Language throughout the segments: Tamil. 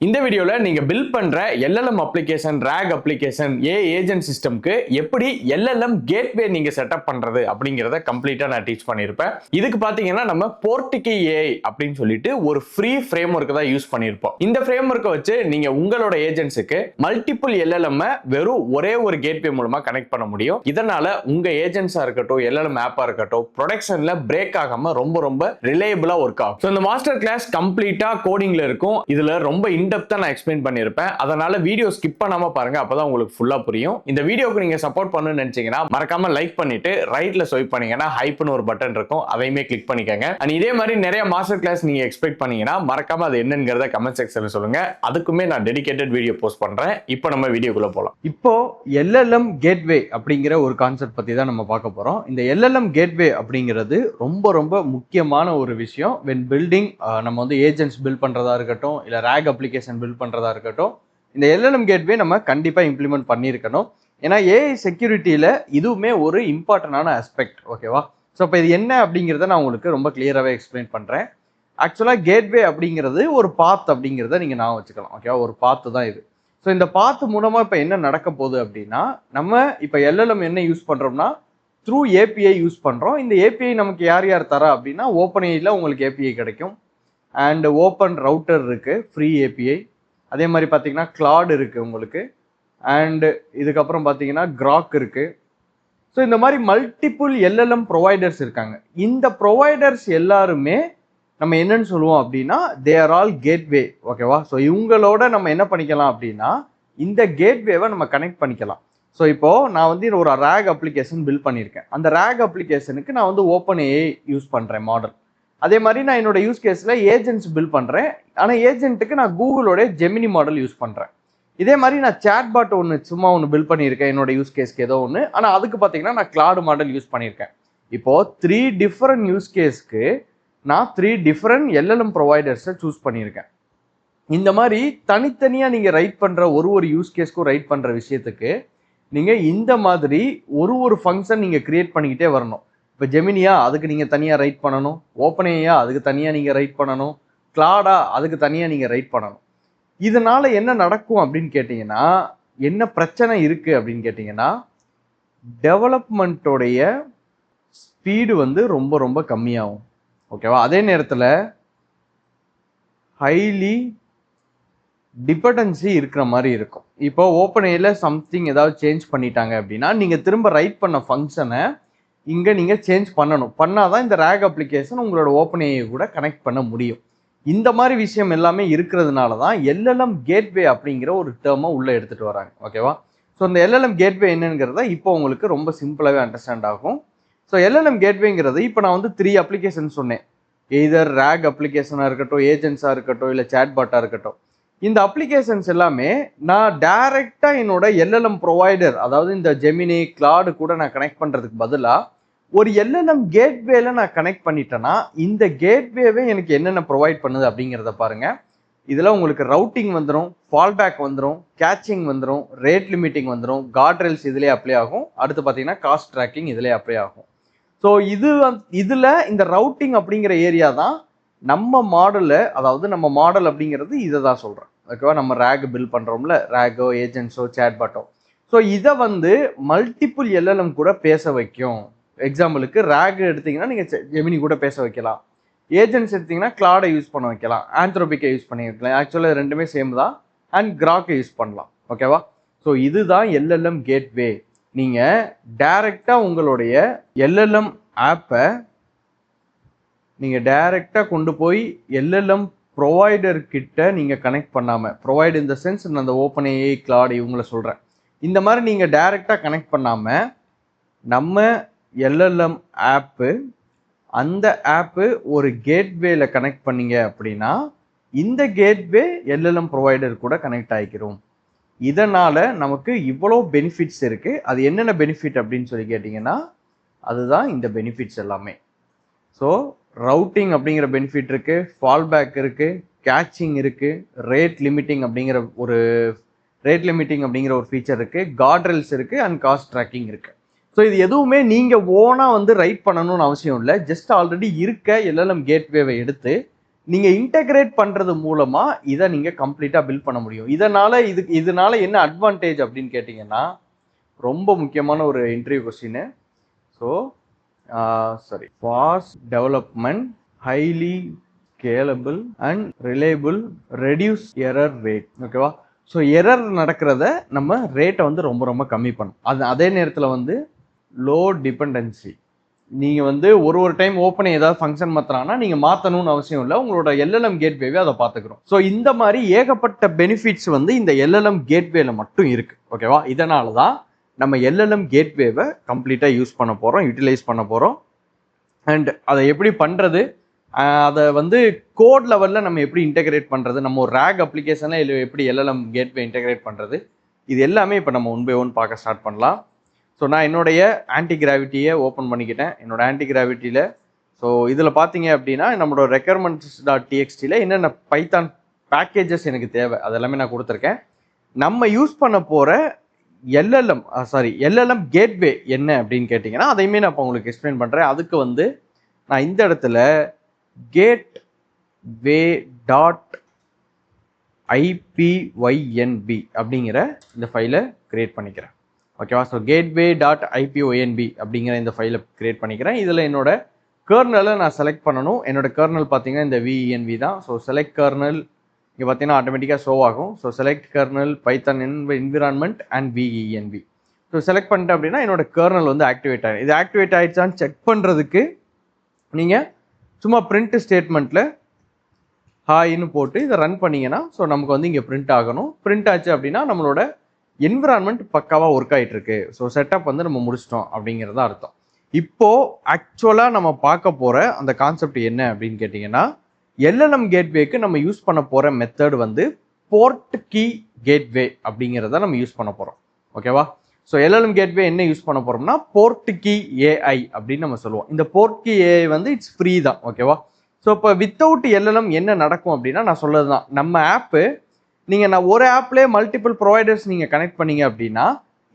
இந்த வீடியோல நீங்க பில்ட் பண்ற LLM application, RAG application, agent சிஸ்டம்க்கு எப்படி LLM கேட்வே நீங்க செட்டப் பண்றது அப்படிங்கறத கம்ப்ளீட்டா நான் டீச் பண்ணிருப்பேன். இதுக்கு பாத்தீங்கன்னா நம்ம போர்ட்டிகி AI அப்படின்னு சொல்லிட்டு ஒரு ஃப்ரீ ஃப்ரேம் ஒர்க் தான் யூஸ் பண்ணிருப்போம். இந்த ஃப்ரேம் ஒர்க்கை வச்சு நீங்க உங்களோட ஏஜென்ட்ஸுக்கு மல்டிபிள் LLM வெறும் ஒரே ஒரு கேட்வே மூலமா கனெக்ட் பண்ண முடியும். இதனால உங்க ஏஜென்ட்ஸா இருக்கட்டும், LLM ஆப்பா இருக்கட்டும், ப்ரொடக்ஷன்ல பிரேக் ஆகாம ரொம்ப ரிலையபிளா ஒர்க் ஆகும். இந்த மாஸ்டர் கிளாஸ் கம்ப்ளீட்டா கோடிங்ல இருக்கும். இதுல ரொம்ப இன்டெப்தா நான் எக்ஸ்பிளைன் பண்ணிருப்பேன். அதனால வீடியோ ஸ்கிப் பண்ணாம பாருங்க, அப்பதான் உங்களுக்கு ஃபுல்லா புரியும். இந்த வீடியோக்கு நீங்க சப்போர்ட் பண்ணணும்னு நினைச்சீங்கன்னா மறக்காம லைக் பண்ணிட்டு ரைட்ல ஸ்வைப் பண்ணீங்கன்னா ஹைப்னு ஒரு பட்டன் இருக்கும், அதையுமே கிளிக் பண்ணிக்கங்க. அண்ட் இதே மாதிரி நிறைய மாஸ்டர் கிளாஸ் நீங்க எக்ஸ்பெக்ட் பண்ணீங்கன்னா மறக்காம அது என்னங்கறத கமெண்ட் செக்ஷன்ல சொல்லுங்க. அதுக்குமே நான் டெடிகேட்டட் வீடியோ போஸ்ட் பண்றேன். இப்போ நம்ம வீடியோக்குள்ள போலாம். இப்போ LLM கேட்வே அப்படிங்கிற ஒரு கான்செப்ட் பத்தி தான் நம்ம பார்க்க போறோம். இந்த LLM கேட்வே அப்படிங்கிறது ரொம்ப முக்கியமான ஒரு விஷயம். when building நம்ம வந்து ஏஜென்ட்ஸ் பில்ட் பண்றதா இருக்கட்டும், இல்ல RAG அப்ளிகேஷன் பில்ட் பண்றதா இருக்கட்டும், இந்த LLM கேட்வே நம்ம கண்டிப்பா இம்ப்ளிமெண்ட் பண்ணியிருக்கணும். ஏன்னா AI செக்யூரிட்டியில இதுவுமே ஒரு இம்பார்ட்டன்டான ஆஸ்பெக்ட். ஓகேவா? ஸோ இப்போ இது என்ன அப்படிங்கிறத நான் உங்களுக்கு ரொம்ப கிளியராகவே எக்ஸ்பிளைன் பண்றேன். ஆக்சுவலாக கேட்வே அப்படிங்கிறது ஒரு பாத் அப்படிங்கிறத நீங்க நான் வச்சுக்கலாம். ஓகேவா? ஒரு பாத்து தான் இது. ஸோ இந்த பாத்து மூலமா இப்போ என்ன நடக்க போகுது அப்படின்னா, நம்ம இப்போ LLM என்ன யூஸ் பண்றோம்னா த்ரூ API யூஸ் பண்றோம். இந்த API நமக்கு யார் தரா அப்படின்னா OpenAIல உங்களுக்கு API கிடைக்கும். அண்ட் ஓப்பன் ரவுட்டர் இருக்கு, ஃப்ரீ API. அதே மாதிரி பார்த்தீங்கன்னா கிளாட் இருக்கு உங்களுக்கு. அண்ட் இதுக்கப்புறம் பார்த்தீங்கன்னா கிராக் இருக்கு. ஸோ இந்த மாதிரி மல்டிபிள் LLM ப்ரொவைடர்ஸ் இருக்காங்க. இந்த ப்ரொவைடர்ஸ் எல்லாருமே நம்ம என்னன்னு சொல்லுவோம் அப்படின்னா தே ஆர் ஆல் கேட்வே. ஓகேவா? ஸோ இவங்களோட நம்ம என்ன பண்ணிக்கலாம் அப்படின்னா இந்த கேட்வேவை நம்ம கனெக்ட் பண்ணிக்கலாம். ஸோ இப்போ நான் வந்து ஒரு RAG அப்ளிகேஷன் பில்ட் பண்ணியிருக்கேன். அந்த RAG அப்ளிகேஷனுக்கு நான் வந்து OpenAI யூஸ் பண்றேன் மாடல். அதே மாதிரி நான் என்னோட யூஸ் கேஸ்ல ஏஜென்ட்ஸ் பில்ட் பண்றேன். ஆனால் ஏஜென்ட்டுக்கு நான் கூகுளோட ஜெமினி மாடல் யூஸ் பண்றேன். இதே மாதிரி நான் சேட் பாட் ஒன்று சும்மா ஒன்று பில்ட் பண்ணியிருக்கேன் என்னோட யூஸ் கேஸ்க்கு ஏதோ ஒன்று. ஆனால் அதுக்கு பார்த்தீங்கன்னா நான் கிளாட் மாடல் யூஸ் பண்ணியிருக்கேன். இப்போ 3 டிஃப்ரெண்ட் யூஸ் கேஸ்க்கு நான் 3 டிஃப்ரெண்ட் LLM ப்ரொவைடர்ஸை சூஸ் பண்ணியிருக்கேன். இந்த மாதிரி தனித்தனியாக நீங்கள் ரைட் பண்ணுற ஒரு யூஸ் கேஸ்க்கும் ரைட் பண்ணுற விஷயத்துக்கு நீங்கள் இந்த மாதிரி ஒரு ஃபங்க்ஷன் நீங்கள் கிரியேட் பண்ணிக்கிட்டே வரணும். இப்போ ஜெமினியா அதுக்கு நீங்கள் தனியாக ரைட் பண்ணணும், ஓப்பனேயா அதுக்கு தனியாக நீங்கள் ரைட் பண்ணணும், கிளாடா அதுக்கு தனியாக நீங்கள் ரைட் பண்ணணும். இதனால என்ன நடக்கும் அப்படின்னு கேட்டிங்கன்னா, என்ன பிரச்சனை இருக்குது அப்படின்னு கேட்டிங்கன்னா, டெவலப்மெண்ட்டோடைய ஸ்பீடு வந்து ரொம்ப கம்மியாகும். ஓகேவா? அதே நேரத்தில் ஹைலி டிபெண்டன்சி இருக்கிற மாதிரி இருக்கும். இப்போ ஓப்பன்ஏல சம்திங் ஏதாவது சேஞ்ச் பண்ணிட்டாங்க அப்படின்னா நீங்கள் திரும்ப ரைட் பண்ண ஃபங்க்ஷனை இங்கே நீங்கள் சேஞ்ச் பண்ணாதான் இந்த RAG அப்ளிகேஷன் உங்களோட OpenAI கூட கனெக்ட் பண்ண முடியும். இந்த மாதிரி விஷயம் எல்லாமே இருக்கிறதுனால தான் LLM கேட்வே அப்படிங்கிற ஒரு டேர்மை உள்ளே எடுத்துகிட்டு வராங்க. ஓகேவா? ஸோ இந்த LLM கேட்வே என்னங்கிறத இப்போ உங்களுக்கு ரொம்ப சிம்பிளாகவே அண்டர்ஸ்டாண்ட் ஆகும். ஸோ LLM கேட்வேங்கிறது இப்போ நான் வந்து 3 அப்ளிகேஷன் சொன்னேன். எய்தர் RAG அப்ளிகேஷனாக இருக்கட்டும், ஏஜென்ட்ஸாக இருக்கட்டும், இல்லை சேட்பாட்டாக இருக்கட்டும். இந்த அப்ளிகேஷன்ஸ் எல்லாமே நான் டைரெக்டாக என்னோட LLM ப்ரொவைடர், அதாவது இந்த ஜெமினி கிளாடு கூட நான் கனெக்ட் பண்ணுறதுக்கு பதிலாக ஒரு LLM கேட்வேல நான் கனெக்ட் பண்ணிட்டேன்னா இந்த கேட்வேவே எனக்கு என்னென்ன ப்ரொவைட் பண்ணுது அப்படிங்கிறத பாருங்க. இதில் உங்களுக்கு ரவுட்டிங் வந்துடும், ஃபால்பேக் வந்துடும், கேச்சிங் வந்துடும், ரேட் லிமிட்டிங் வந்துடும், கார்ட்ரெல்ஸ் இதிலே அப்ளை ஆகும். அடுத்து பார்த்தீங்கன்னா காஸ்ட் ட்ராக்கிங் இதிலே அப்ளை ஆகும். ஸோ இதில் இந்த ரவுட்டிங் அப்படிங்கிற ஏரியா தான் நம்ம மாடலில், அதாவது நம்ம மாடல் அப்படிங்கிறது இதை தான் சொல்கிறேன். ஓகேவா? நம்ம RAG பில்ட் பண்ணுறோம்ல, RAGஓ ஏஜென்ட்ஸோ சேட்பாட்டோ. ஸோ இதை வந்து மல்டிபிள் LLM கூட பேச வைக்கும். எக்ஸாம்பிளுக்கு RAG எடுத்தீங்கன்னா நீங்கள் ஜெமினி கூட பேச வைக்கலாம். ஏஜென்ட்ஸ் எடுத்தீங்கன்னா கிளாடை யூஸ் பண்ண வைக்கலாம், ஆந்த்ரோபிக்கை யூஸ் பண்ணி வைக்கலாம். ஆக்சுவலாக ரெண்டுமே சேம் தான். அண்ட் கிராக்கை யூஸ் பண்ணலாம். ஓகேவா? ஸோ இதுதான் LLM கேட்வே. நீங்கள் டைரெக்டாக உங்களுடைய LLM ஆப்பை நீங்கள் டைரெக்டாக கொண்டு போய் LLM ப்ரொவைடர் கிட்ட நீங்கள் கனெக்ட் பண்ணாமல், ப்ரொவைட் இந்த சென்ஸ் நான் அந்த OpenAI கிளாட் இவங்கள சொல்கிறேன், இந்த மாதிரி நீங்கள் டைரெக்டாக கனெக்ட் பண்ணாமல் நம்ம LLM ஆப்பு, அந்த ஆப்பு ஒரு கேட்வேல கனெக்ட் பண்ணீங்க அப்படின்னா இந்த கேட்வே LLM ப்ரொவைடர் கூட கனெக்ட் ஆகிக்கிறோம். இதனால் நமக்கு இவ்வளோ பெனிஃபிட்ஸ் இருக்குது. அது என்னென்ன பெனிஃபிட் அப்படின்னு சொல்லி கேட்டிங்கன்னா அதுதான் இந்த பெனிஃபிட்ஸ் எல்லாமே. ஸோ ரவுட்டிங் அப்படிங்கிற பெனிஃபிட் இருக்குது, ஃபால்பேக் இருக்குது, கேச்சிங் இருக்குது, ரேட் லிமிட்டிங் அப்படிங்கிற ஒரு ஃபீச்சர் இருக்குது, கார்ட்ரெல்ஸ் இருக்குது, அண்ட் காஸ்ட் ட்ராக்கிங் இருக்குது. ஸோ இது எதுவுமே நீங்கள் ஓனாக வந்து ரைட் பண்ணணும்னு அவசியம் இல்லை. ஜஸ்ட் ஆல்ரெடி இருக்க LLM கேட்வேவை எடுத்து நீங்கள் இன்டகிரேட் பண்ணுறது மூலமாக இதை நீங்கள் கம்ப்ளீட்டாக பில்ட் பண்ண முடியும். இதனால என்ன அட்வான்டேஜ் அப்படின்னு கேட்டிங்கன்னா, ரொம்ப முக்கியமான ஒரு interview question. So fast development, highly scalable and reliable, reduce error rate. ஓகேவா? ஸோ எரர் நடக்கிறத நம்ம ரேட்டை வந்து ரொம்ப ரொம்ப கம்மி பண்ணும். அதே நேரத்தில் வந்து லோ டிபெண்டன்சி. நீங்கள் வந்து ஒரு டைம் ஓப்பனை ஏதாவது ஃபங்க்ஷன் மாத்திரானா நீங்கள் மாற்றணும்னு அவசியம் இல்லை, உங்களோட எல்எல்எம் கேட்வேவே அதை பார்த்துக்கிறோம். ஸோ இந்த மாதிரி ஏகப்பட்ட பெனிஃபிட்ஸ் வந்து இந்த எல்எல்எம் கேட்வேல மட்டும் இருக்கு. ஓகேவா? இதனால தான் நம்ம எல்எல்எம் கேட்வேவை கம்ப்ளீட்டாக யூஸ் பண்ண போகிறோம், யூட்டிலைஸ் பண்ண போகிறோம். அண்ட் அதை எப்படி பண்ணுறது, அதை வந்து கோட் லெவலில் நம்ம எப்படி இன்டெகிரேட் பண்ணுறது, நம்ம ஒரு ரேக் அப்ளிகேஷனில் எப்படி எல்எல்எம் கேட்வே இன்டெகிரேட் பண்ணுறது, இது எல்லாமே இப்போ நம்ம ஒன் பை ஒன் பார்க்க ஸ்டார்ட் பண்ணலாம். ஸோ நான் என்னுடைய ஆன்டி கிராவிட்டியை ஓப்பன் பண்ணிக்கிட்டேன். என்னோட ஆன்டி கிராவிட்டியில் ஸோ இதில் பார்த்தீங்க அப்படின்னா நம்மளோட requirements.txtல என்னென்ன பைத்தான் பேக்கேஜஸ் எனக்கு தேவை அதெல்லாமே நான் கொடுத்துருக்கேன். நம்ம யூஸ் பண்ண போகிற எல்எல்எம் கேட்வே என்ன அப்படின்னு கேட்டிங்கன்னா அதையுமே நான் இப்போ உங்களுக்கு எக்ஸ்பிளைன் பண்ணுறேன். அதுக்கு வந்து நான் இந்த இடத்துல gateway.ipynb அப்படிங்கிற இந்த ஃபைலை கிரியேட் பண்ணிக்கிறேன். ஓகேவா? ஸோ gateway.ipynb அப்படிங்கிற இந்த ஃபைலை கிரியேட் பண்ணிக்கிறேன். இதில் என்னோட கர்னலை நான் செலக்ட் பண்ணணும். என்னோட கர்னல் பார்த்தீங்கன்னா இந்த VENV தான். ஸோ செலக்ட் கர்னல் இங்கே பார்த்தீங்கன்னா ஆட்டோமேட்டிக்காக ஷோ ஆகும். So select kernel Python environment and VENV. So select பண்ணிட்டேன் அப்படின்னா என்னோட கர்னல் வந்து ஆக்டிவேட் ஆகிடும். இது ஆக்டிவேட் ஆகிடுச்சான்னு செக் பண்ணுறதுக்கு நீங்கள் சும்மா பிரிண்ட் ஸ்டேட்மெண்ட்டில் ஹாய்னு போட்டு இதை ரன் பண்ணிங்கன்னா ஸோ நமக்கு வந்து இங்கே பிரிண்ட் ஆகணும். பிரிண்ட் ஆச்சு அப்படின்னா நம்மளோட என்விரான்மெண்ட் பக்காவாக ஒர்க் ஆகிட்டு இருக்கு. ஸோ செட்டப் வந்து நம்ம முடிச்சிட்டோம் அப்படிங்கிறத அர்த்தம். இப்போ ஆக்சுவலாக நம்ம பார்க்க போகிற அந்த கான்செப்ட் என்ன அப்படின்னு கேட்டிங்கன்னா, எல்எல்எம் கேட்வேக்கு நம்ம யூஸ் பண்ண போகிற மெத்தட் வந்து போர்ட் கீ கேட்வே அப்படிங்கிறத நம்ம யூஸ் பண்ண போகிறோம். ஓகேவா? ஸோ எல்எல்எம் கேட்வே என்ன யூஸ் பண்ண போகிறோம்னா போர்ட் கீ ஏஐ அப்படின்னு நம்ம சொல்லுவோம். இந்த போர்ட் கீ ஏஐ வந்து இட்ஸ் ஃப்ரீ தான். ஓகேவா? ஸோ இப்போ வித்தவுட் எல்எல்எம் என்ன நடக்கும் அப்படின்னா நான் சொல்லது தான், நம்ம ஆப்பு நீங்கள் ஒரு ஆப்லேயே மல்டிபிள் ப்ரொவைடர்ஸ் நீங்கள் கனெக்ட் பண்ணீங்க அப்படின்னா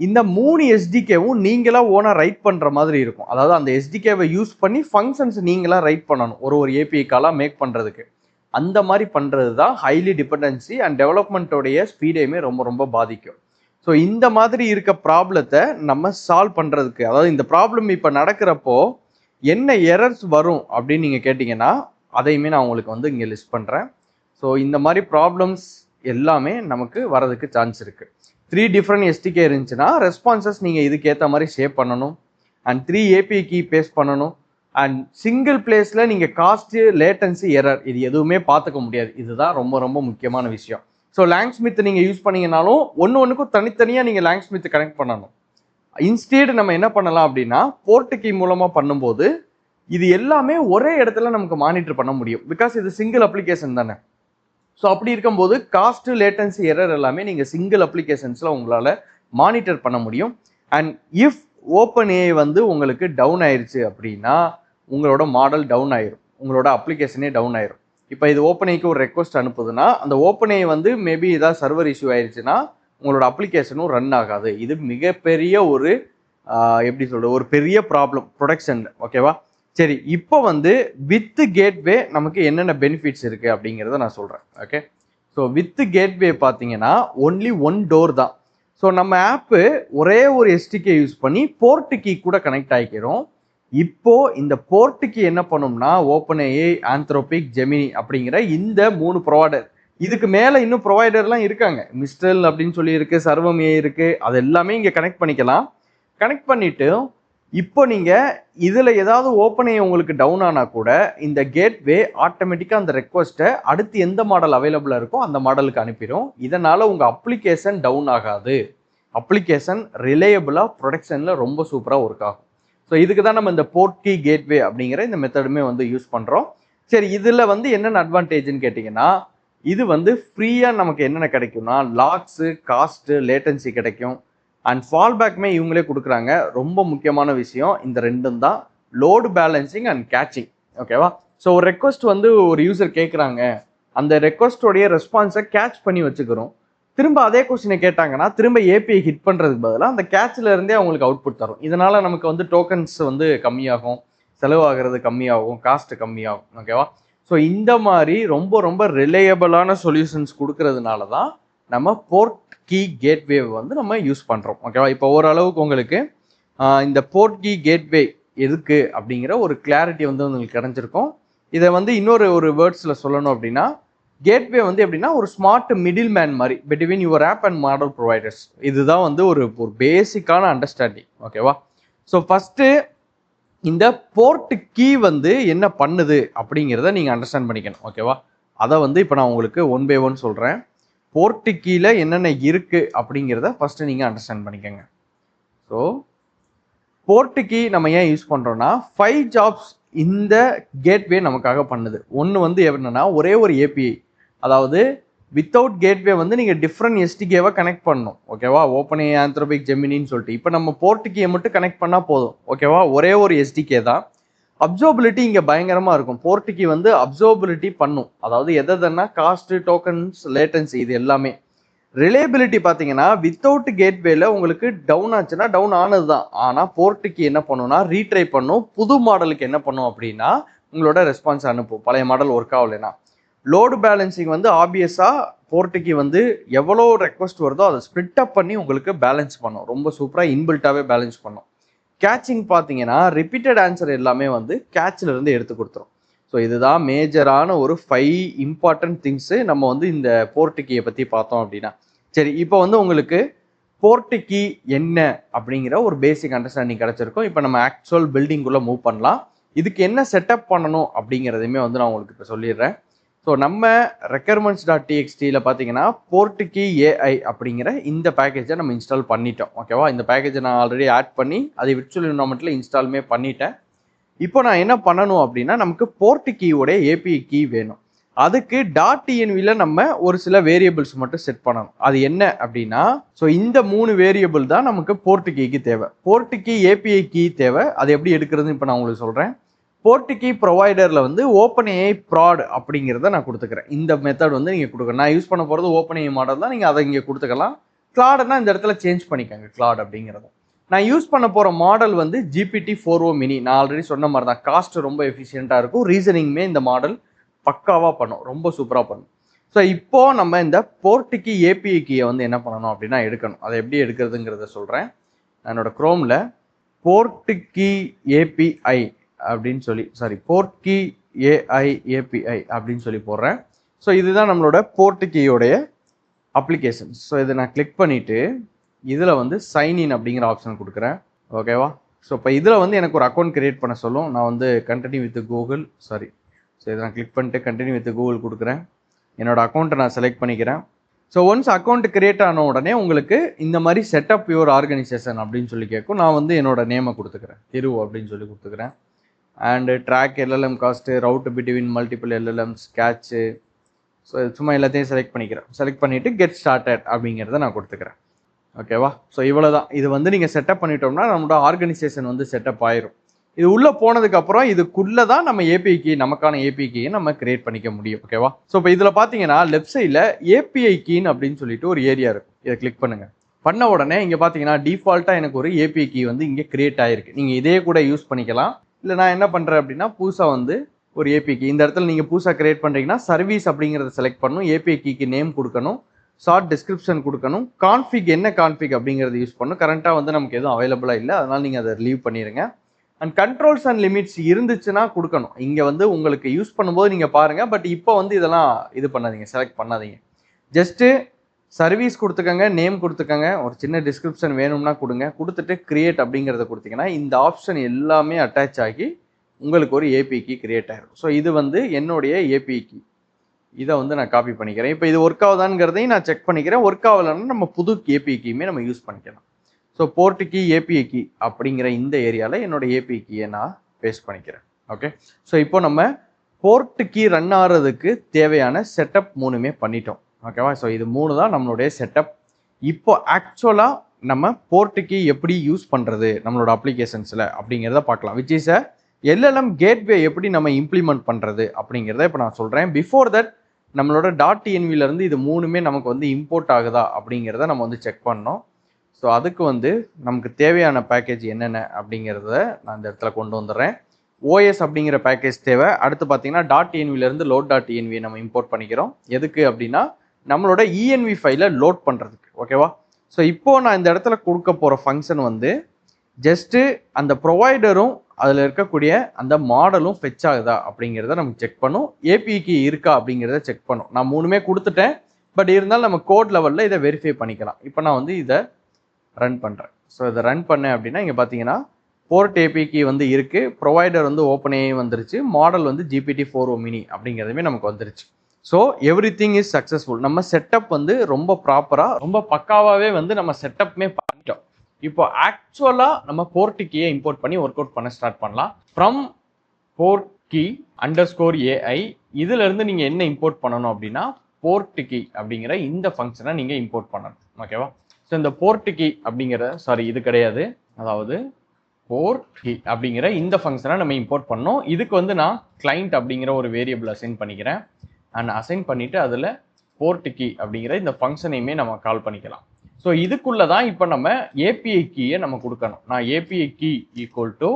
இந்த 3 எஸ்டிகேவும் நீங்களாக ஓனாக ரைட் பண்ணுற மாதிரி இருக்கும். அதாவது அந்த எஸ்டிகேவை யூஸ் பண்ணி ஃபங்க்ஷன்ஸ் நீங்களாக ரைட் பண்ணணும் ஒரு ஏபிஐ காலாக மேக் பண்ணுறதுக்கு. அந்த மாதிரி பண்ணுறது தான் ஹைலி டிபெண்டன்சி அண்ட் டெவலப்மெண்ட்டோடைய ஸ்பீடையுமே ரொம்ப ரொம்ப பாதிக்கும். ஸோ இந்த மாதிரி இருக்க ப்ராப்ளத்தை நம்ம சால்வ் பண்ணுறதுக்கு, அதாவது இந்த ப்ராப்ளம் இப்போ நடக்கிறப்போ என்ன எரர்ஸ் வரும் அப்படின்னு நீங்கள் கேட்டிங்கன்னா அதையுமே நான் உங்களுக்கு வந்து இங்கே லிஸ்ட் பண்ணுறேன். ஸோ இந்த மாதிரி ப்ராப்ளம்ஸ் எல்லாமே நமக்கு வரதுக்கு சான்ஸ் இருக்குது. 3 டிஃப்ரெண்ட் எஸ்டிகே இருந்துச்சுன்னா ரெஸ்பான்சஸ் நீங்கள் இதுக்கு ஏற்ற மாதிரி ஷேப் பண்ணணும். அண்ட் 3 ஏபிஐ கீ பேஸ்ட் பண்ணணும். அண்ட் சிங்கிள் பிளேஸில் நீங்கள் காஸ்ட்டு, லேட்டன்சி, எரர் இது எதுவுமே பார்த்துக்க முடியாது. இதுதான் ரொம்ப ரொம்ப முக்கியமான விஷயம். ஸோ லாங்ஸ்மித் நீங்கள் யூஸ் பண்ணீங்கன்னாலும் ஒன்றுக்கும் தனித்தனியாக நீங்கள் லாங்ஸ்மித் கனெக்ட் பண்ணணும். இன்ஸ்டீட் நம்ம என்ன பண்ணலாம் அப்படின்னா போர்ட் கீ மூலமாக பண்ணும்போது இது எல்லாமே ஒரே இடத்துல நமக்கு மானிட்டர் பண்ண முடியும். பிகாஸ் இது சிங்கிள் அப்ளிகேஷன் தானே. ஸோ அப்படி இருக்கும்போது காஸ்ட், லேட்டன்சி, எரர் எல்லாமே நீங்கள் சிங்கிள் அப்ளிகேஷன்ஸில் உங்களால் மானிட்டர் பண்ண முடியும். அண்ட் இஃப் ஓப்பன்ஏஐ வந்து உங்களுக்கு டவுன் ஆயிடுச்சு அப்படின்னா உங்களோட மாடல் டவுன் ஆயிரும், உங்களோட அப்ளிகேஷனே டவுன் ஆயிரும். இப்போ இது ஓப்பன்ஏஐக்கு ஒரு ரெக்வஸ்ட் அனுப்புதுன்னா அந்த ஓப்பன்ஏஐ வந்து மேபி ஏதாவது சர்வர் இஷ்யூ ஆயிடுச்சுன்னா உங்களோட அப்ளிகேஷனும் ரன் ஆகாது. இது மிகப்பெரிய ஒரு எப்படி சொல்கிறது, ஒரு பெரிய ப்ராப்ளம் ப்ரொடக்ஷன். ஓகேவா? சரி, இப்போ வந்து வித் கேட்வே நமக்கு என்னென்ன பெனிஃபிட்ஸ் இருக்குது அப்படிங்கிறத நான் சொல்கிறேன். ஓகே? ஸோ வித் கேட்வே பார்த்தீங்கன்னா ஒன்லி ஒன் டோர் தான். ஸோ நம்ம ஆப்பு ஒரே ஒரு எஸ்டிகே யூஸ் பண்ணி போர்ட் கீ கூட கனெக்ட் ஆகிக்கிறோம். இப்போ இந்த போர்ட் கீ என்ன பண்ணும்னா ஓப்பன்ஏஐ, ஆந்த்ரோபிக், ஜெமினி அப்படிங்கிற இந்த 3 ப்ரொவைடர், இதுக்கு மேலே இன்னும் ப்ரொவைடர்லாம் இருக்காங்க. மிஸ்டல் அப்படின்னு சொல்லி இருக்கு, சர்வம் ஏ இருக்குது, அது எல்லாமே இங்கே கனெக்ட் பண்ணிக்கலாம். கனெக்ட் பண்ணிவிட்டு இப்போ நீங்கள் இதில் ஏதாவது ஓப்பன்ஏஐ உங்களுக்கு டவுன் ஆனால் கூட இந்த கேட்வே ஆட்டோமேட்டிக்காக அந்த ரெக்வஸ்ட்டை அடுத்து எந்த மாடல் அவைலபிளாக இருக்கோ அந்த மாடலுக்கு அனுப்பிடும். இதனால் உங்கள் அப்ளிகேஷன் டவுன் ஆகாது. அப்ளிகேஷன் ரிலையபிளாக ப்ரொடக்ஷனில் ரொம்ப சூப்பராக ஒர்க் ஆகும். ஸோ இதுக்கு தான் நம்ம இந்த போர்ட் கீ கேட்வே அப்படிங்கிற இந்த மெத்தடுமே வந்து யூஸ் பண்ணுறோம். சரி, இதில் வந்து என்னென்ன அட்வான்டேஜ்னு கேட்டிங்கன்னா இது வந்து ஃப்ரீயாக நமக்கு என்னென்ன கிடைக்கும்னா லாக்ஸு, காஸ்ட்டு, லேட்டன்சி கிடைக்கும். அண்ட் ஃபால்பேக்குமே இவங்களே கொடுக்குறாங்க. ரொம்ப முக்கியமான விஷயம் இந்த ரெண்டும் தான், லோடு பேலன்சிங் அண்ட் கேட்சிங். ஓகேவா? ஸோ ஒரு ரெக்வஸ்ட் வந்து ஒரு யூசர் கேட்குறாங்க, அந்த ரெக்வஸ்டோடைய ரெஸ்பான்ஸை கேட்ச் பண்ணி வச்சுக்கிறோம். திரும்ப அதே கொஸ்டினை கேட்டாங்கன்னா திரும்ப ஏபிஐ ஹிட் பண்ணுறதுக்கு பதிலாக அந்த கேட்சில் இருந்தே அவங்களுக்கு அவுட்புட் தரும். இதனால் நமக்கு வந்து டோக்கன்ஸ் வந்து கம்மியாகும், செலவாகிறது கம்மியாகும், காஸ்ட்டு கம்மியாகும். ஓகேவா? ஸோ இந்த மாதிரி ரொம்ப ரொம்ப ரிலையபிளான சொல்யூஷன்ஸ் கொடுக்கறதுனால தான் நம்ம போர்ட் கீ கேட்வே வந்து நம்ம யூஸ் பண்ணுறோம். ஓகேவா? இப்போ ஓரளவுக்கு உங்களுக்கு இந்த போர்ட் கீ கேட்வே எதுக்கு அப்படிங்கிற ஒரு கிளாரிட்டி வந்து உங்களுக்கு கிடைஞ்சிருக்கும். இதை வந்து இன்னொரு வேர்ட்ஸில் சொல்லணும் அப்படின்னா, கேட்வே வந்து எப்படின்னா ஒரு ஸ்மார்ட் மிடில் மேன் மாதிரி between your app and model providers. இதுதான் வந்து ஒரு பேசிக்கான அண்டர்ஸ்டாண்டிங். ஓகேவா? ஸோ ஃபஸ்ட்டு இந்த போர்ட் கீ வந்து என்ன பண்ணுது அப்படிங்கிறத நீங்கள் அண்டர்ஸ்டாண்ட் பண்ணிக்கணும். ஓகேவா? அதை வந்து இப்போ நான் உங்களுக்கு ஒன் பை ஒன் சொல்கிறேன். போர்ட் கீயில் என்னென்ன இருக்குது அப்படிங்கிறத ஃபஸ்ட்டு நீங்கள் அண்டர்ஸ்டாண்ட் பண்ணிக்கோங்க. ஸோ போர்ட் கீ நம்ம ஏன் யூஸ் பண்ணுறோன்னா 5 ஜாப்ஸ் இந்த கேட்வே நமக்காக பண்ணுது. ஒன்று வந்து என்னன்னா ஒரே ஒரு ஏபிஐ, அதாவது வித்தவுட் கேட்வே வந்து நீங்கள் டிஃப்ரெண்ட் எஸ்டிகேவை கனெக்ட் பண்ணணும். ஓகேவா? ஓப்பன் ஆந்த்ரோபிக் ஜெமினின்னு சொல்லிட்டு இப்போ நம்ம போர்ட் கீயை மட்டும் கனெக்ட் பண்ணால் போதும். ஓகேவா? ஒரே ஒரு எஸ்டிகே தான். அப்சர்வபிலிட்டி இங்கே பயங்கரமாக இருக்கும். போர்ட் கீ வந்து அப்சர்வபிலிட்டி பண்ணும். அதாவது எதுன்னா காஸ்ட், டோக்கன்ஸ், லேட்டன்சி, இது எல்லாமே. ரிலேபிலிட்டி பார்த்தீங்கன்னா வித்தவுட் கேட்வேல உங்களுக்கு டவுன் ஆச்சுன்னா டவுன் ஆனது தான். ஆனால் போர்ட்டுக்கு என்ன பண்ணுன்னா ரீட்ரை பண்ணும். புது மாடலுக்கு என்ன பண்ணும் அப்படின்னா உங்களோட ரெஸ்பான்ஸ் அனுப்பும். பழைய மாடல் ஒர்க் ஆகலைன்னா லோடு பேலன்சிங் வந்து ஆப்வியஸாக போர்ட்டுக்கு வந்து எவ்வளோ ரெக்வஸ்ட் வருதோ அதை ஸ்ப்ளிட் அப் பண்ணி உங்களுக்கு பேலன்ஸ் பண்ணும். ரொம்ப சூப்பராக இன்பில்ட்டாகவே பேலன்ஸ் பண்ணும். கேட்சிங் பார்த்தீங்கன்னா ரிப்பீட்டட் ஆன்சர் எல்லாமே வந்து கேட்ச்ல இருந்து எடுத்து கொடுத்துரும். ஸோ இதுதான் மேஜரான ஒரு 5 இம்பார்ட்டன்ட் திங்ஸு நம்ம வந்து இந்த போர்ட் கீயை பற்றி பார்த்தோம் அப்படின்னா. சரி, இப்போ வந்து உங்களுக்கு போர்ட் கீ என்ன அப்படிங்கிற ஒரு பேசிக் அண்டர்ஸ்டாண்டிங் கிடைச்சிருக்கும். இப்போ நம்ம ஆக்சுவல் பில்டிங்குள்ளே மூவ் பண்ணலாம். இதுக்கு என்ன செட்டப் பண்ணணும் அப்படிங்கிறதையுமே வந்து நான் உங்களுக்கு இப்போ சொல்லிடுறேன். ஸோ நம்ம requirements.txt பார்த்தீங்கன்னா போர்ட் கீ ஏஐ அப்படிங்கிற இந்த பேக்கேஜை நம்ம இன்ஸ்டால் பண்ணிட்டோம். ஓகேவா? இந்த பேக்கேஜை நான் ஆல்ரெடி ஆட் பண்ணி அதை விர்ச்சுவல் என்விரான்மெண்ட்டில் இன்ஸ்டாலுமே பண்ணிட்டேன். இப்போ நான் என்ன பண்ணணும் அப்படின்னா நமக்கு போர்ட் கீயோடைய ஏபிஐ கீ வேணும். அதுக்கு .envல நம்ம ஒரு சில வேரியபிள்ஸ் மட்டும் செட் பண்ணணும். அது என்ன அப்படின்னா, ஸோ இந்த 3 வேரியபிள் தான் நமக்கு போர்ட் கீக்கு தேவை. போர்ட் கீ ஏபிஐ கீ தேவை. அது எப்படி எடுக்கிறதுன்னு இப்போ நான் உங்களுக்கு சொல்கிறேன். போர்ட் கீ ப்ரொவைடரில் வந்து OpenAI ப்ராட் அப்படிங்கிறத நான் கொடுத்துக்கிறேன். இந்த மெத்தட் வந்து நீங்கள் கொடுக்கணும். நான் யூஸ் பண்ண போகிறது OpenAI மாடல் தான். நீங்கள் அதை இங்கே கொடுத்துக்கலாம். கிளாடுனா இந்த இடத்துல சேஞ்ச் பண்ணிக்கோங்க. கிளாட் அப்படிங்கிறத நான் யூஸ் பண்ண போகிற மாடல் வந்து GPT-4o mini. நான் ஆல்ரெடி சொன்ன மாதிரி தான் காஸ்ட் ரொம்ப எஃபிஷியண்ட்டாக இருக்கும். ரீசனிங்குமே இந்த மாடல் பக்காவாக பண்ணும். ரொம்ப சூப்பராக பண்ணும். ஸோ இப்போ நம்ம இந்த போர்ட் கீ ஏபிஐ கீயை வந்து என்ன பண்ணணும் அப்படின்னா எடுக்கணும். அதை எப்படி எடுக்கிறதுங்கிறத சொல்கிறேன். என்னோட குரோமில் போர்ட் கீ ஏபிஐ அப்படின்னு சொல்லி போர்ட் கீ ஏஐ ஏபிஐ அப்படின்னு சொல்லி போடுறேன். ஸோ இதுதான் நம்மளோட போர்ட் கீயோடைய அப்ளிகேஷன்ஸ். ஸோ இதை நான் கிளிக் பண்ணிவிட்டு இதில் வந்து சைன்இன் அப்படிங்கிற ஆப்ஷன் கொடுக்குறேன். ஓகேவா? ஸோ இப்போ இதில் வந்து எனக்கு ஒரு அக்கௌண்ட் கிரியேட் பண்ண சொல்லும். நான் வந்து கண்டினியூ வித் கூகுள் ஸோ இதை நான் கிளிக் பண்ணிட்டு கண்டினியூ வித் கூகுள் கொடுக்குறேன். என்னோட அக்கௌண்ட்டை நான் செலக்ட் பண்ணிக்கிறேன். ஸோ ஒன்ஸ் அக்கௌண்ட் கிரியேட் ஆன உடனே உங்களுக்கு இந்த மாதிரி செட்டப் யுவர் ஆர்கனைசேஷன் அப்படின்னு சொல்லி கேட்கும். நான் வந்து என்னோட நேமை கொடுத்துக்கிறேன். திரு அப்படின்னு சொல்லி கொடுத்துக்கிறேன். And track LLM cost, route between multiple LLMs, cache. So சும்மா எல்லாத்தையும் செலக்ட் பண்ணிக்கிறேன். செலக்ட் பண்ணிவிட்டு கெட் ஸ்டார்டட் அப்படிங்கிறத நான் கொடுத்துக்கிறேன். ஓகேவா? ஸோ இவ்வளோ தான். இது வந்து நீங்கள் செட்டப் பண்ணிட்டோம்னா நம்மளோட ஆர்கனைசேஷன் வந்து செட்டப் ஆயிரும். இது உள்ளே போனதுக்கப்புறம் இதுக்குள்ளே தான் நம்ம ஏபிஐ கீ, நமக்கான ஏபிஐ கீயை நம்ம கிரியேட் பண்ணிக்க முடியும். ஓகேவா? ஸோ இப்போ இதில் பார்த்தீங்கன்னா லெஃப்ட் சைடில் ஏபிஐ கீன்னு அப்படின்னு சொல்லிட்டு ஒரு ஏரியா இருக்கும். இதை கிளிக் பண்ணுங்கள். பண்ண உடனே இங்கே பார்த்தீங்கன்னா டிஃபால்ட்டாக எனக்கு ஒரு ஏபிஐ கீ வந்து இங்கே கிரியேட் ஆகிருக்கு. நீங்கள் இதே கூட யூஸ் பண்ணிக்கலாம். இல்லை நான் என்ன பண்ணுறேன் அப்படின்னா புதுசாக வந்து ஒரு ஏபிஐ கீ இந்த இடத்துல நீங்கள் புதுசாக கிரியேட் பண்ணுறீங்கன்னா சர்வீஸ் அப்படிங்கிறத செலக்ட் பண்ணணும். ஏபிஐ கீக்கு நேம் கொடுக்கணும். ஷார்ட் டிஸ்கிரிப்ஷன் கொடுக்கணும். கான்ஃபிக் என்ன கான்ஃபிக் அப்படிங்கிறது யூஸ் பண்ணணும். கரண்ட்டாக வந்து நமக்கு எதுவும் அவைலபிளாக இல்லை. அதனால் நீங்கள் அதை லீவ் பண்ணிடுங்க. அண்ட் கண்ட்ரோல்ஸ் அண்ட் லிமிட்ஸ் இருந்துச்சுன்னா கொடுக்கணும். இங்கே வந்து உங்களுக்கு யூஸ் பண்ணும்போது நீங்கள் பாருங்கள். பட் இப்போ வந்து இதெல்லாம் இது பண்ணாதீங்க, செலக்ட் பண்ணாதீங்க. ஜஸ்ட்டு சர்வீஸ் கொடுத்துக்கங்க, நேம் கொடுத்துக்கங்க, ஒரு சின்ன டிஸ்கிரிப்ஷன் வேணும்னா கொடுங்க. கொடுத்துட்டு கிரியேட் அப்படிங்கிறத கொடுத்தீங்கன்னா இந்த ஆப்ஷன் எல்லாமே அட்டாச் ஆகி உங்களுக்கு ஒரு ஏபிஐ கீ கிரியேட் ஆகிடும். ஸோ இது வந்து என்னுடைய ஏபிஐ கீ. இதை வந்து நான் காப்பி பண்ணிக்கிறேன். இப்போ இது ஒர்க் ஆகுதாங்கிறதையும் நான் செக் பண்ணிக்கிறேன். ஒர்க் ஆகலைன்னா நம்ம புது ஏபிஐ கீயுமே நம்ம யூஸ் பண்ணிக்கலாம். So Portkey API key அப்படிங்கிற இந்த ஏரியாவில் என்னோட ஏபிஐ கீயை நான் பேஸ்ட் பண்ணிக்கிறேன். ஓகே? ஸோ இப்போ நம்ம போர்ட் கீ ரன் ஆகிறதுக்கு தேவையான செட்டப் 3மே பண்ணிட்டோம். ஓகேவா? ஸோ இது 3 தான் நம்மளுடைய செட்டப். இப்போ ஆக்சுவலாக நம்ம போர்ட் கீ எப்படி யூஸ் பண்ணுறது நம்மளோட அப்ளிகேஷன்ஸில் அப்படிங்கிறத பார்க்கலாம். விச் இஸ் எல்எல்எம் கேட்வே எப்படி நம்ம இம்ப்ளிமெண்ட் பண்ணுறது அப்படிங்கிறத இப்போ நான் சொல்கிறேன். பிஃபோர் தட் நம்மளோட .envலேருந்து இது 3மே நமக்கு வந்து இம்போர்ட் ஆகுதா அப்படிங்கிறத நம்ம வந்து செக் பண்ணோம். ஸோ அதுக்கு வந்து நமக்கு தேவையான பேக்கேஜ் என்னென்ன அப்படிங்கிறத நான் இந்த இடத்துல கொண்டு வந்துடுறேன். ஓஎஸ் அப்படிங்கிற பேக்கேஜ் தேவை. அடுத்து பார்த்தீங்கன்னா .envலேருந்து load.env நம்ம இம்போர்ட் பண்ணிக்கிறோம். எதுக்கு அப்படின்னா நம்மளோட இஎன்வி ஃபைலை லோட் பண்ணுறதுக்கு. ஓகேவா? ஸோ இப்போ நான் இந்த இடத்துல கொடுக்க போகிற ஃபங்க்ஷன் வந்து ஜஸ்ட்டு அந்த ப்ரொவைடரும் அதில் இருக்கக்கூடிய அந்த மாடலும் ஃபெச் ஆகுதா அப்படிங்கிறத நமக்கு செக் பண்ணும். ஏபிஐக்கு இருக்கா அப்படிங்கிறத செக் பண்ணும். நான் 3மே கொடுத்துட்டேன். பட் இருந்தாலும் நம்ம கோட் லெவலில் இதை வெரிஃபை பண்ணிக்கலாம். இப்போ நான் வந்து இதை ரன் பண்ணுறேன். ஸோ இதை ரன் பண்ணேன் அப்படின்னா இங்கே பார்த்தீங்கன்னா போர்ட் ஏபிஐக்கு வந்து இருக்குது, ப்ரொவைடர் வந்து ஓப்பன்ஏஐ வந்துருச்சு, மாடல் வந்து GPT-4o mini அப்படிங்கிறதுமே நமக்கு வந்துருச்சு. So every thing is successful. நம்ம செட்டப் வந்து ரொம்ப ப்ராப்பராக ரொம்ப பக்காவாகவே வந்து நம்ம செட்டப்மே பண்ணிட்டோம். இப்போ ஆக்சுவலாக நம்ம போர்ட் கீயை இம்போர்ட் பண்ணி ஒர்க் அவுட் பண்ண ஸ்டார்ட் பண்ணலாம். ஃப்ரம் போர்ட் கீ _AI இதிலிருந்து நீங்கள் என்ன இம்போர்ட் பண்ணணும் அப்படின்னா போர்ட் கீ அப்படிங்கிற இந்த ஃபங்க்ஷனை நீங்கள் இம்போர்ட் பண்ணணும். ஓகேவா? ஸோ இந்த போர்ட் கீ அப்படிங்கிற இது கிடையாது, அதாவது போர்ட் கீ அப்படிங்கிற இந்த ஃபங்க்ஷனை நம்ம இம்போர்ட் பண்ணோம். இதுக்கு வந்து நான் கிளைண்ட் அப்படிங்கிற ஒரு வேரியபிள் அசைன் பண்ணிக்கிறேன். அண்ட் அசைன் பண்ணிவிட்டு அதில் போர்ட் கீ அப்படிங்கிற இந்த ஃபங்க்ஷனையுமே நம்ம கால் பண்ணிக்கலாம். ஸோ இதுக்குள்ளே தான் இப்போ நம்ம ஏபிஐ கீயை நம்ம கொடுக்கணும். நான் ஏபிஐ கீ ஈக்குவல் டு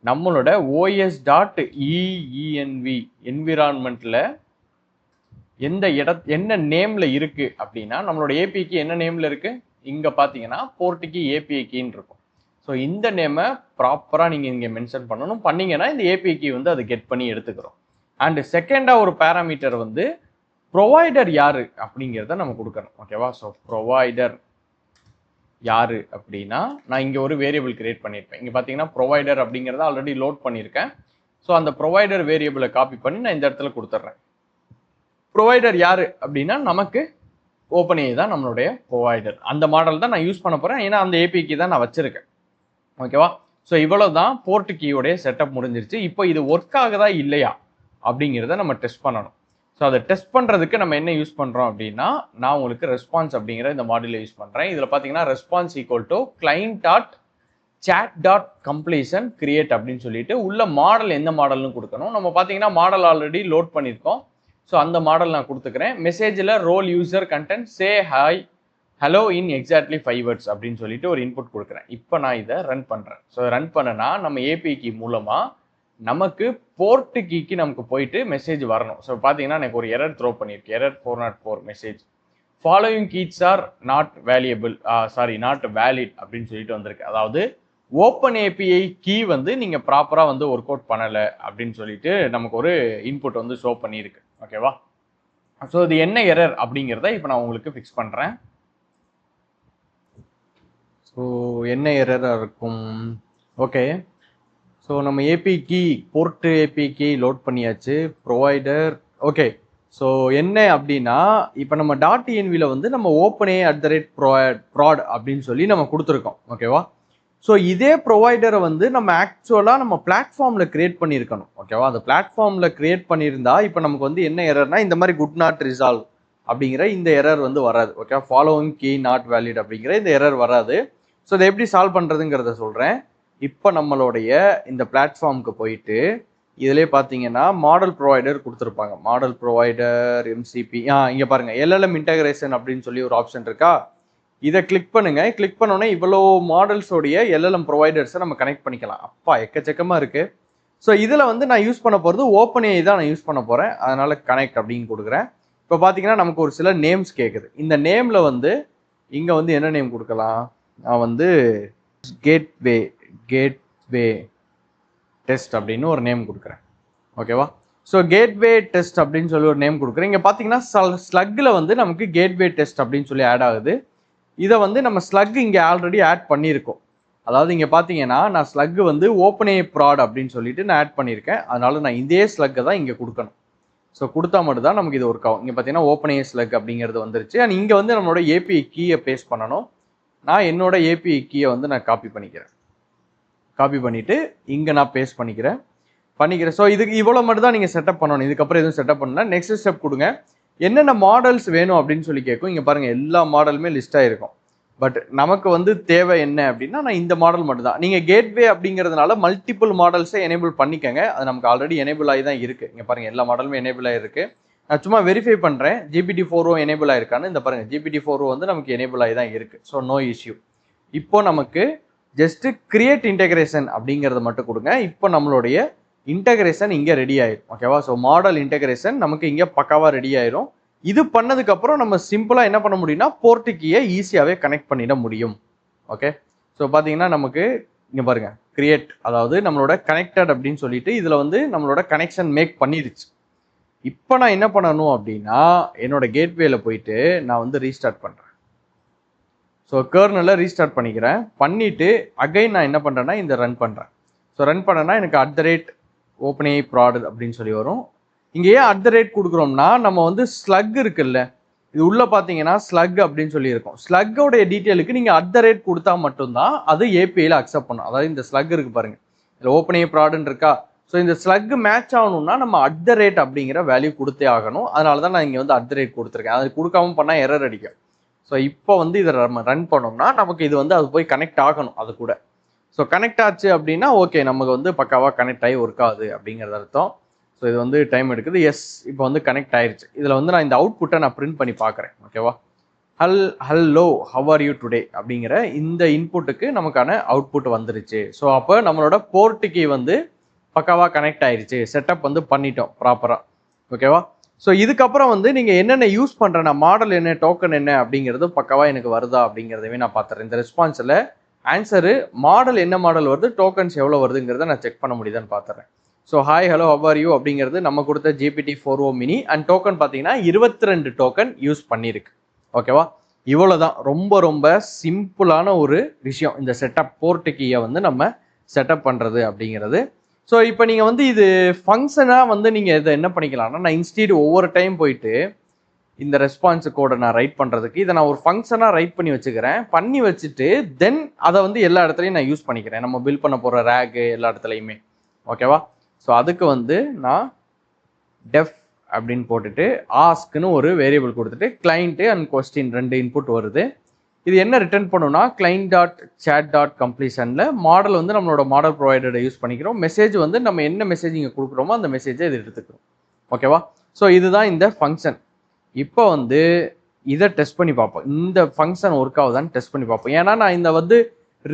நம்மளோட os.env என்விரான்மெண்ட்டில் எந்த என்ன நேமில் இருக்குது அப்படின்னா நம்மளோட ஏபிஐ கீ என்ன நேமில் இருக்குது, இங்கே பார்த்தீங்கன்னா போர்ட் கீ ஏபிஐ கீன்னு இருக்கும். ஸோ இந்த நேமை ப்ராப்பராக நீங்கள் இங்கே மென்ஷன் பண்ணணும். பண்ணிங்கன்னா இந்த ஏபிஐ கீ வந்து அதை கெட் பண்ணி எடுத்துக்கிறோம். அண்ட் செகண்டாக ஒரு பேராமீட்டர் வந்து ப்ரொவைடர் யார் அப்படிங்கிறத நம்ம கொடுக்கணும். ஓகேவா? ஸோ ப்ரொவைடர் யார் அப்படின்னா நான் இங்கே ஒரு வேரியபிள் கிரியேட் பண்ணியிருப்பேன். இங்கே பார்த்தீங்கன்னா ப்ரொவைடர் அப்படிங்கிறத ஆல்ரெடி லோட் பண்ணியிருக்கேன். ஸோ அந்த ப்ரொவைடர் வேரியபிளை காப்பி பண்ணி நான் இந்த இடத்துல கொடுத்துட்றேன். ப்ரொவைடர் யார் அப்படின்னா நமக்கு ஓப்பன்ஏஐ தான் நம்மளுடைய ப்ரொவைடர். அந்த மாடல் தான் நான் யூஸ் பண்ண போகிறேன், ஏன்னா அந்த ஏபிஐக்கு தான் நான் வச்சுருக்கேன். ஓகேவா? ஸோ இவ்வளோ தான் போர்ட் கீயோடைய செட்டப் முடிஞ்சிருச்சு. இப்போ இது ஒர்க் ஆகுதா இல்லையா அப்படிங்கிறத நம்ம டெஸ்ட் பண்ணணும். ஸோ அதை டெஸ்ட் பண்ணுறதுக்கு நம்ம என்ன யூஸ் பண்ணுறோம் அப்படின்னா நான் உங்களுக்கு ரெஸ்பான்ஸ் அப்படிங்கிற இந்த மாடியூலை யூஸ் பண்ணுறேன். இதில் பார்த்தீங்கன்னா response equal to client.chat.completion create அப்படின்னு சொல்லிட்டு உள்ள மாடல் எந்த மாடல்னு கொடுக்கணும். நம்ம பார்த்தீங்கன்னா மாடல் ஆல்ரெடி லோட் பண்ணியிருக்கோம். ஸோ அந்த மாடல் நான் கொடுத்துக்கிறேன். மெசேஜில் role user content say hi hello in exactly 5 words அப்படின்னு சொல்லிட்டு ஒரு இன்புட் கொடுக்குறேன். இப்போ நான் இதை ரன் பண்ணுறேன். ஸோ ரன் பண்ணனா நம்ம ஏபிஐ கீ மூலமாக நமக்கு போர்ட் கீக்கு நமக்கு போயிட்டு மெசேஜ் வரணும். ஸோ பார்த்தீங்கன்னா எனக்கு ஒரு எரர் த்ரோ பண்ணியிருக்கு. Error 404 message following keys are not valuable not valid அப்படின்னு சொல்லிட்டு வந்திருக்கு. அதாவது ஓப்பன் ஏபிஐ கீ வந்து நீங்கள் ப்ராப்பராக வந்து ஒர்க் அவுட் பண்ணலை அப்படின்னு சொல்லிட்டு நமக்கு ஒரு இன்புட் வந்து ஷோ பண்ணியிருக்கு. ஓகேவா? ஸோ இது என்ன எரர் அப்படிங்கிறத இப்போ நான் உங்களுக்கு ஃபிக்ஸ் பண்ணுறேன். ஸோ என்ன எரராக இருக்கும்? ஓகே, ஸோ நம்ம API key port API key load பண்ணியாச்சு. Provider okay. ஸோ என்ன அப்படின்னா இப்போ நம்ம .envல வந்து நம்ம ஓப்பன்ஏஐ @prod அப்படின்னு சொல்லி நம்ம கொடுத்துருக்கோம். ஓகேவா? ஸோ இதே ப்ரொவைடரை வந்து நம்ம ஆக்சுவலாக நம்ம பிளாட்ஃபார்மில் கிரியேட் பண்ணியிருக்கணும். ஓகேவா? அந்த பிளாட்ஃபார்மில் கிரியேட் பண்ணியிருந்தா இப்போ நமக்கு வந்து என்ன எரர்னா இந்த மாதிரி குட் நாட் ரிசால்வ் அப்படிங்கிற இந்த எரர் வந்து வராது. Okay, following key not valid அப்படிங்கிற இந்த எரர் வராது. ஸோ இதை எப்படி சால்வ் பண்ணுறதுங்கிறத சொல்கிறேன். இப்போ நம்மளுடைய இந்த பிளாட்ஃபார்முக்கு போயிட்டு இதிலே பார்த்தீங்கன்னா மாடல் ப்ரொவைடர் கொடுத்துருப்பாங்க. மாடல் ப்ரொவைடர் எம்சிபி இங்கே பாருங்கள் எல்எல்எம் இன்டகிரேஷன் அப்படின்னு சொல்லி ஒரு ஆப்ஷன் இருக்கா. இதை கிளிக் பண்ணுங்க. கிளிக் பண்ணோன்னே இவ்வளோ மாடல்ஸோடைய எல்எல்எம் ப்ரொவைடர்ஸை நம்ம கனெக்ட் பண்ணிக்கலாம். அப்பா எக்கச்சக்கமாக இருக்குது. ஸோ இதில் வந்து நான் யூஸ் பண்ண போகிறது ஓப்பன்ஏஐ தான் நான் யூஸ் பண்ண போகிறேன். அதனால் கனெக்ட் அப்படின்னு கொடுக்குறேன். இப்போ பார்த்தீங்கன்னா நமக்கு ஒரு சில நேம்ஸ் கேட்குது. இந்த நேமில் வந்து இங்கே வந்து என்ன நேம் கொடுக்கலாம்? நான் வந்து கேட்வே டெஸ்ட் அப்படின்னு ஒரு நேம் கொடுக்குறேன். ஓகேவா? ஸோ கேட்வே டெஸ்ட் அப்படின்னு சொல்லி ஒரு நேம் கொடுக்குறேன். இங்கே பார்த்தீங்கன்னா ஸ்லக்கில் வந்து நமக்கு கேட்வே டெஸ்ட் அப்படின்னு சொல்லி ஆட் ஆகுது. இதை வந்து நம்ம ஸ்லக் இங்கே ஆல்ரெடி ஆட் பண்ணியிருக்கோம். அதாவது இங்கே பார்த்தீங்கன்னா நான் ஸ்லக் வந்து ஓப்பன்ஏஐ ப்ராட் அப்படின்னு சொல்லிட்டு நான் ஆட் பண்ணியிருக்கேன். அதனால நான் இதே ஸ்லக்கை தான் இங்கே கொடுக்கணும். ஸோ கொடுத்தா மட்டும் தான் நமக்கு இது ஒர்க் ஆகும். இங்கே பார்த்தீங்கன்னா ஓப்பன்ஏஐ ஸ்லக் அப்படிங்கிறது வந்துருச்சு. அண்ட் இங்கே வந்து நம்மளோட ஏபிஐ கீயை பேஸ்ட் பண்ணணும். நான் என்னோட ஏபிஐ கீயை வந்து நான் காப்பி பண்ணிக்கிறேன். காப்பி பண்ணிவிட்டு இங்கே நான் பேஸ்ட் பண்ணிக்கிறேன். ஸோ இதுக்கு இவ்வளோ மட்டும் தான் நீங்கள் செட்டப் பண்ணணும். இதுக்கப்புறம் எதுவும் செட்டப் பண்ணல. நெக்ஸ்ட் ஸ்டெப் கொடுங்க. என்னென்ன மாடல்ஸ் வேணும் அப்படின்னு சொல்லி கேட்கும். இங்கே பாருங்கள் எல்லா மாடலுமே லிஸ்ட்டாக இருக்கும். பட் நமக்கு வந்து தேவை என்ன அப்படின்னா நான் இந்த மாடல் மட்டும் தான். நீங்கள் கேட்வே அப்படிங்கிறதுனால மல்டிபிள் மாடல்ஸை எனேபிள் பண்ணிக்கங்க. அது நமக்கு ஆல்ரெடி எனேபிள் ஆகி தான் இருக்குது. இங்கே பாருங்கள் எல்லா மாடலுமே எனேபிள் ஆகிருக்கு. நான் சும்மா வெரிஃபை பண்ணுறேன் GPT-4o எனேபிள் ஆகிருக்கான்னு. இந்த பாருங்கள் GPT-4o வந்து நமக்கு எனேபிள் ஆகி தான் இருக்குது. So no issue. இப்போ நமக்கு ஜஸ்ட்டு கிரியேட் இன்டெகிரேஷன் அப்படிங்கிறத மட்டும் கொடுங்க. இப்போ நம்மளுடைய இன்டகிரேஷன் இங்கே ரெடி ஆயிடும். ஓகேவா? ஸோ மாடல் இன்டகிரேஷன் நமக்கு இங்கே பக்காவாக ரெடி ஆயிரும். இது பண்ணதுக்கப்புறம் நம்ம சிம்பிளாக என்ன பண்ண முடியும்னா போர்ட் கீயை ஈஸியாகவே கனெக்ட் பண்ணிட முடியும். ஓகே, ஸோ பார்த்தீங்கன்னா நமக்கு இங்கே பாருங்க கிரியேட், அதாவது நம்மளோட கனெக்டட் அப்படின்னு சொல்லிட்டு இதில் வந்து நம்மளோட கனெக்ஷன் மேக் பண்ணிருச்சு. இப்போ நான் என்ன பண்ணணும் அப்படின்னா என்னோட கேட்வேல போயிட்டு நான் வந்து ரீஸ்டார்ட் பண்ணுறேன். ஸோ கர்னலை ரீஸ்டார்ட் பண்ணிக்கிறேன். பண்ணிவிட்டு அகைன் நான் என்ன பண்ணுறேன்னா இந்த ரன் பண்ணுறேன். ஸோ ரன் பண்ணேன்னா எனக்கு @OpenAI prod அப்படின்னு சொல்லி வரும். இங்கே ஏன் @ கொடுக்குறோம்னா நம்ம வந்து ஸ்லக் இருக்குல்ல, இது உள்ளே பார்த்தீங்கன்னா ஸ்லக் அப்படின்னு சொல்லி இருக்கும். ஸ்லக்கோடைய டீட்டெயிலுக்கு நீங்கள் @ கொடுத்தா மட்டும்தான் அது ஏபிஐயில் அக்செப்ட் பண்ணும். அதாவது இந்த ஸ்லக் இருக்கு பாருங்க, இதில் OpenAI prod இருக்கா. ஸோ இந்த ஸ்லக் மேட்ச் ஆகணும்னா நம்ம @ அப்படிங்கிற வேல்யூ கொடுத்தே ஆகணும். அதனால தான் நான் இங்கே வந்து @ கொடுத்துருக்கேன். அது கொடுக்காம பண்ணால் எரர் அடிக்கும். ஸோ இப்போ வந்து இதை நம்ம ரன் பண்ணோம்னா நமக்கு இது வந்து அது போய் கனெக்ட் ஆகணும் அது கூட. ஸோ கனெக்ட் ஆச்சு அப்படின்னா ஓகே, நமக்கு வந்து பக்காவாக கனெக்ட் ஆகி ஒர்க் ஆகுது அப்படிங்கிறது அர்த்தம். ஸோ இது வந்து டைம் எடுக்குது. எஸ், இப்போ வந்து கனெக்ட் ஆயிடுச்சு. இதில் வந்து நான் இந்த அவுட்புட்டை நான் பிரிண்ட் பண்ணி பார்க்குறேன். ஓகேவா? Hello how are you today அப்படிங்கிற இந்த இன்புட்டுக்கு நமக்கான அவுட்புட் வந்துருச்சு. ஸோ அப்போ நம்மளோட போர்ட்டுக்கு வந்து பக்காவாக கனெக்ட் ஆயிடுச்சு. செட்டப் வந்து பண்ணிட்டோம் ப்ராப்பராக. ஓகேவா? ஸோ இதுக்கப்புறம் வந்து நீங்கள் என்னென்ன யூஸ் பண்ணுறேன், மாடல் என்ன, டோக்கன் என்ன அப்படிங்கிறது பக்காவாக எனக்கு வருதா அப்படிங்கிறதவே நான் பார்த்துறேன். இந்த ரெஸ்பான்ஸில் ஆன்சரு மாடல் என்ன மாடல் வருது, டோக்கன்ஸ் எவ்வளோ வருதுங்கிறத நான் செக் பண்ண முடியுதான்னு பார்த்துறேன். So hi hello how are you அப்படிங்கிறது நம்ம கொடுத்த GPT-4o mini அண்ட் டோக்கன் பார்த்தீங்கன்னா 22 டோக்கன் யூஸ் பண்ணியிருக்கு. ஓகேவா? இவ்வளோ தான், ரொம்ப ரொம்ப சிம்பிளான ஒரு விஷயம் இந்த செட்டப் போர்ட் கீயை வந்து நம்ம செட்டப் பண்ணுறது அப்படிங்கிறது. ஸோ இப்போ நீங்கள் வந்து இது ஃபங்க்ஷனாக வந்து நீங்கள் இதை என்ன பண்ணிக்கலாம்னா, நான் இன்ஸ்டீட் ஒவ்வொரு டைம் போயிட்டு இந்த ரெஸ்பான்ஸ் கோடை நான் ரைட் பண்ணுறதுக்கு இதை நான் ஒரு ஃபங்க்ஷனாக ரைட் பண்ணி வச்சுக்கிறேன். பண்ணி வச்சுட்டு தென் அதை வந்து எல்லா இடத்துலையும் நான் யூஸ் பண்ணிக்கிறேன். நம்ம பில் பண்ண போகிற ரேக்கு எல்லா இடத்துலையுமே. ஓகேவா? ஸோ அதுக்கு வந்து நான் டெஃப் அப்படின்னு போட்டுட்டு ஆஸ்க்னு ஒரு வேரியபிள் கொடுத்துட்டு கிளைண்ட்டு அண்ட் கொஸ்டின் 2 இன்புட் வருது. இது என்ன ரிட்டர்ன் பண்ணுன்னா client.chat.completionல மாடல் வந்து நம்மளோட மாடல் ப்ரொவைடரை யூஸ் பண்ணிக்கிறோம். மெசேஜ் வந்து நம்ம என்ன மெசேஜ் இங்கே கொடுக்குறோமோ அந்த மெசேஜை இது எடுத்துக்கிறோம். ஓகேவா? ஸோ இதுதான் இந்த ஃபங்க்ஷன். இப்போ வந்து இதை டெஸ்ட் பண்ணி பார்ப்போம். இந்த ஃபங்க்ஷன் ஒர்க் ஆகுதான்னு டெஸ்ட் பண்ணி பார்ப்போம். ஏன்னா நான் இந்த வந்து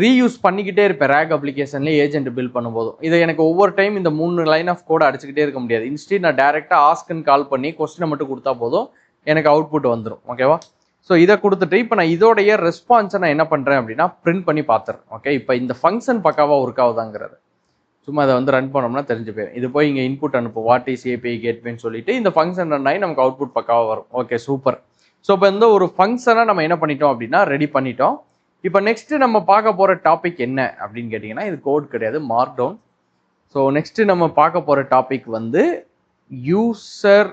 ரீயூஸ் பண்ணிக்கிட்டே இருப்பேன் ரேக் அப்ளிகேஷன்லேயே ஏஜென்ட் பில் பண்ணும்போதும். இதை எனக்கு ஒவ்வொரு டைம் இந்த 3 லைன் ஆஃப் கோட் அடிச்சுக்கிட்டே இருக்க முடியாது. இன்ஸ்டீட் நான் டேரெக்டாக ஆஸ்க்குன்னு கால் பண்ணி கொஸ்டினை மட்டும் கொடுத்தா போதும், எனக்கு அவுட்புட் வந்துடும். ஓகேவா? ஸோ இதை கொடுத்துட்டு இப்போ நான் இதோடைய ரெஸ்பான்ஸை நான் என்ன பண்ணுறேன் அப்படின்னா பிரிண்ட் பண்ணி பார்த்துறேன். ஓகே, இப்போ இந்த ஃபங்க்ஷன் பக்காவாக ஒர்க் ஆகுதாங்கிறது சும்மா அதை வந்து ரன் பண்ணோம்னா தெரிஞ்சு போயிடும். இது போய் இங்கே இன்புட் அனுப்பும் வாட் இஸ் ஏபிஐ கேட்வேன்னு சொல்லிட்டு இந்த ஃபங்க்ஷன் ரன் ஆகி நமக்கு அவுட்புட் பக்காவாக வரும். Okay, super. ஸோ இப்போ இந்த ஒரு ஃபங்க்ஷனை நம்ம என்ன பண்ணிட்டோம் அப்படின்னா ரெடி பண்ணிட்டோம். இப்போ நெக்ஸ்ட்டு நம்ம பார்க்க போகிற டாபிக் என்ன அப்படின்னு கேட்டிங்கன்னா, இது கோட் கிடையாது, மார்க் டவுன். ஸோ நெக்ஸ்ட்டு நம்ம பார்க்க போகிற டாபிக் வந்து யூசர்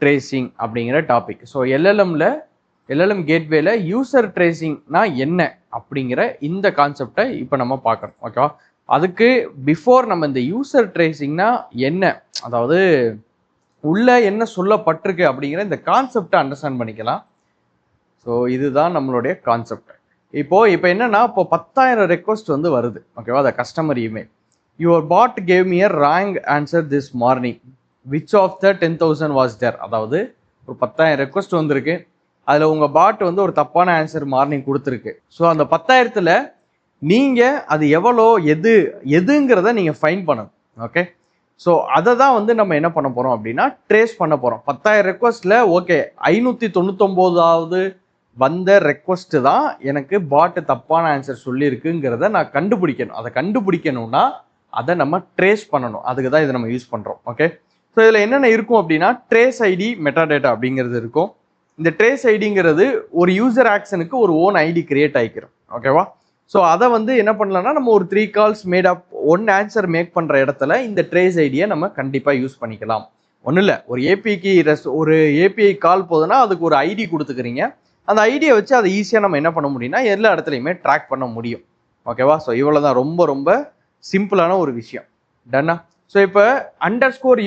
ட்ரேசிங் அப்படிங்கிற டாபிக். ஸோ எல்எல்எம் கேட்வேல யூசர் ட்ரேசிங்னா என்ன அப்படிங்கிற இந்த கான்செப்டை இப்போ நம்ம பார்க்கணும். ஓகேவா? அதுக்கு பிஃபோர் நம்ம இந்த யூசர் ட்ரேசிங்னா என்ன, அதாவது உள்ள என்ன சொல்லப்பட்டிருக்கு அப்படிங்கிற இந்த கான்செப்டை அண்டர்ஸ்டாண்ட் பண்ணிக்கலாம். ஸோ இதுதான் நம்மளுடைய கான்செப்ட். இப்போ என்னன்னா, இப்போ 10,000 ரெக்வஸ்ட் வந்து வருது. ஓகேவா? அந்த customer email, your bot gave me a wrong answer this morning which of the 10,000 was there. அதாவது ஒரு 10,000 ரெக்வஸ்ட் வந்திருக்கு, அதில் உங்கள் பாட் வந்து ஒரு தப்பான ஆன்சர் மார்னிங் கொடுத்துருக்கு. ஸோ அந்த 10,000ல் நீங்கள் அது எவ்வளோ எதுங்கிறத நீங்கள் ஃபைன் பண்ணணும். ஓகே, ஸோ அதை தான் வந்து நம்ம என்ன பண்ண போகிறோம் அப்படின்னா ட்ரேஸ் பண்ண போகிறோம். 10,000 ரெக்வஸ்ட்டில் ஓகே 599வது வந்த ரெக்வஸ்ட்டு தான் எனக்கு பாட்டு தப்பான ஆன்சர் சொல்லியிருக்குங்கிறத நான் கண்டுபிடிக்கணும். அதை கண்டுபிடிக்கணும்னா அதை நம்ம ட்ரேஸ் பண்ணணும். அதுக்கு தான் இதை நம்ம யூஸ் பண்ணுறோம். ஓகே, ஸோ இதில் என்னென்ன இருக்கும் அப்படின்னா ட்ரேஸ் ஐடி மெட்டாடேட்டா அப்படிங்கிறது இருக்கும். இந்த ட்ரேஸ் ஐடிங்கிறது ஒரு யூசர் ஆக்ஷனுக்கு ஒரு ஓன் ஐடி கிரியேட் ஆகிக்கிறோம். ஓகேவா? ஸோ அதை வந்து என்ன பண்ணலாம்னா நம்ம ஒரு 3 calls made up 1 answer make பண்ணுற இடத்துல இந்த ட்ரேஸ் ஐடியை நம்ம கண்டிப்பாக யூஸ் பண்ணிக்கலாம். ஒன்றும் இல்லை, ஒரு ஏபிஐ கால் போதுன்னா அதுக்கு ஒரு ஐடி கொடுத்துக்கிறீங்க. அந்த ஐடியை வச்சு அதை ஈஸியாக நம்ம என்ன பண்ண முடியும்னா எல்லா இடத்துலையுமே ட்ராக் பண்ண முடியும். ஓகேவா? ஸோ இவ்வளோ தான், ரொம்ப ரொம்ப சிம்பிளான ஒரு விஷயம். டன்னா? ஸோ இப்போ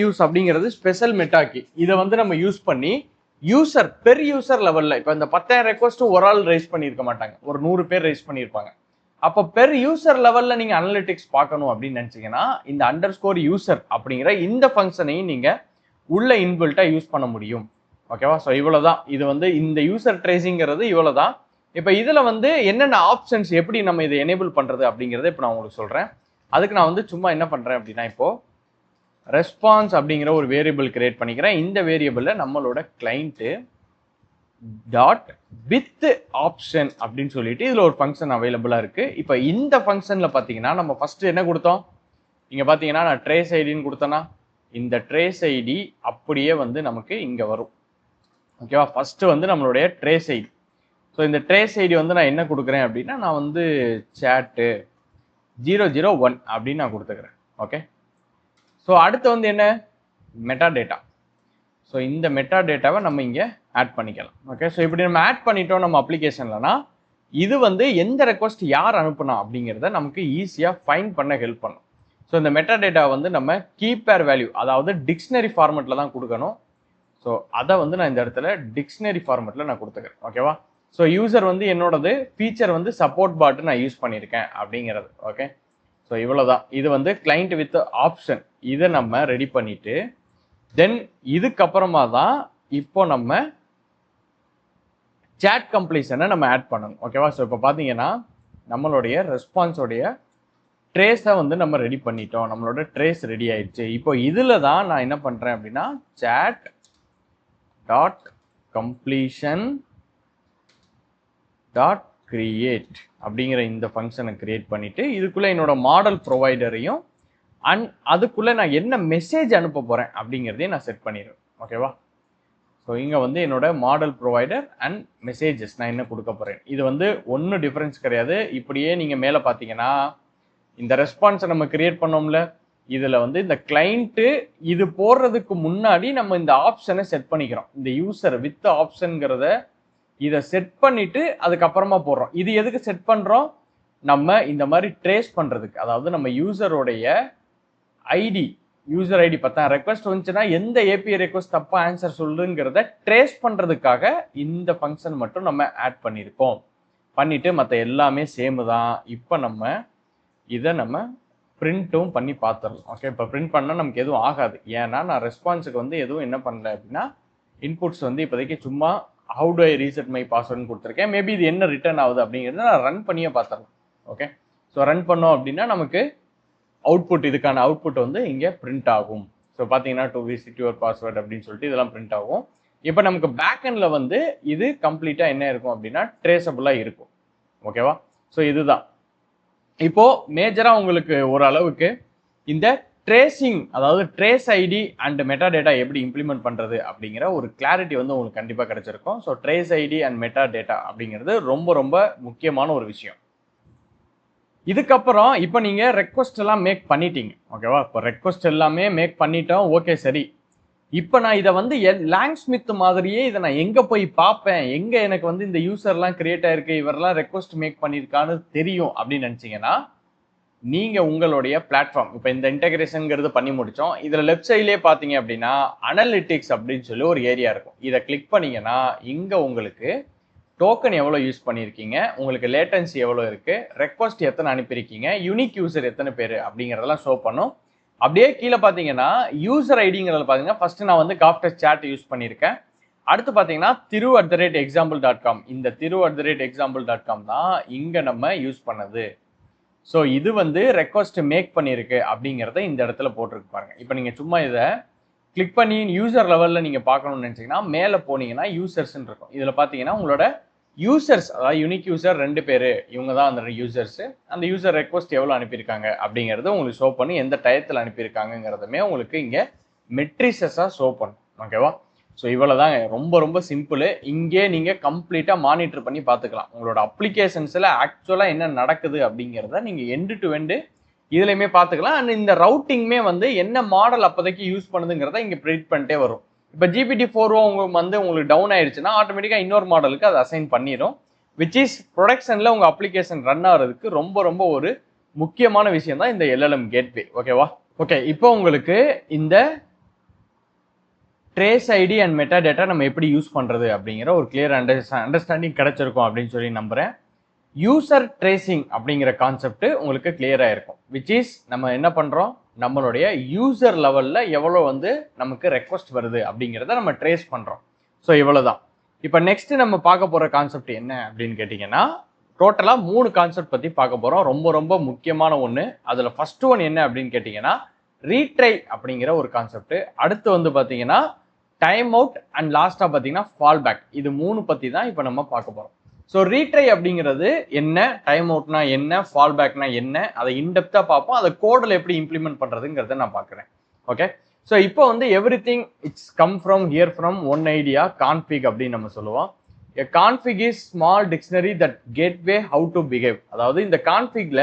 _யூஸ் அப்படிங்கிறது ஸ்பெஷல் மெட்டாக்கி. இதை வந்து நம்ம யூஸ் பண்ணி பெர் யூசர் லெவலில், இப்போ இந்த 10,000 ரெக்வஸ்ட்டும் ஒரு ஆள் ரைஸ் பண்ணியிருக்க மாட்டாங்க, ஒரு 100 பேர் ரைஸ் பண்ணியிருப்பாங்க. அப்போ பெர் யூசர் லெவலில் நீங்கள் அனலிட்டிக்ஸ் பார்க்கணும் அப்படின்னு நினச்சிங்கன்னா இந்த _யூசர் அப்படிங்கிற இந்த ஃபங்க்ஷனையும் நீங்கள் உள்ள இன்பில்ட்டாக யூஸ் பண்ண முடியும். ஓகேவா? ஸோ இவ்வளோ தான். இது வந்து இந்த யூசர் ட்ரேசிங்கிறது இவ்வளோ தான். இப்போ இதில் வந்து என்னென்ன ஆப்ஷன்ஸ், எப்படி நம்ம இதை எனேபிள் பண்ணுறது அப்படிங்கிறத இப்போ நான் உங்களுக்கு சொல்கிறேன். அதுக்கு நான் வந்து சும்மா என்ன பண்ணுறேன் அப்படின்னா, இப்போது ரெஸ்பான்ஸ் அப்படிங்கிற ஒரு வேரியபிள் கிரியேட் பண்ணிக்கிறேன். இந்த வேரியபிளில் நம்மளோட கிளைண்ட்டு டாட் வித் ஆப்ஷன் அப்படின்னு சொல்லிட்டு இதில் ஒரு ஃபங்க்ஷன் அவைலபிளாக இருக்குது. இப்போ இந்த ஃபங்க்ஷனில் பார்த்தீங்கன்னா நம்ம ஃபஸ்ட்டு என்ன கொடுத்தோம், இங்கே பார்த்தீங்கன்னா நான் ட்ரேஸ் ஐடின்னு கொடுத்தேன்னா இந்த ட்ரேஸ் ஐடி அப்படியே வந்து நமக்கு இங்கே வரும். ஓகேவா, ஃபஸ்ட்டு வந்து நம்மளுடைய ட்ரேஸ் ஐடி. ஸோ இந்த ட்ரேஸ் ஐடி வந்து நான் என்ன கொடுக்குறேன் அப்படின்னா நான் வந்து சேட்டு 001 அப்படின்னு நான் கொடுத்துக்கிறேன். ஓகே, ஸோ அடுத்து வந்து என்ன, மெட்டா டேட்டா. ஸோ இந்த மெட்டா டேட்டாவை நம்ம இங்கே ஆட் பண்ணிக்கலாம். ஓகே, ஸோ இப்படி நம்ம ஆட் பண்ணிட்டோம் நம்ம அப்ளிகேஷன்லனா இது வந்து எந்த ரெக்வஸ்ட் யார் அனுப்புனா அப்படிங்கிறத நமக்கு ஈஸியாக ஃபைண்ட் பண்ண ஹெல்ப் பண்ணும். ஸோ இந்த மெட்டா டேட்டா வந்து நம்ம கீபேர் வேல்யூ, அதாவது டிக்ஷனரி ஃபார்மெட்டில் தான் கொடுக்கணும். ஸோ அதை வந்து நான் இந்த இடத்துல டிக்ஷனரி ஃபார்மெட்டில் நான் கொடுத்துக்கிறேன். ஓகேவா, ஸோ யூசர் வந்து என்னோடது ஃபீச்சர் வந்து சப்போர்ட் பாட்டு நான் யூஸ் பண்ணியிருக்கேன் அப்படிங்கிறது. ஓகே, ஸோ இவ்வளோதான். இது வந்து கிளைண்ட் வித் ஆப்ஷன், இதை நம்ம ரெடி பண்ணிட்டு தென் இதுக்கப்புறமா தான் இப்போ நம்ம சேட் கம்ப்ளீஷனை நம்ம ஆட் பண்ணணும். ஓகேவா, ஸோ இப்போ பார்த்தீங்கன்னா நம்மளுடைய ரெஸ்பான்ஸோடைய ட்ரேஸை வந்து நம்ம ரெடி பண்ணிட்டோம். நம்மளோட ட்ரேஸ் ரெடி ஆயிடுச்சு. இப்போ இதில் தான் நான் என்ன பண்ணுறேன் அப்படின்னா chat dot completion dot create அப்படிங்கிற இந்த ஃபங்க்ஷனை கிரியேட் பண்ணிட்டு இதுக்குள்ளே என்னோட மாடல் ப்ரொவைடரையும் அண்ட் அதுக்குள்ளே நான் என்ன மெசேஜ் அனுப்ப போகிறேன் அப்படிங்கிறதையும் நான் செட் பண்ணிடுவேன். ஓகேவா, ஸோ இங்கே வந்து என்னோட மாடல் ப்ரொவைடர் அண்ட் மெசேஜஸ் நான் என்ன கொடுக்க போகிறேன். இது வந்து ஒன்றும் டிஃப்ரென்ஸ் கிடையாது. இப்படியே நீங்கள் மேலே பார்த்தீங்கன்னா இந்த ரெஸ்பான்ஸை நம்ம கிரியேட் பண்ணோம்ல, இதில் வந்து இந்த கிளைண்ட்டு இது போடுறதுக்கு முன்னாடி நம்ம இந்த ஆப்ஷனை செட் பண்ணிக்கிறோம். இந்த யூசர் வித் ஆப்ஷனுங்கிறத இதை செட் பண்ணிட்டு அதுக்கப்புறமா போடுறோம். இது எதுக்கு செட் பண்ணுறோம், நம்ம இந்த மாதிரி ட்ரேஸ் பண்ணுறதுக்கு, அதாவது நம்ம யூசருடைய ஐடி, யூசர் ஐடி பார்த்தா ரெக்வஸ்ட் வந்துச்சுன்னா எந்த ஏபிஐ ரெக்வஸ்ட் தப்பா ஆன்சர் சொல்லுங்கிறத ட்ரேஸ் பண்ணுறதுக்காக இந்த ஃபங்க்ஷன் மட்டும் நம்ம ஆட் பண்ணியிருக்கோம். பண்ணிட்டு மற்ற எல்லாமே சேமு தான். இப்போ நம்ம இதை நம்ம பிரிண்ட்டும் பண்ணி பார்த்துடலாம். ஓகே, இப்போ பிரிண்ட் பண்ணால் நமக்கு எதுவும் ஆகாது. ஏன்னா நான் ரெஸ்பான்ஸுக்கு வந்து எதுவும் என்ன பண்ணல அப்படின்னா இன்புட்ஸ் வந்து இப்போதைக்கு சும்மா how do I reset my பாஸ்வேர்டுன்னு கொடுத்துருக்கேன். மேபி இது என்ன ரிட்டர்ன் ஆகுது அப்படிங்கிறத நான் ரன் பண்ணியே பார்த்துடலாம். ஓகே, ஸோ ரன் பண்ணோம் அப்படின்னா நமக்கு அவுட்புட், இதுக்கான அவுட்புட் வந்து இங்கே பிரிண்ட் ஆகும். ஸோ பார்த்தீங்கன்னா டு விசிட் யுவர் பாஸ்வேர்டு அப்படின்னு சொல்லிட்டு இதெல்லாம் பிரிண்ட் ஆகும். இப்போ நமக்கு பேக்எண்டில் வந்து இது கம்ப்ளீட்டாக என்ன இருக்கும் அப்படின்னா ட்ரேசபிளாக இருக்கும். ஓகேவா, ஸோ இதுதான் இப்போ மேஜராக உங்களுக்கு ஓரளவுக்கு இந்த ட்ரேசிங், அதாவது trace ID and metadata எப்படி இம்ப்ளிமெண்ட் பண்ணுறது அப்படிங்கிற ஒரு கிளாரிட்டி வந்து உங்களுக்கு கண்டிப்பாக கிடைச்சிருக்கும். So trace ID and metadata அப்படிங்கிறது ரொம்ப ரொம்ப முக்கியமான ஒரு விஷயம். இதுக்கப்புறம் இப்போ நீங்கள் ரெக்வஸ்ட் எல்லாம் மேக் பண்ணிட்டீங்க. ஓகேவா, இப்போ ரெக்வஸ்ட் எல்லாமே மேக் பண்ணிட்டோம். ஓகே, சரி. இப்போ நான் இதை வந்து லேங் ஸ்மித் மாதிரியே இதை நான் எங்கே போய் பார்ப்பேன், எங்கே எனக்கு வந்து இந்த யூசர்லாம் கிரியேட் ஆயிருக்கு, இவரெல்லாம் ரெக்வஸ்ட் மேக் பண்ணியிருக்கான்னு தெரியும் அப்படின்னு நினச்சிங்கன்னா நீங்கள் உங்களுடைய பிளாட்ஃபார்ம், இப்போ இந்த இன்டெகிரேஷனுங்கிறது பண்ணி முடித்தோம். இதில் லெஃப்ட் சைட்லேயே பார்த்தீங்க அப்படின்னா அனலிட்டிக்ஸ் அப்படின்னு சொல்லி ஒரு ஏரியா இருக்கும். இதை கிளிக் பண்ணிங்கன்னா இங்கே உங்களுக்கு டோக்கன் எவ்வளோ யூஸ் பண்ணியிருக்கீங்க, உங்களுக்கு லேட்டன்சி எவ்வளோ இருக்குது, ரெக்வஸ்ட் எத்தனை அனுப்பியிருக்கீங்க, யூனிக் யூசர் எத்தனை பேர் அப்படிங்கிறதெல்லாம் ஷோ பண்ணும். அப்படியே கீழே பார்த்தீங்கன்னா யூசர் ஐடிங்கிறத பார்த்தீங்கன்னா ஃபஸ்ட்டு நான் வந்து காப்டர் சேட் யூஸ் பண்ணியிருக்கேன். அடுத்து பார்த்தீங்கன்னா thiru@example.com, இந்த thiru@example.com தான் இங்கே நம்ம யூஸ் பண்ணது. ஸோ இது வந்து ரெக்வஸ்ட் மேக் பண்ணியிருக்கு அப்படிங்கிறத இந்த இடத்துல போட்டிருக்கு பாருங்க. இப்போ நீங்கள் சும்மா இதை கிளிக் பண்ணி யூசர் லெவலில் நீங்கள் பார்க்கணும்னு நினச்சிங்கன்னா மேலே போனீங்கன்னா யூசர்ஸ்ன்னு இருக்கும். இதில் பார்த்தீங்கன்னா உங்களோட யூசர்ஸ், அதாவது யூனிக் யூசர் 2 பேர், இவங்க தான் அந்த யூசர்ஸு. அந்த யூசர் ரெக்வஸ்ட் எவ்வளோ அனுப்பியிருக்காங்க அப்படிங்கிறது உங்களுக்கு ஷோ பண்ணி எந்த டயத்தில் அனுப்பியிருக்காங்கிறதுமே உங்களுக்கு இங்கே மெட்ரிசஸாக ஷோ பண்ணும். ஓகேவா, ஸோ இவ்வளோ தான், ரொம்ப ரொம்ப சிம்பிள். இங்கே நீங்கள் கம்ப்ளீட்டாக மானிட்டர் பண்ணி பார்த்துக்கலாம். உங்களோட அப்ளிகேஷன்ஸில் ஆக்சுவலாக என்ன நடக்குது அப்படிங்கிறத நீங்கள் எண்டு டு எண்டு இதுலையுமே பார்த்துக்கலாம். அண்ட் இந்த ரவுட்டிங்குமே வந்து என்ன மாடல் அப்போதைக்கு யூஸ் பண்ணுதுங்கிறத இங்கே ப்ரிடிக்ட் பண்ணிட்டே வரும். இப்போ GPT-4 உங்களுக்கு டவுன் ஆயிடுச்சுன்னா ஆட்டோமேட்டிக்காக இன்னொரு மாடலுக்கு அதை அசைன் பண்ணிடும். விச் இஸ் ப்ரொடக்ஷனில் உங்கள் அப்ளிகேஷன் ரன் ஆகிறதுக்கு ரொம்ப ரொம்ப ஒரு முக்கியமான விஷயம் தான் இந்த LLM கேட்வே. ஓகேவா, ஓகே. இப்போ உங்களுக்கு இந்த trace ID and metadata நம்ம எப்படி யூஸ் பண்ணுறது அப்படிங்கிற ஒரு கிளியர் அண்டர்ஸ்டாண்டிங் கிடைச்சிருக்கும் அப்படின்னு சொல்லி நம்புகிறேன். யூசர் ட்ரேசிங் அப்படிங்கிற கான்செப்ட் உங்களுக்கு கிளியராக இருக்கும். விச் இஸ் நம்ம என்ன பண்ணுறோம், நம்மளுடைய யூசர் லெவலில் எவ்வளோ வந்து நமக்கு ரெக்வஸ்ட் வருது அப்படிங்கிறத நம்ம ட்ரேஸ் பண்ணுறோம். ஸோ இவ்வளோ தான். இப்போ நெக்ஸ்ட் நம்ம பார்க்க போகிற கான்செப்ட் என்ன அப்படின்னு கேட்டிங்கன்னா டோட்டலாக 3 கான்செப்ட் பற்றி பார்க்க போகிறோம். ரொம்ப ரொம்ப முக்கியமான ஒன்று. அதில் ஃபர்ஸ்ட் ஒன் என்ன அப்படின்னு கேட்டிங்கன்னா ரீட்ரை அப்படிங்கிற ஒரு கான்செப்ட். அடுத்து வந்து பார்த்தீங்கன்னா டைம் அவுட் அண்ட் லாஸ்ட்டாக பார்த்தீங்கன்னா ஃபால் பேக். இது 3 பற்றி தான் இப்போ நம்ம பார்க்க போகிறோம். ஸோ ரீட்ரை அப்படிங்கிறது என்ன, டைம் அவுட்னா என்ன, ஃபால் பேக்னா என்ன, அதை இன்டெப்த்தாக பார்ப்போம். அதை கோடில் எப்படி இம்ப்ளிமெண்ட் பண்ணுறதுங்கிறத நான் பார்க்குறேன். ஓகே, ஸோ இப்போ வந்து every thing it's come from hear from one idea config அப்படின்னு நம்ம சொல்லுவோம். A config is small dictionary that gateway how to behave. அதாவது இந்த கான்ஃபிக்ல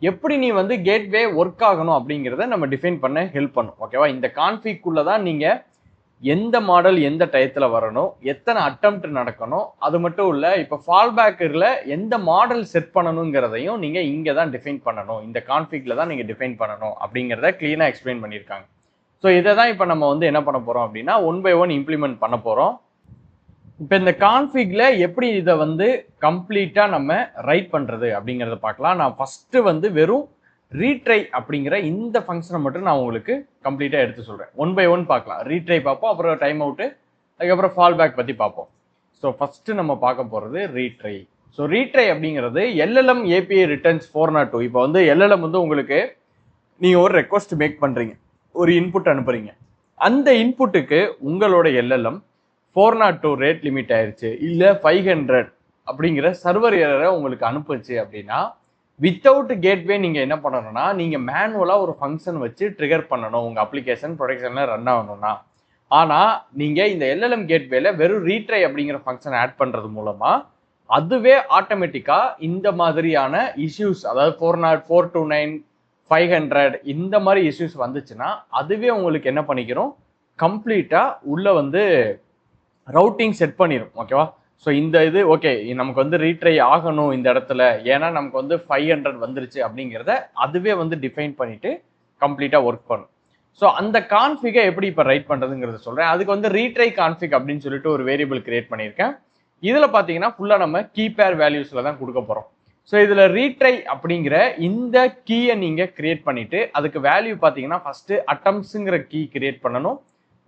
எப்படி நீ வந்து கேட்வே ஒர்க் ஆகணும் அப்படிங்கிறத நம்ம டிஃபைன் பண்ண ஹெல்ப் பண்ணும். ஓகேவா, இந்த கான்ஃபிக்குள்ள தான் நீங்க எந்த மாடல் எந்த டயத்துல வரணும், எத்தனை அட்டெம்ப்ட் நடக்கணும், அது மட்டும் இல்ல இப்போ ஃபால் பேக்கர்ல எந்த மாடல் செட் பண்ணணுங்கிறதையும் நீங்க இங்க தான் டிஃபைன் பண்ணணும், இந்த கான்ஃபிக்ல தான் நீங்க டிஃபைன் பண்ணணும் அப்படிங்கிறத கிளீனா எக்ஸ்பிளைன் பண்ணியிருக்காங்க. ஸோ இதை தான் இப்போ நம்ம வந்து என்ன பண்ண போறோம் அப்படின்னா ஒன் பை ஒன் இம்ப்ளிமெண்ட் பண்ண போறோம். இப்போ இந்த கான்ஃபிக்ல எப்படி இதை வந்து கம்ப்ளீட்டா நம்ம ரைட் பண்றது அப்படிங்கிறத பார்க்கலாம். நான் ஃபர்ஸ்ட் வந்து வெறும் ரீட்ரை அப்படிங்கிற இந்த ஃபங்க்ஷனை மட்டும் நான் உங்களுக்கு கம்ப்ளீட்டா எடுத்து சொல்றேன். ஒன் பை ஒன் பார்க்கலாம். ரீட்ரை பார்ப்போம், அப்புறம் டைம் அவுட், அதுக்கப்புறம் ஃபால் பேக் பத்தி பார்ப்போம். ஸோ ஃபர்ஸ்ட் நம்ம பார்க்க போறது ரீட்ரை. ஸோ ரீட்ரை அப்படிங்கிறது எல்எல்எம் ஏபிஐ ரிட்டர்ன்ஸ் 402. இப்போ வந்து எல்எல்எம் வந்து உங்களுக்கு நீங்க ஒரு ரெக்வஸ்ட் மேக் பண்றீங்க, ஒரு இன்புட் அனுப்புறீங்க. அந்த இன்புட்டுக்கு உங்களோட எல்எல்எம் 402 ரேட் லிமிட் ஆயிருச்சு, இல்லை 500 அப்படிங்கிற சர்வர் எரரை உங்களுக்கு அனுப்புச்சு அப்படின்னா வித்தவுட் கேட்வே நீங்க என்ன பண்ணணும்னா நீங்க மேனுவலா ஒரு ஃபங்க்ஷன் வச்சு ட்ரிகர் பண்ணணும் உங்க அப்ளிகேஷன் ப்ரொடக்ஷன்ல ரன் ஆகணும்னா. ஆனா நீங்க இந்த எல்எல்எம் கேட்வேல வெறும் ரீட்ரை அப்படிங்கிற ஃபங்க்ஷன் ஆட் பண்றது மூலமா அதுவே ஆட்டோமேட்டிக்கா இந்த மாதிரியான இஷ்யூஸ், அதாவது 404, 429, 500 இந்த மாதிரி இஷ்யூஸ் வந்துச்சுன்னா அதுவே உங்களுக்கு என்ன பண்ணிக்கிறோம், கம்ப்ளீட்டா உள்ள வந்து ரவுட்டிங் செட் பண்ணிடும். ஓகேவா, ஸோ இந்த இது ஓகே நமக்கு வந்து ரீட்ரை ஆகணும் இந்த இடத்துல, ஏன்னா நமக்கு வந்து 500 வந்துருச்சு அப்படிங்கிறத அதுவே வந்து டிஃபைன் பண்ணிட்டு கம்ப்ளீட்டா ஒர்க் பண்ணும். ஸோ அந்த கான்ஃபிகை எப்படி இப்போ ரைட் பண்றதுங்கிறத சொல்றேன். அதுக்கு வந்து ரீட்ரை கான்ஃபிக் அப்படின்னு சொல்லிட்டு ஒரு வேரியபிள் கிரியேட் பண்ணியிருக்கேன். இதுல பாத்தீங்கன்னா ஃபுல்லா நம்ம கீ பேர் வேல்யூஸ்ல தான் கொடுக்க போறோம். ஸோ இதுல ரீட்ரை அப்படிங்கிற இந்த கீயை நீங்க கிரியேட் பண்ணிட்டு அதுக்கு வேல்யூ பாத்தீங்கன்னா ஃபர்ஸ்ட் அட்டம்ஸ்ங்கிற கீ கிரியேட் பண்ணணும்.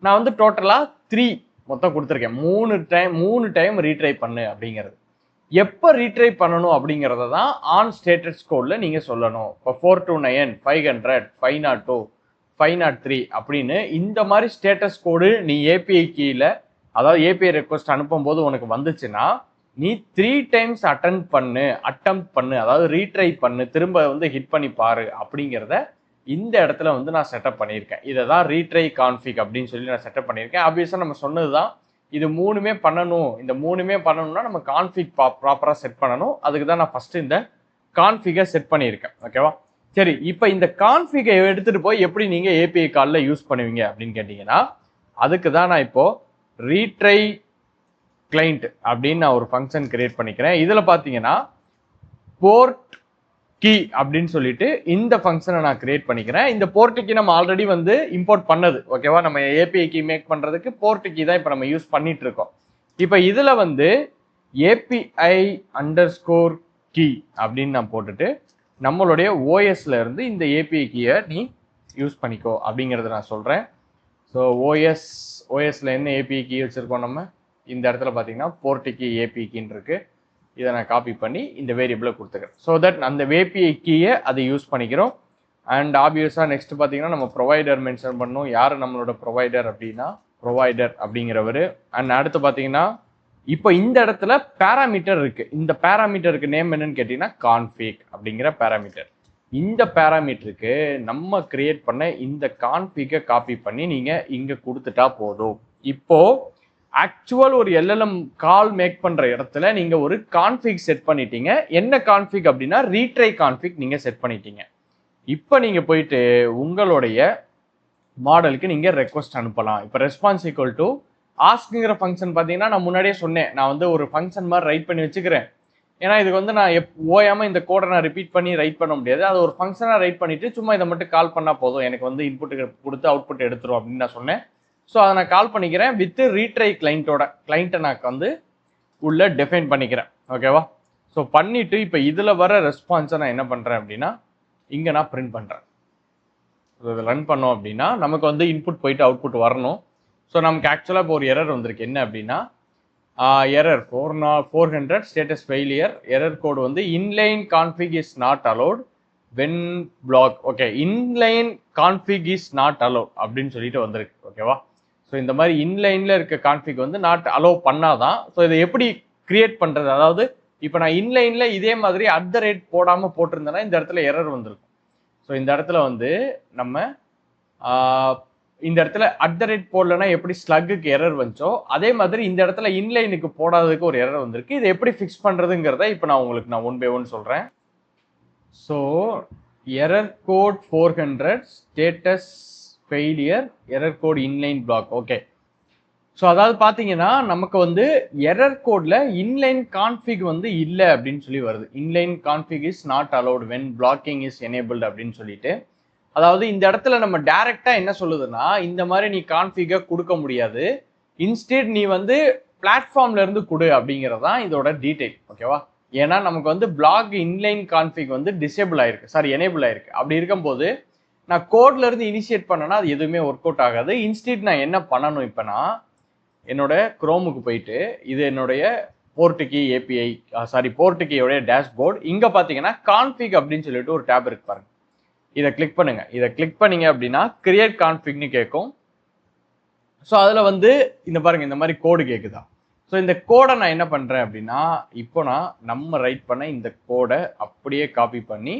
நான் வந்து டோட்டலா 3 மொத்தம் கொடுத்துருக்கேன். 3 டைம் ரீட்ரை பண்ணு அப்படிங்கிறது. எப்போ ரீட்ரை பண்ணணும் அப்படிங்கிறத தான் ஆன் ஸ்டேட்டஸ் கோட்ல நீங்க சொல்லணும். இப்போ 429, 500, 502, 503 அப்படின்னு இந்த மாதிரி ஸ்டேட்டஸ் கோடு நீ ஏபிஐ கீழே, அதாவது ஏபிஐ ரெக்வஸ்ட் அனுப்பும் போது உனக்கு வந்துச்சுன்னா நீ 3 டைம்ஸ் அட்டெம்ப்ட் பண்ணு, அதாவது ரீட்ரை பண்ணு, திரும்ப வந்து ஹிட் பண்ணி பாரு அப்படிங்கிறத இந்த இடத்துல வந்து நான் செட்டப் பண்ணியிருக்கேன். இதை தான் ரீட்ரை கான்ஃபிக் அப்படின்னு சொல்லி நான் செட்டப் பண்ணியிருக்கேன். ஆப்வியஸாக நம்ம சொன்னதுதான் இது மூணுமே பண்ணணும். இந்த மூணுமே பண்ணணும்னா நம்ம கான்ஃபிக் ப்ராப்பராக செட் பண்ணணும். அதுக்கு தான் நான் ஃபர்ஸ்ட் இந்த கான்ஃபிகை செட் பண்ணியிருக்கேன். ஓகேவா, சரி. இப்போ இந்த கான்ஃபிகை எடுத்துட்டு போய் எப்படி நீங்க ஏபிஐ காலில் யூஸ் பண்ணுவீங்க அப்படின்னு கேட்டீங்கன்னா அதுக்கு தான் நான் இப்போ ரீட்ரை கிளைண்ட் அப்படின்னு நான் ஒரு ஃபங்க்ஷன் கிரியேட் பண்ணிக்கிறேன். இதுல பாத்தீங்கன்னா போர்ட் கீ அப்படின்னு சொல்லிட்டு இந்த ஃபங்க்ஷனை நான் கிரியேட் பண்ணிக்கிறேன். இந்த போர்ட் கீ நம்ம ஆல்ரெடி வந்து இம்போர்ட் பண்ணது. ஓகேவா, நம்ம ஏபிஐ கீ மேக் பண்றதுக்கு போர்ட் கீ தான் இப்போ நம்ம யூஸ் பண்ணிட்டு இருக்கோம். இப்போ இதுல வந்து ஏபிஐ அண்டர்ஸ்கோர் கீ அப்படின்னு நான் போட்டுட்டு நம்மளுடைய ஓஎஸ்ல இருந்து இந்த ஏபிஐ கீயை நீ யூஸ் பண்ணிக்கோ அப்படிங்கறத நான் சொல்றேன். ஸோ ஓஎஸ்ல என்ன ஏபிஐ கீ வச்சிருக்கோம் நம்ம இந்த இடத்துல பாத்தீங்கன்னா போர்ட் கீ ஏபிஐ கீன்னு இருக்கு. இதை நான் காப்பி பண்ணி இந்த வேரியபிளை கொடுத்துக்கிறேன். ஸோ தட் அந்த ஏபிஐ கீயை அதை யூஸ் பண்ணிக்கிறோம். அண்ட் ஆப்வியஸாக நெக்ஸ்ட் பார்த்தீங்கன்னா நம்ம ப்ரொவைடர் மென்ஷன் பண்ணணும். யார் நம்மளோட ப்ரொவைடர் அப்படின்னா ப்ரொவைடர் அப்படிங்கிறவர். அண்ட் அடுத்து பார்த்தீங்கன்னா இப்போ இந்த இடத்துல பேராமீட்டர் இருக்கு. இந்த பேராமீட்டருக்கு நேம் என்னன்னு கேட்டீங்கன்னா கான்ஃபிக் அப்படிங்கிற பேராமீட்டர். இந்த பேராமீட்டருக்கு நம்ம கிரியேட் பண்ண இந்த கான்ஃபிகை காப்பி பண்ணி நீங்க இங்க கொடுத்துட்டா போதும். இப்போ ஆக்சுவல் ஒரு எல்எல்எம் கால் மேக் பண்ற இடத்துல நீங்க ஒரு கான்ஃபிக் செட் பண்ணிட்டீங்க. என்ன கான்ஃபிக் அப்படின்னா ரீட்ரை கான்ஃபிக் நீங்க செட் பண்ணிட்டீங்க. இப்போ நீங்க போயிட்டு உங்களுடைய மாடலுக்கு நீங்க ரெக்வஸ்ட் அனுப்பலாம். இப்போ ரெஸ்பான்ஸ் ஈக்குவல் டு ஆஸ்க்ங்கிற ஃபங்க்ஷன் பார்த்தீங்கன்னா நான் முன்னாடியே சொன்னேன், நான் வந்து ஒரு ஃபங்க்ஷன் மாதிரி ரைட் பண்ணி வச்சுக்கிறேன். ஏன்னா இதுக்கு வந்து நான் ஓயாம இந்த கோடை நான் ரிப்பீட் பண்ணி ரைட் பண்ண முடியாது. அது ஒரு ஃபங்க்ஷனாக ரைட் பண்ணிட்டு சும்மா இதை மட்டும் கால் பண்ணா போதும், எனக்கு வந்து இன்புட் கொடுத்து அவுட்புட் எடுத்துரும் அப்படின்னு நான் சொன்னேன். ஸோ அதை நான் கால் பண்ணிக்கிறேன் வித் ரீட்ரை கிளைண்ட்டை நான் வந்து உள்ள டிஃபைன் பண்ணிக்கிறேன். ஓகேவா, ஸோ பண்ணிட்டு இப்போ இதுல வர ரெஸ்பான்ஸை நான் என்ன பண்றேன் அப்படின்னா இங்க நான் பிரிண்ட் பண்றேன். இதை ரன் பண்ணோம் அப்படின்னா நமக்கு வந்து இன்புட் போயிட்டு அவுட்புட் வரணும். ஸோ நமக்கு ஆக்சுவலாக இப்போ ஒரு எரர் வந்திருக்கு. என்ன அப்படின்னா error 400 status failure. Error code வந்து inline config is not allowed, when block okay inline config is not allow அப்படின்னு சொல்லிட்டு வந்திருக்கு ஓகேவா. ஸோ இந்த மாதிரி இன்லைன்ல இருக்க கான்ஃபிக் வந்து நாட் அலோவ் பண்ணாதான். ஸோ இதை எப்படி கிரியேட் பண்றது, அதாவது இப்போ நான் இன்லைன்ல இதே மாதிரி @ போடாம போட்டிருந்தேன்னா இந்த இடத்துல எரர் வந்திருக்கும். ஸோ இந்த இடத்துல வந்து நம்ம இந்த இடத்துல @ போடலன்னா எப்படி ஸ்லக்குக்கு எரர் வந்துச்சோ அதே மாதிரி இந்த இடத்துல இன்லைனுக்கு போடாததுக்கு ஒரு எரர் வந்திருக்கு. இதை எப்படி ஃபிக்ஸ் பண்றதுங்கிறத இப்போ நான் உங்களுக்கு 1 by 1 சொல்றேன். So error code 400 status failure error code inline block okay. So அதாவது பார்த்தீங்கன்னா நமக்கு வந்து எரர் கோட்ல இன்லைன் கான்ஃபிக் வந்து இல்லை அப்படின்னு சொல்லி வருது. Inline config is not allowed when blocking is enabled அப்படின்னு சொல்லிட்டு. அதாவது இந்த இடத்துல நம்ம டைரக்டா என்ன சொல்லுதுன்னா இந்த மாதிரி நீ கான்ஃபிகை கொடுக்க முடியாது, இன்ஸ்டெட் நீ வந்து பிளாட்ஃபார்ம்ல இருந்து கொடு அப்படிங்கிறதான் இதோட டீடைல் ஓகேவா. ஏன்னா நமக்கு வந்து பிளாக் இன்லைன் கான்ஃபிக் வந்து டிசேபிள் ஆயிருக்கு, சாரி எனேபிள் ஆயிருக்கு. அப்படி இருக்கும்போது நான் கோட்ல இருந்து இனிஷியேட் பண்ணனா அது எதுவுமே ஒர்க் அவுட் ஆகாது. இன்ஸ்டெட் நான் என்ன பண்ணணும், இப்போ நான் என்னோட குரோமுக்கு போயிட்டு இது என்னுடைய போர்ட்டுகி ஏபிஐ சாரி போர்ட்டுகியோடைய டேஷ்போர்ட். இங்க பாத்தீங்கன்னா கான்ஃபிக் அப்படின்னு சொல்லிட்டு ஒரு டேப் இருக்கு பாருங்க, இதை கிளிக் பண்ணுங்க. இதை கிளிக் பண்ணீங்க அப்படின்னா கிரியேட் கான்ஃபிக்னு கேட்கும். ஸோ அதுல வந்து இந்த பாருங்க இந்த மாதிரி கோடு கேட்குதா. ஸோ இந்த கோடை நான் என்ன பண்றேன் அப்படின்னா இப்போ நான் நம்ம ரைட் பண்ண இந்த கோடை அப்படியே காப்பி பண்ணி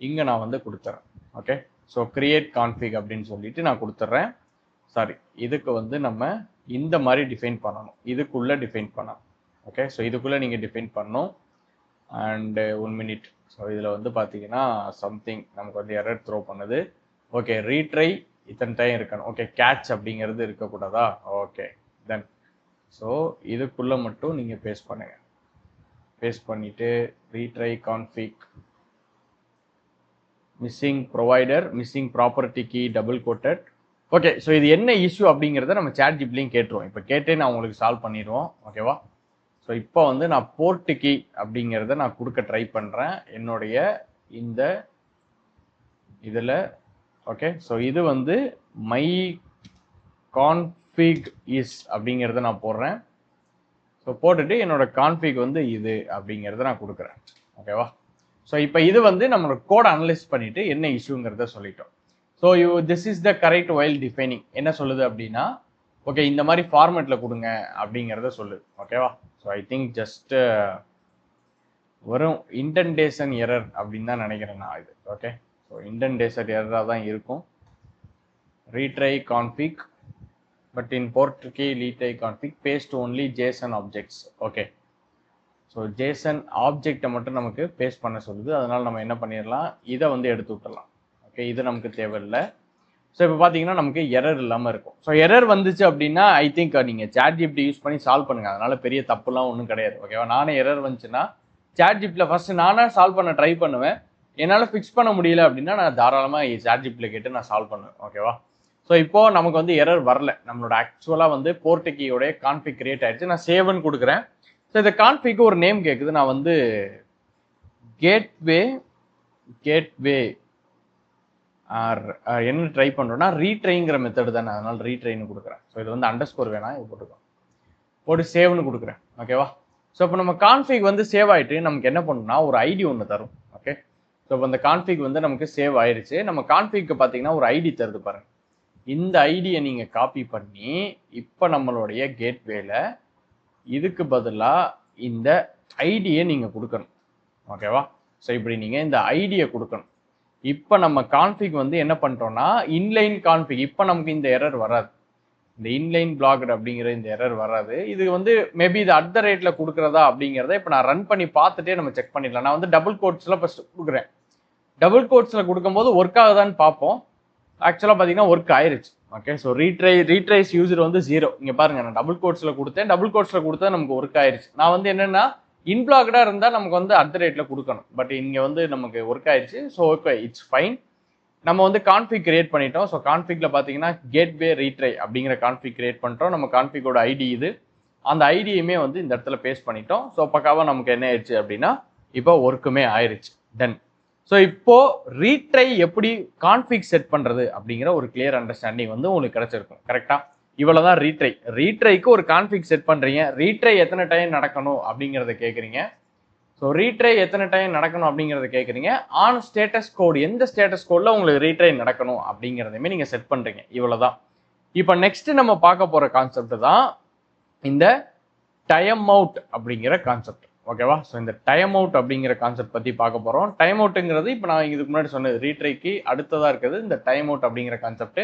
இங்க நான் வந்து கொடுத்துறேன் ஓகே. ஸோ கிரியேட் கான்ஃபிக் அப்படின்னு சொல்லிட்டு நான் கொடுத்துட்றேன். சாரி இதுக்கு வந்து நம்ம இந்த மாதிரி டிஃபைன் பண்ணணும், இதுக்குள்ள டிஃபைன் பண்ணணும் ஓகே. ஸோ இதுக்குள்ள நீங்க டிஃபைன் பண்ணணும். And 1 minute. ஸோ இதுல வந்து பாத்தீங்கன்னா சம்திங் நமக்கு வந்து எரர் த்ரோ பண்ணுது ஓகே. ரீட்ரை இத்தனை டைம் இருக்கணும் ஓகே. கேட்ச் அப்படிங்கிறது இருக்கக்கூடாதா ஓகே. தென் ஸோ இதுக்குள்ள மட்டும் நீங்க பேஸ்ட் பண்ணுங்க. பேஸ்ட் பண்ணிட்டு retry config missing provider missing property key double quoted okay. So இது என்ன இஷ்யூ அப்படிங்கிறத நம்ம சாட் ஜிபிலையும் கேட்டுருவோம். இப்போ கேட்டே நான் உங்களுக்கு சால்வ் பண்ணிடுவோம் ஓகேவா. ஸோ இப்போ வந்து நான் போர்ட்டுகி அப்படிங்கிறத நான் கொடுக்க ட்ரை பண்ணுறேன் என்னுடைய இந்த இதில் ஓகே. ஸோ இது வந்து மை கான்ஃபிக் இஸ் அப்படிங்கிறத நான் போடுறேன். ஸோ போட்டுட்டு என்னோட கான்ஃபிக் வந்து இது அப்படிங்கிறத நான் கொடுக்குறேன் ஓகேவா. ஸோ இப்போ இது வந்து நம்மளோட கோட் அனலைஸ் பண்ணிட்டு என்ன இஷ்யூங்கிறத சொல்லிட்டோம். So this is the correct while defining என்ன சொல்லுது அப்படின்னா ஓகே இந்த மாதிரி ஃபார்மேட்டில் கொடுங்க அப்படிங்கிறத சொல்லுது ஓகேவா. ஸோ ஐ திங்க் ஜஸ்ட் வரும் இன்டென்டேஷன் எரர் அப்படின்னு தான் நினைக்கிறேன் நான் இது ஓகே. ஸோ இன்டென்டேஷன் எரராக தான் இருக்கும். ரீட்ரை கான்ஃபிக் பட் இன் போர்ட்டுகி retry config paste only JSON objects okay. So JSON ஆப்ஜெக்டை மட்டும் நமக்கு பேஸ்ட் பண்ண சொல்லுது. அதனால நம்ம என்ன பண்ணிடலாம், இதை வந்து எடுத்து விட்டுடலாம் ஓகே. இது நமக்கு தேவையில்லை. ஸோ இப்போ பார்த்தீங்கன்னா நமக்கு எரர் இல்லாமல் இருக்கும். ஸோ எரர் வந்துச்சு அப்படின்னா ஐ திங்க் நீங்கள் சாட் ஜிபிடி யூஸ் பண்ணி சால்வ் பண்ணுங்க, அதனால பெரிய தப்புலாம் ஒன்றும் கிடையாது ஓகேவா. நானே எரர் வந்துச்சுன்னா சாட் ஜிபியில் ஃபர்ஸ்ட் நானே சால்வ் பண்ண ட்ரை பண்ணுவேன். என்னால் ஃபிக்ஸ் பண்ண முடியல அப்படின்னா நான் தாராளமாக சாட் ஜிபியில் கேட்டு நான் சால்வ் பண்ணுவேன் ஓகேவா. ஸோ இப்போ நமக்கு வந்து எரர் வரல, நம்மளோட ஆக்சுவலாக வந்து போர்ட்டுகியோடைய கான்ஃபிக் கிரியேட் ஆயிடுச்சு. நான் சேவ்னு கொடுக்குறேன். ஸோ இந்த கான்ஃபிக்கு ஒரு நேம் கேட்குது. நான் வந்து கேட்வே என்ன ட்ரை பண்ணுறோன்னா ரீட்ரைங்கிற மெத்தடு தானே, அதனால ரீட்ரைன்னு கொடுக்குறேன். ஸோ இது வந்து அண்டர்ஸ்கோர் வேணாம், இது போட்டுக்கோ போட்டு சேவ்னு கொடுக்குறேன் ஓகேவா. ஸோ இப்போ நம்ம கான்ஃபிக் வந்து சேவ் ஆகிட்டு நமக்கு என்ன பண்ணணும்னா ஒரு ஐடி ஒன்று தரும் ஓகே. ஸோ இப்போ இந்த கான்ஃபிக் வந்து நமக்கு சேவ் ஆயிடுச்சு. நம்ம கான்ஃபிக்கு பார்த்தீங்கன்னா ஒரு ஐடி தருது பாருங்க. இந்த ஐடியை நீங்கள் காப்பி பண்ணி இப்போ நம்மளுடைய கேட்வேல இதுக்கு பதிலாக இந்த ஐடியை நீங்கள் கொடுக்கணும் ஓகேவா. ஸோ இப்படி நீங்கள் இந்த ஐடியை கொடுக்கணும். இப்போ நம்ம கான்ஃபிக் வந்து என்ன பண்ணுறோம்னா இன்லைன் கான்ஃபிக், இப்போ நமக்கு இந்த எரர் வராது, இந்த இன்லைன் பிளாக்டு அப்படிங்கிற இந்த எரர் வராது. இது வந்து மேபி இது @ கொடுக்குறதா அப்படிங்கிறத இப்போ நான் ரன் பண்ணி பார்த்துட்டே நம்ம செக் பண்ணிடலாம். நான் வந்து டபுள் கோட்ஸில் ஃபர்ஸ்ட் கொடுக்குறேன். டபுள் கோட்ஸில் கொடுக்கும்போது ஒர்க் ஆகுதான்னு பார்ப்போம். ஆக்சுவலாக பார்த்தீங்கன்னா ஒர்க் ஆயிருச்சு ஓகே. ஸோ ரீட்ரைஸ் யூசர் வந்து 0. இங்கே பாருங்க நான் டபுள் கோட்ஸில் கொடுத்தேன், டபுள் கோட்ஸில் கொடுத்தா நமக்கு ஒர்க் ஆயிருச்சு. நான் வந்து என்னன்னா இன்பிளாக்டாக இருந்தால் நமக்கு வந்து @ கொடுக்கணும், பட் இங்கே வந்து நமக்கு ஒர்க் ஆயிடுச்சு. So okay it's fine. நம்ம வந்து கான்ஃபிக் கிரியேட் பண்ணிட்டோம். ஸோ கான்ஃபிக்ல பார்த்தீங்கன்னா கேட்வே ரீட்ரை அப்படிங்கிற கான்ஃபிக் கிரியேட் பண்ணிட்டோம். நம்ம கான்ஃபிகோட ஐடி இது, அந்த ஐடியுமே வந்து இந்த இடத்துல பேஸ்ட் பண்ணிட்டோம். ஸோ பக்காவாக நமக்கு என்ன ஆயிடுச்சு அப்படின்னா இப்போ ஒர்க்குமே ஆயிடுச்சு. டன். ஸோ இப்போ ரீட்ரை எப்படி கான்ஃபிக் செட் பண்றது அப்படிங்கிற ஒரு கிளியர் அண்டர்ஸ்டாண்டிங் வந்து உங்களுக்கு கிடைச்சிருக்கும் கரெக்டா. இவ்வளவுதான் ரீட்ரைக்கு ஒரு கான்ஃபிக் செட் பண்றீங்க. ரீட்ரை எத்தனை டைம் நடக்கணும் அப்படிங்கிறத கேட்குறீங்க. ஸோ ரீட்ரை எத்தனை டைம் நடக்கணும் அப்படிங்கிறத கேட்குறீங்க. ஆன் ஸ்டேட்டஸ் கோடு, எந்த ஸ்டேட்டஸ் கோடில் உங்களுக்கு ரீட்ரை நடக்கணும் அப்படிங்கிறதையுமே நீங்கள் செட் பண்ணுறீங்க. இவ்வளோதான். இப்போ நெக்ஸ்ட் நம்ம பார்க்க போகிற கான்செப்ட் தான் இந்த டைம் அவுட் அப்படிங்கிற கான்செப்ட். ஓகேவா? ஸோ இந்த டைம் அவுட் அப்படிங்கிற கான்செப்ட் பற்றி பார்க்க போகிறோம். டைம் அவுட்டுங்கிறது இப்போ நான் இதுக்கு முன்னாடி சொன்னது ரீட்ரைக்கு அடுத்ததாக இருக்குது இந்த டைம் அவுட் அப்படிங்கிற கான்செப்ட்.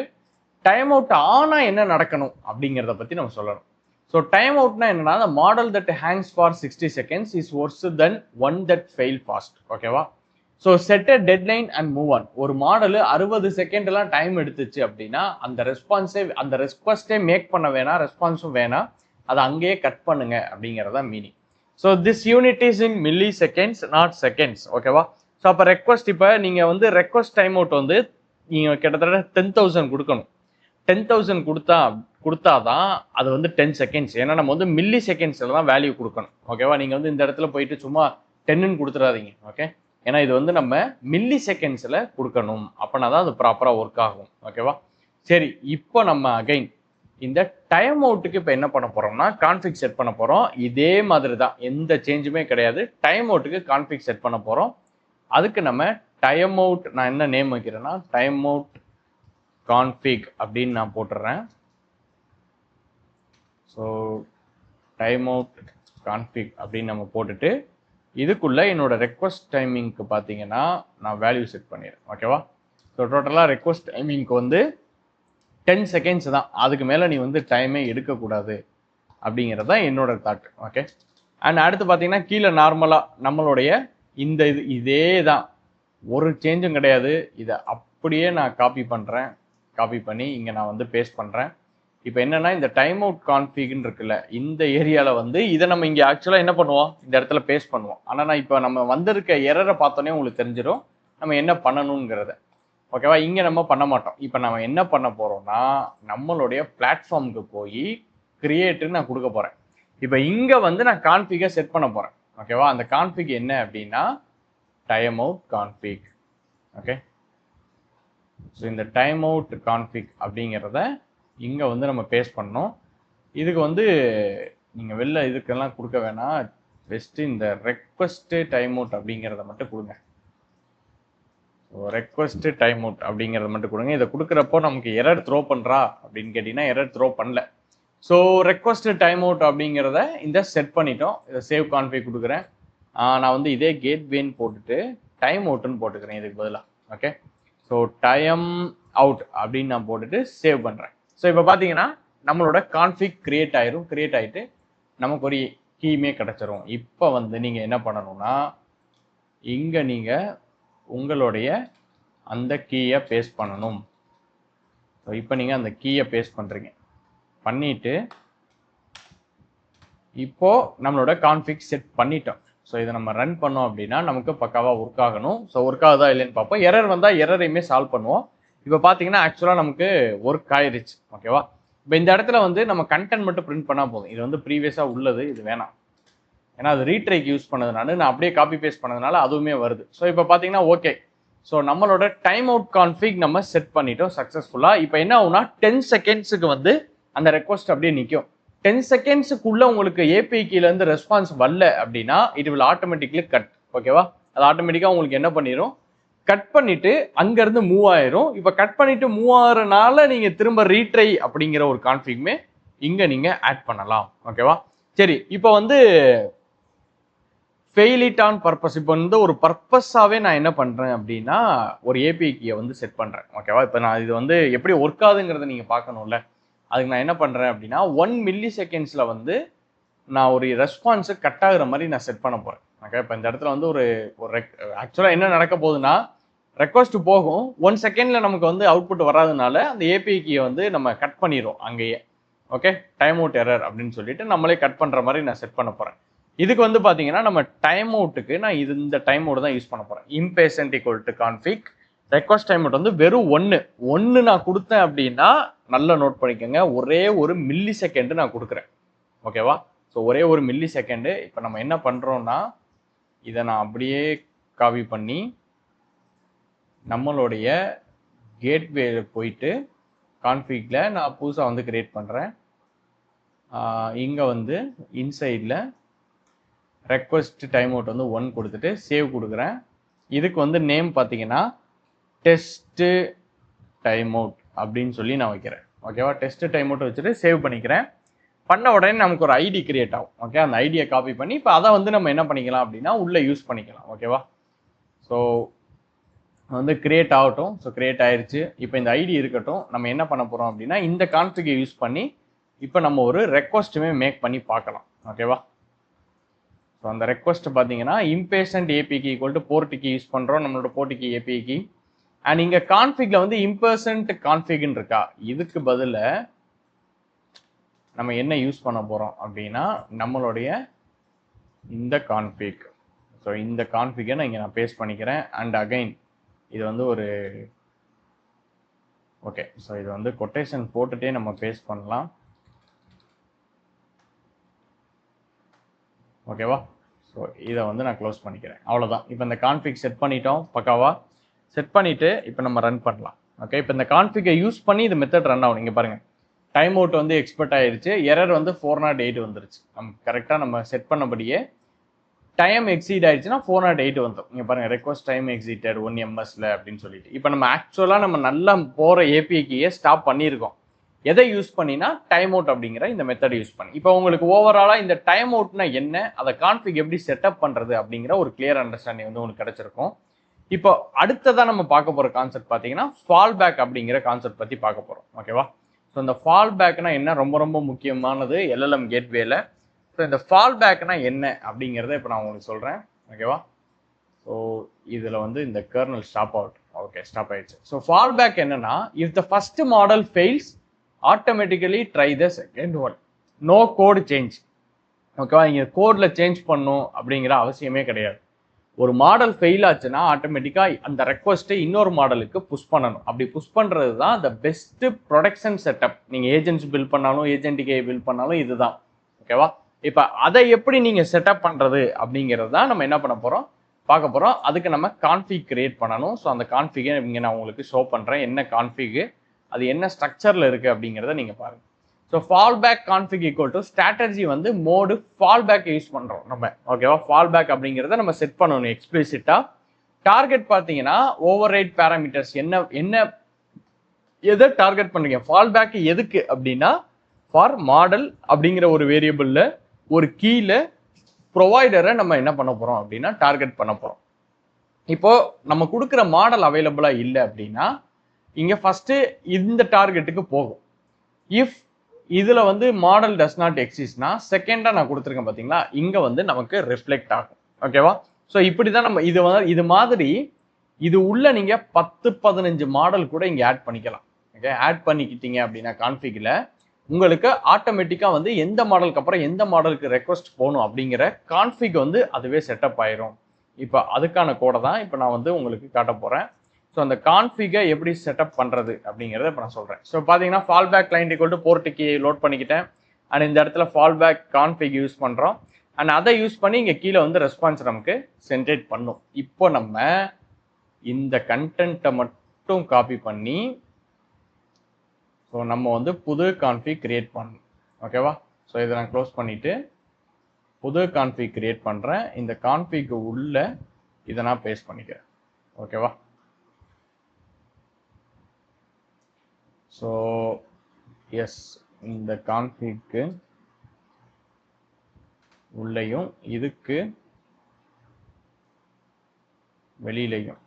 டைம் அவுட் ஆனால் என்ன நடக்கணும் அப்படிங்கிறத பற்றி நம்ம சொல்லணும். ஸோ டைம் அவுட்னா என்னன்னா, the model that hangs for 60 seconds is worse than one that fail fast. ஓகேவா? So set a deadline and move on. ஒரு மாடல் 60 செகண்ட்லாம் டைம் எடுத்துச்சு அப்படின்னா அந்த ரெஸ்பான்ஸே மேக் பண்ண வேணாம், ரெஸ்பான்ஸும் வேணாம், அதை அங்கேயே கட் பண்ணுங்க அப்படிங்கிறதா meaning. So this unit is in milli seconds not seconds. ஓகேவா? ஸோ அப்போ ரெக்வஸ்ட், இப்போ நீங்கள் வந்து ரெக்வஸ்ட் டைம் அவுட் வந்து நீங்கள் கிட்டத்தட்ட 10,000 கொடுக்கணும். 10,000 கொடுத்தாதான் அது வந்து 10 செகண்ட்ஸ். ஏன்னா நம்ம வந்து மில்லி செகண்ட்ஸில் தான் வேல்யூ கொடுக்கணும். ஓகேவா? நீங்கள் வந்து இந்த இடத்துல போயிட்டு சும்மா 10ன்னு கொடுத்துடாதீங்க. ஓகே? ஏன்னா இது வந்து நம்ம மில்லி செகண்ட்ஸில் கொடுக்கணும். அப்போனா தான் அது ப்ராப்பராக ஒர்க் ஆகும். ஓகேவா? சரி, இப்போ நம்ம அகைன் இந்த டைம் அவுட்டுக்கு இப்போ என்ன பண்ண போகிறோம்னா கான்ஃபிக் செட் பண்ண போகிறோம். இதே மாதிரி தான், எந்த சேஞ்சுமே கிடையாது. டைம் அவுட்டுக்கு கான்ஃபிக் செட் பண்ண போகிறோம். அதுக்கு நம்ம டைம் அவுட், நான் என்ன நேம் வைக்கிறேன்னா டைம் அவுட் கான்ஃபிக் அப்படின்னு நான் போட்டுறேன். ஸோ டைம் அவுட் கான்ஃபிக் அப்படின்னு நம்ம போட்டுட்டு இதுக்குள்ள என்னோட ரெக்வஸ்ட் டைமிங்க்கு பார்த்தீங்கன்னா நான் வேல்யூ செட் பண்ணிடுறேன். ஓகேவா? ஸோ டோட்டலாக ரெக்வஸ்ட் டைமிங்க்கு வந்து 10 செகண்ட்ஸ் தான். அதுக்கு மேலே நீ வந்து டைமே எடுக்கக்கூடாது அப்படிங்கிறது தான் என்னோட தாட். ஓகே? அண்ட் அடுத்து பார்த்தீங்கன்னா கீழே நார்மலாக நம்மளுடைய இந்த இதே தான், ஒரு சேஞ்சும் கிடையாது. இதை அப்படியே நான் காப்பி பண்ணுறேன். காப்பி பண்ணி இங்கே நான் வந்து பேஸ்ட் பண்ணுறேன். இப்போ என்னன்னா இந்த டைம் அவுட் கான்ஃபிக்னு இருக்குல்ல, இந்த ஏரியாவில் வந்து இதை நம்ம இங்கே ஆக்சுவலாக என்ன பண்ணுவோம், இந்த இடத்துல பேஸ்ட் பண்ணுவோம். ஆனால் நான் இப்போ நம்ம வந்திருக்க எரரை பார்த்தோன்னே உங்களுக்கு தெரிஞ்சிடும் நம்ம என்ன பண்ணணுங்கிறத. ஓகேவா? இங்கே நம்ம பண்ண மாட்டோம். இப்போ நம்ம என்ன பண்ண போகிறோம்னா நம்மளுடைய பிளாட்ஃபார்முக்கு போய் கிரியேட்டுன்னு நான் கொடுக்க போகிறேன். இப்போ இங்கே வந்து நான் கான்ஃபிகை செட் பண்ண போகிறேன். ஓகேவா? அந்த கான்ஃபிக் என்ன அப்படின்னா time out config. Okay? So இந்த டைம் அவுட் கான்ஃபிக் அப்படிங்கிறத இங்கே வந்து நம்ம பேஸ்ட் பண்ணோம். இதுக்கு வந்து நீங்கள் வெளில இதுக்கெல்லாம் கொடுக்க வேணாம். பெஸ்ட்டு இந்த ரெக்வஸ்ட்டு டைம் அவுட் அப்படிங்கிறத மட்டும் கொடுங்க. ஸோ ரெக்வஸ்ட்டு டைம் அவுட் அப்படிங்கிறத மட்டும் கொடுங்க. இதை கொடுக்குறப்போ நமக்கு எரர் த்ரோ பண்ணுறா அப்படின்னு கேட்டிங்கன்னா எரர் த்ரோ பண்ணல. ஸோ ரெக்வஸ்ட்டு டைம் அவுட் அப்படிங்கிறத இந்த செட் பண்ணிட்டோம். இதை சேவ் கான்ஃபிக் கொடுக்குறேன். நான் வந்து இதே கேட்வேன்னு போட்டுட்டு டைம் அவுட்டுன்னு போட்டுக்கிறேன் இதுக்கு பதிலாக. ஓகே? ஸோ டைம் அவுட் அப்படின்னு நான் போட்டுட்டு சேவ் பண்ணுறேன். ஸோ இப்போ பார்த்தீங்கன்னா நம்மளோட கான்ஃபிக் கிரியேட் ஆயிரும். கிரியேட் ஆகிட்டு நமக்கு ஒரு கீமே கிடச்சிரும். இப்போ வந்து நீங்கள் என்ன பண்ணணும்னா இங்கே நீங்கள் உங்களுடைய அந்த கீயை பேஸ்ட் பண்ணணும். ஸோ இப்போ நீங்கள் அந்த கீயை பேஸ்ட் பண்ணுறீங்க. பண்ணிட்டு இப்போ நம்மளோட கான்ஃபிக் செட் பண்ணிட்டோம். ஸோ இதை நம்ம ரன் பண்ணோம் அப்படின்னா நமக்கு பக்காவாக ஒர்க் ஆகணும். ஸோ ஒர்க் ஆகுதா இல்லைன்னு பார்ப்போம். எரர் வந்தால் எரரையுமே சால்வ் பண்ணுவோம். இப்போ பார்த்தீங்கன்னா ஆக்சுவலாக நமக்கு ஒர்க் ஆயிடுச்சு. ஓகேவா? இப்போ இந்த இடத்துல வந்து நம்ம கண்டென்ட் மட்டும் பிரிண்ட் பண்ணால் போதும். இது வந்து ப்ரீவியஸாக உள்ளது, இது வேணாம். ஏன்னா அது ரீட்ரைக்கு யூஸ் பண்ணதுனால நான் அப்படியே காப்பி பேஸ்ட் பண்ணதுனால அதுவுமே வருது. ஸோ இப்போ பார்த்தீங்கன்னா ஓகே. ஸோ நம்மளோட டைம் அவுட் கான்ஃபிக் நம்ம செட் பண்ணிட்டோம் சக்ஸஸ்ஃபுல்லாக. இப்போ என்ன ஆகும்னா 10 செகண்ட்ஸுக்கு வந்து அந்த ரெக்வஸ்ட் அப்படியே நிற்கும். 10 செகண்ட்ஸுக்குள்ள உங்களுக்கு ஏபிஐ கீழேருந்து ரெஸ்பான்ஸ் வரல அப்படின்னா இட் வில் ஆட்டோமேட்டிக்லி கட். ஓகேவா? அது ஆட்டோமேட்டிக்காக உங்களுக்கு என்ன பண்ணிடும், கட் பண்ணிட்டு அங்கேருந்து மூவ் ஆயிரும். இப்போ கட் பண்ணிட்டு மூவ் ஆகிறனால நீங்கள் திரும்ப ரீட்ரை அப்படிங்கிற ஒரு கான்ஃபிகுமே இங்கே நீங்கள் ஆட் பண்ணலாம். ஓகேவா? சரி, இப்போ வந்து ஃபெயில் இட் ஆன் பர்பஸ். இப்போ வந்து ஒரு பர்பஸாகவே நான் என்ன பண்ணுறேன் அப்படின்னா ஒரு ஏபிஐ கீயை வந்து செட் பண்ணுறேன். ஓகேவா? இப்போ நான் இது வந்து எப்படி ஒர்க் ஆகுதுங்கிறத நீங்கள் பார்க்கணும்ல. அதுக்கு நான் என்ன பண்ணுறேன் அப்படின்னா 1 மில்லி செகண்ட்ஸில் வந்து நான் ஒரு ரெஸ்பான்ஸு கட் ஆகுற மாதிரி நான் செட் பண்ண போகிறேன். ஓகே? இப்போ இந்த இடத்துல வந்து ஒரு ஆக்சுவலாக என்ன நடக்க போகுதுன்னா ரெக்வஸ்ட் போகும், 1 செகண்டில் நமக்கு வந்து அவுட்புட் வராதனால அந்த ஏபிஐ கீயை வந்து நம்ம கட் பண்ணிடுவோம் அங்கேயே. ஓகே? டைம் அவுட் எரர் அப்படின்னு சொல்லிட்டு நம்மளே கட் பண்ணுற மாதிரி நான் செட் பண்ண போகிறேன். இதுக்கு வந்து பார்த்தீங்கன்னா நம்ம டைம் அவுட்டுக்கு நான் இந்த டைம் அவுட் தான் யூஸ் பண்ண போகிறேன். impatient equal to config request time out வந்து வெறும் 1 நான் கொடுத்தேன் அப்படின்னா நல்லா நோட் பண்ணிக்கோங்க, ஒரே ஒரு மில்லி செகண்ட் நான் கொடுக்குறேன். ஓகேவா? ஸோ ஒரே ஒரு மில்லி செகண்டு. இப்போ நம்ம என்ன பண்ணுறோம்னா இதை நான் அப்படியே காப்பி பண்ணி நம்மளுடைய கேட்வேல போயிட்டு கான்ஃபிகில் நான் புதுசாக வந்து கிரியேட் பண்ணுறேன். இங்கே வந்து இன்சைடில் ரெக்வஸ்ட் டைம் அவுட் வந்து 1 கொடுத்துட்டு சேவ் கொடுக்குறேன். இதுக்கு வந்து நேம் பார்த்தீங்கன்னா டெஸ்ட் டைம் அவுட் அப்படின்னு சொல்லி நான் வைக்கிறேன். ஓகேவா, டெஸ்ட் டைம் அவுட் வச்சுட்டு சேவ் பண்ணிக்கிறேன். பண்ண உடனே நமக்கு ஒரு ஐடி கிரியேட் ஆகும். ஓகே, அந்த ஐடியை காப்பி பண்ணி இப்போ அதை வந்து நம்ம என்ன பண்ணிக்கலாம் அப்படின்னா உள்ள யூஸ் பண்ணிக்கலாம். ஓகேவா, ஸோ வந்து கிரியேட் ஆகட்டும். ஸோ கிரியேட் ஆயிருச்சு. இப்போ இந்த ஐடி இருக்கட்டும். நம்ம என்ன பண்ண போறோம் அப்படின்னா இந்த கான்ஃபிகை யூஸ் பண்ணி இப்போ நம்ம ஒரு ரெக்வஸ்ட்டுமே மேக் பண்ணி பார்க்கலாம். ஓகேவா, ஸோ அந்த ரெக்வஸ்ட் பார்த்தீங்கன்னா இம்பேஷண்ட் ஏபிக்கு equal to board key use பண்ணுறோம், நம்மளோட போர்ட் கீ ஏபிக்கு. அண்ட் இங்கே கான்ஃபிக்ல வந்து இம்பர்சன்ட் கான்ஃபிக்னு இருக்கா, இதுக்கு பதில் நம்ம என்ன யூஸ் பண்ண போகிறோம் அப்படின்னா நம்மளுடைய இந்த கான்ஃபிக். ஸோ இந்த கான்ஃபிகை நான் இங்கே பேஸ்ட் பண்ணிக்கிறேன். அண்ட் அகைன் இது வந்து ஒரு ஓகே, ஸோ இது வந்து கொட்டேஷன் போட்டுட்டே நம்ம பேஸ்ட் பண்ணலாம். ஓகேவா, ஸோ இதை வந்து நான் க்ளோஸ் பண்ணிக்கிறேன். அவ்வளோதான். இப்போ இந்த கான்ஃபிக் செட் பண்ணிட்டோம். பக்காவா செட் பண்ணிவிட்டு இப்போ நம்ம ரன் பண்ணலாம். ஓகே, இப்போ இந்த கான்ஃபிகை யூஸ் பண்ணி இது மெத்தட் ரன் ஆகும். நீங்கள் பாருங்கள், டைம் அவுட் வந்து எக்ஸ்பெக்ட் ஆயிருச்சு. எரர் வந்து 408 வந்துருச்சு. நம்ம கரெக்டாக நம்ம செட் பண்ணபடியே டைம் எக்ஸீட் ஆயிடுச்சுன்னா 408 வந்துடும். இங்கே பாருங்கள், ரெக்வஸ்ட் டைம் எக்ஸிட்டட் 1 MSல அப்படின்னு சொல்லிட்டு. இப்போ நம்ம ஆக்சுவலாக நம்ம நல்லா போகிற ஏபிஐக்கியே ஸ்டாப் பண்ணியிருக்கோம். எதை யூஸ் பண்ணினா டைம் அவுட் அப்படிங்கிற இந்த மெத்தட் யூஸ் பண்ணி. இப்போ உங்களுக்கு ஓவராலாக இந்த டைம் அவுட்னா என்ன, அதை கான்ஃபிக் எப்படி செட்டப் பண்ணுறது அப்படிங்கிற ஒரு கிளியர் அண்டர்ஸ்டாண்டிங் வந்து உங்களுக்கு கிடைச்சிருக்கும். இப்போ அடுத்ததான் நம்ம பார்க்க போகிற கான்செப்ட் பார்த்தீங்கன்னா ஃபால் பேக் அப்படிங்கிற கான்செப்ட் பற்றி பார்க்க போகிறோம். ஓகேவா, ஸோ இந்த ஃபால் பேக்னா என்ன, ரொம்ப ரொம்ப முக்கியமானது எல்எல்எம் கேட்வேல. ஸோ இந்த ஃபால் பேக்னா என்ன அப்படிங்கிறத இப்போ நான் உங்களுக்கு சொல்கிறேன். ஓகேவா, ஸோ இதில் வந்து இந்த kernel stop out. Okay, stop ஆயிடுச்சு. ஸோ ஃபால் பேக் என்னன்னா, if the first model fails automatically try the second one, no code change. ஓகேவா, இங்கே கோடில் சேஞ்ச் பண்ணும் அப்படிங்கிற அவசியமே கிடையாது. ஒரு மாடல் ஃபெயில் ஆச்சுன்னா ஆட்டோமேட்டிக்காக அந்த ரெக்வஸ்ட்டை இன்னொரு மாடலுக்கு புஷ் பண்ணணும். அப்படி புஷ் பண்ணுறது தான் த பெஸ்ட் ப்ரொடக்ஷன் செட்டப். நீங்கள் ஏஜென்ட்ஸ் பில்ட் பண்ணாலும் ஏஜென்டிகே பில்ட் பண்ணாலும் இதுதான். ஓகேவா, இப்போ அதை எப்படி நீங்கள் செட்டப் பண்ணுறது அப்படிங்கிறது தான் நம்ம என்ன பண்ண போகிறோம், பார்க்க போகிறோம். அதுக்கு நம்ம கான்ஃபிக் கிரியேட் பண்ணணும். ஸோ அந்த கான்ஃபிகை இங்கே நான் உங்களுக்கு ஷோ பண்ணுறேன். என்ன கான்ஃபிகு, அது என்ன ஸ்ட்ரக்சரில் இருக்குது அப்படிங்கிறத நீங்கள் பாருங்கள். So fallback config equal to strategy வந்து மோடு ஃபால் பேக் யூஸ் பண்ணுறோம் நம்ம. ஓகேவா, ஃபால் பேக் அப்படிங்கிறத நம்ம செட் பண்ணணும் எக்ஸ்பிளிசிட்டாக. டார்கெட் பார்த்தீங்கன்னா ஓவர் ரைட் பேராமீட்டர்ஸ் என்ன எதை டார்கெட் பண்ணுறீங்க, ஃபால் பேக் எதுக்கு அப்படின்னா ஃபார் மாடல் அப்படிங்கிற ஒரு வேரியபிளில் ஒரு கீழே ப்ரொவைடரை நம்ம என்ன பண்ண போகிறோம் அப்படின்னா டார்கெட் பண்ண போகிறோம். இப்போ நம்ம கொடுக்குற மாடல் அவைலபிளாக இல்லை அப்படின்னா இங்கே ஃபஸ்ட்டு இந்த டார்கெட்டுக்கு போகும். இஃப் இதில் வந்து மாடல் டஸ் நாட் எக்ஸிஸ்ட்னா செகண்டாக நான் கொடுத்துருக்கேன் பார்த்தீங்களா, இங்கே வந்து நமக்கு ரிஃப்ளெக்ட் ஆகும். ஓகேவா, ஸோ இப்படி தான் நம்ம இது மாதிரி இது உள்ள நீங்கள் 10-15 மாடல் கூட இங்கே ஆட் பண்ணிக்கலாம். ஓகே, ஆட் பண்ணிக்கிட்டீங்க அப்படின்னா கான்ஃபிகில் உங்களுக்கு ஆட்டோமேட்டிக்காக வந்து எந்த மாடலுக்கு அப்புறம் எந்த மாடலுக்கு ரெக்வஸ்ட் போகணும் அப்படிங்கிற கான்ஃபிக் வந்து அதுவே செட்டப் ஆயிரும். இப்போ அதுக்கான கோடை தான் இப்போ நான் வந்து உங்களுக்கு காட்ட போகிறேன். ஸோ அந்த கான்ஃபிகை எப்படி செட்டப் பண்ணுறது அப்படிங்கிறத இப்போ நான் சொல்கிறேன். ஸோ பார்த்தீங்கன்னா fallback client equal to board key load பண்ணிக்கிட்டேன். அண்ட் இந்த இடத்துல ஃபால் பேக் கான்ஃபிக் யூஸ் பண்ணுறோம். அண்ட் அதை யூஸ் பண்ணி இங்கே கீழே வந்து ரெஸ்பான்ஸ் நமக்கு ஜென்ரேட் பண்ணும். இப்போ நம்ம இந்த கண்டென்ட்டை மட்டும் காப்பி பண்ணி ஸோ நம்ம வந்து புது கான்ஃபிக் கிரியேட் பண்ணணும். ஓகேவா, ஸோ இதை நான் க்ளோஸ் பண்ணிவிட்டு புது கான்ஃபிக் கிரியேட் பண்ணுறேன். இந்த கான்ஃபிக்கு உள்ள இதை நான் பேஸ்ட் பண்ணிக்கிறேன். ஓகேவா, ஸோ எஸ், இந்த கான்ஃபிக்கு உள்ளேயும் இதுக்கு வெளியிலையும்.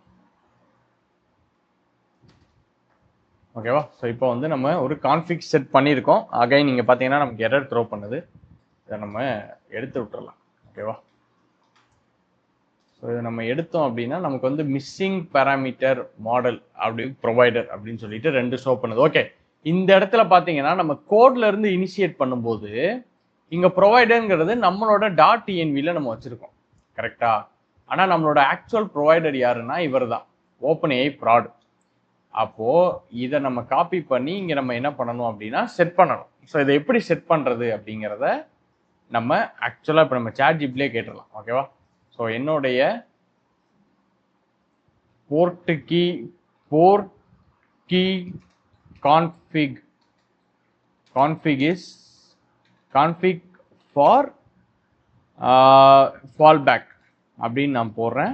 ஓகேவா, ஸோ இப்போ வந்து நம்ம ஒரு கான்ஃபிக் செட் பண்ணியிருக்கோம். அகைன் நீங்கள் பார்த்தீங்கன்னா நமக்கு எரர் த்ரோ பண்ணுது. இதை நம்ம எடுத்து விட்டுறலாம். ஓகேவா, ஸோ இதை நம்ம எடுத்தோம் அப்படின்னா நமக்கு வந்து மிஸ்ஸிங் பேராமீட்டர் மாடல் அப்படி ப்ரொவைடர் அப்படின்னு சொல்லிட்டு 2 ஷோ பண்ணுது. ஓகே, இந்த இடத்துல பார்த்தீங்கன்னா நம்ம கோட்ல இருந்து இனிஷியேட் பண்ணும்போது இங்கே ப்ரொவைடருங்கிறது நம்மளோட .envல நம்ம வச்சிருக்கோம். கரெக்டா, ஆனால் நம்மளோட ஆக்சுவல் ப்ரொவைடர் யாருன்னா இவர் தான், ஓப்பன்ஏஐ ப்ராட். அப்போ இதை நம்ம காப்பி பண்ணி இங்கே நம்ம என்ன பண்ணணும் அப்படின்னா செட் பண்ணணும். ஸோ இதை எப்படி செட் பண்ணுறது அப்படிங்கிறத நம்ம ஆக்சுவலாக இப்போ நம்ம சாட் ஜிபிலே கேட்டுடலாம். ஓகேவா, ஸோ என்னுடைய Portkey config is config for fallback அப்படின்னு நான் போடுறேன்.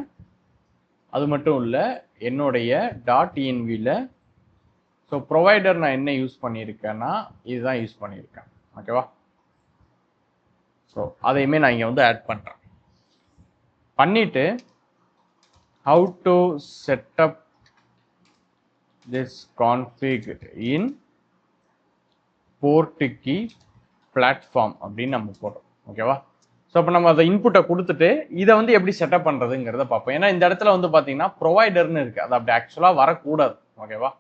அது மட்டும் இல்லை, என்னுடைய .envல ஸோ ப்ரொவைடர் நான் என்ன யூஸ் பண்ணியிருக்கேன்னா இதுதான் யூஸ் பண்ணியிருக்கேன். ஓகேவா? ஸோ அதையுமே நான் இங்கே வந்து ஆட் பண்ணுறேன். பண்ணிட்டு how to set up this config in portkey platform அப்படின்னு நம்ம போடுறோம். ஓகேவா? ஸோ அப்போ நம்ம அதை இன்புட்டை கொடுத்துட்டு இதை வந்து எப்படி செட்டப் பண்ணுறதுங்கிறத பார்ப்போம். ஏன்னா இந்த இடத்துல வந்து பார்த்தீங்கன்னா ப்ரொவைடர்னு இருக்குது, அது அப்படி ஆக்சுவலாக வரக்கூடாது. ஓகேவா?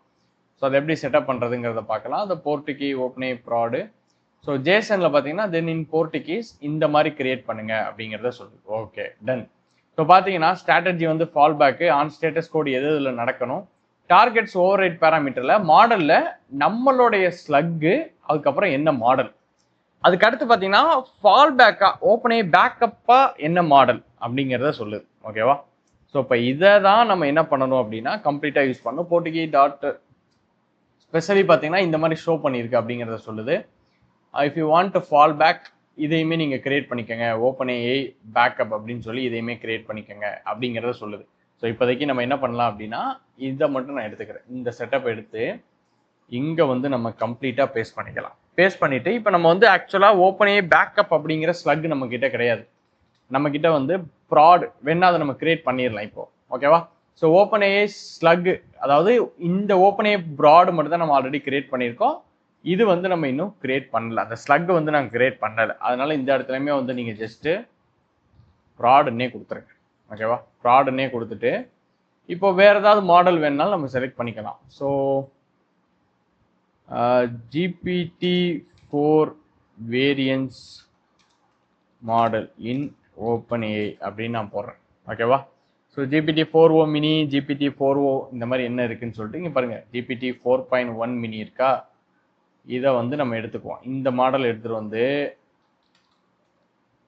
ஸோ அதை எப்படி செட்டப் பண்ணுறதுங்கிறத பார்க்கலாம். அந்த portkey openai prod ஸோ ஜேசனில் பார்த்தீங்கன்னா தென் இன் portkeys இந்த மாதிரி கிரியேட் பண்ணுங்க அப்படிங்கிறத சொல்லுது. Okay, done. ஸோ பார்த்தீங்கன்னா ஸ்ட்ராட்டஜி வந்து fallback, on status code எது இதில் நடக்கணும், டார்கெட்ஸ் ஓவர் ரைட் பேராமீட்டரில் மாடலில் நம்மளுடைய ஸ்லக்கு, அதுக்கப்புறம் என்ன மாடல், அதுக்கு அடுத்து பார்த்தீங்கன்னா ஃபால் பேக்கா ஓப்பனே பேக்கப்பா என்ன மாடல் அப்படிங்கிறத சொல்லுது. ஓகேவா? ஸோ இப்போ இதை தான் நம்ம என்ன பண்ணணும் அப்படின்னா கம்ப்ளீட்டாக யூஸ் பண்ணணும். portkey டாட் ஸ்பெஷலி பார்த்தீங்கன்னா இந்த மாதிரி ஷோ பண்ணியிருக்கு அப்படிங்கிறத சொல்லுது. If you want to fall back இதையுமே நீங்கள் கிரியேட் பண்ணிக்கோங்க, OpenAI பேக்கப் அப்படின்னு சொல்லி இதையுமே கிரியேட் பண்ணிக்கோங்க அப்படிங்கிறத சொல்லுது. ஸோ இப்போதைக்கு நம்ம என்ன பண்ணலாம் அப்படின்னா இதை மட்டும் நான் எடுத்துக்கிறேன். இந்த செட்டப் எடுத்து இங்கே வந்து நம்ம கம்ப்ளீட்டாக பேஸ்ட் பண்ணிக்கலாம். பேஸ்ட் பண்ணிவிட்டு இப்போ நம்ம வந்து ஆக்சுவலாக OpenAI பேக்கப் அப்படிங்கிற ஸ்லக் நம்ம கிட்ட கிடையாது. நம்ம கிட்ட வந்து ப்ராட் வேணா அதை நம்ம கிரியேட் பண்ணிடலாம் இப்போ. ஓகேவா? ஸோ OpenAI ஸ்லக், அதாவது இந்த OpenAI ப்ராட் மட்டும் தான் நம்ம ஆல்ரெடி கிரியேட் பண்ணியிருக்கோம். இது வந்து நம்ம இன்னும் கிரியேட் பண்ணல, அந்த ஸ்லக் வந்து நாங்கள் கிரியேட் பண்ணலை. அதனால இந்த இடத்துலையுமே வந்து நீங்கள் ஜஸ்ட்டு ப்ராடுன்னே கொடுத்துருங்க. ஓகேவா? ப்ராடுன்னே கொடுத்துட்டு இப்போ வேற ஏதாவது மாடல் வேணுனாலும் நம்ம செலக்ட் பண்ணிக்கலாம். ஸோ GPT-4 வேரியன்ஸ் மாடல் இன் OpenAI அப்படின்னு நான் போடுறேன். ஓகேவா? ஸோ GPT-4o மினி, GPT-4o இந்த மாதிரி என்ன இருக்குன்னு சொல்லிட்டு இங்கே பாருங்கள், GPT-4.1 மினி இருக்கா, இதை வந்து நம்ம எடுத்துக்குவோம். இந்த மாடல் எடுத்துகிட்டு வந்து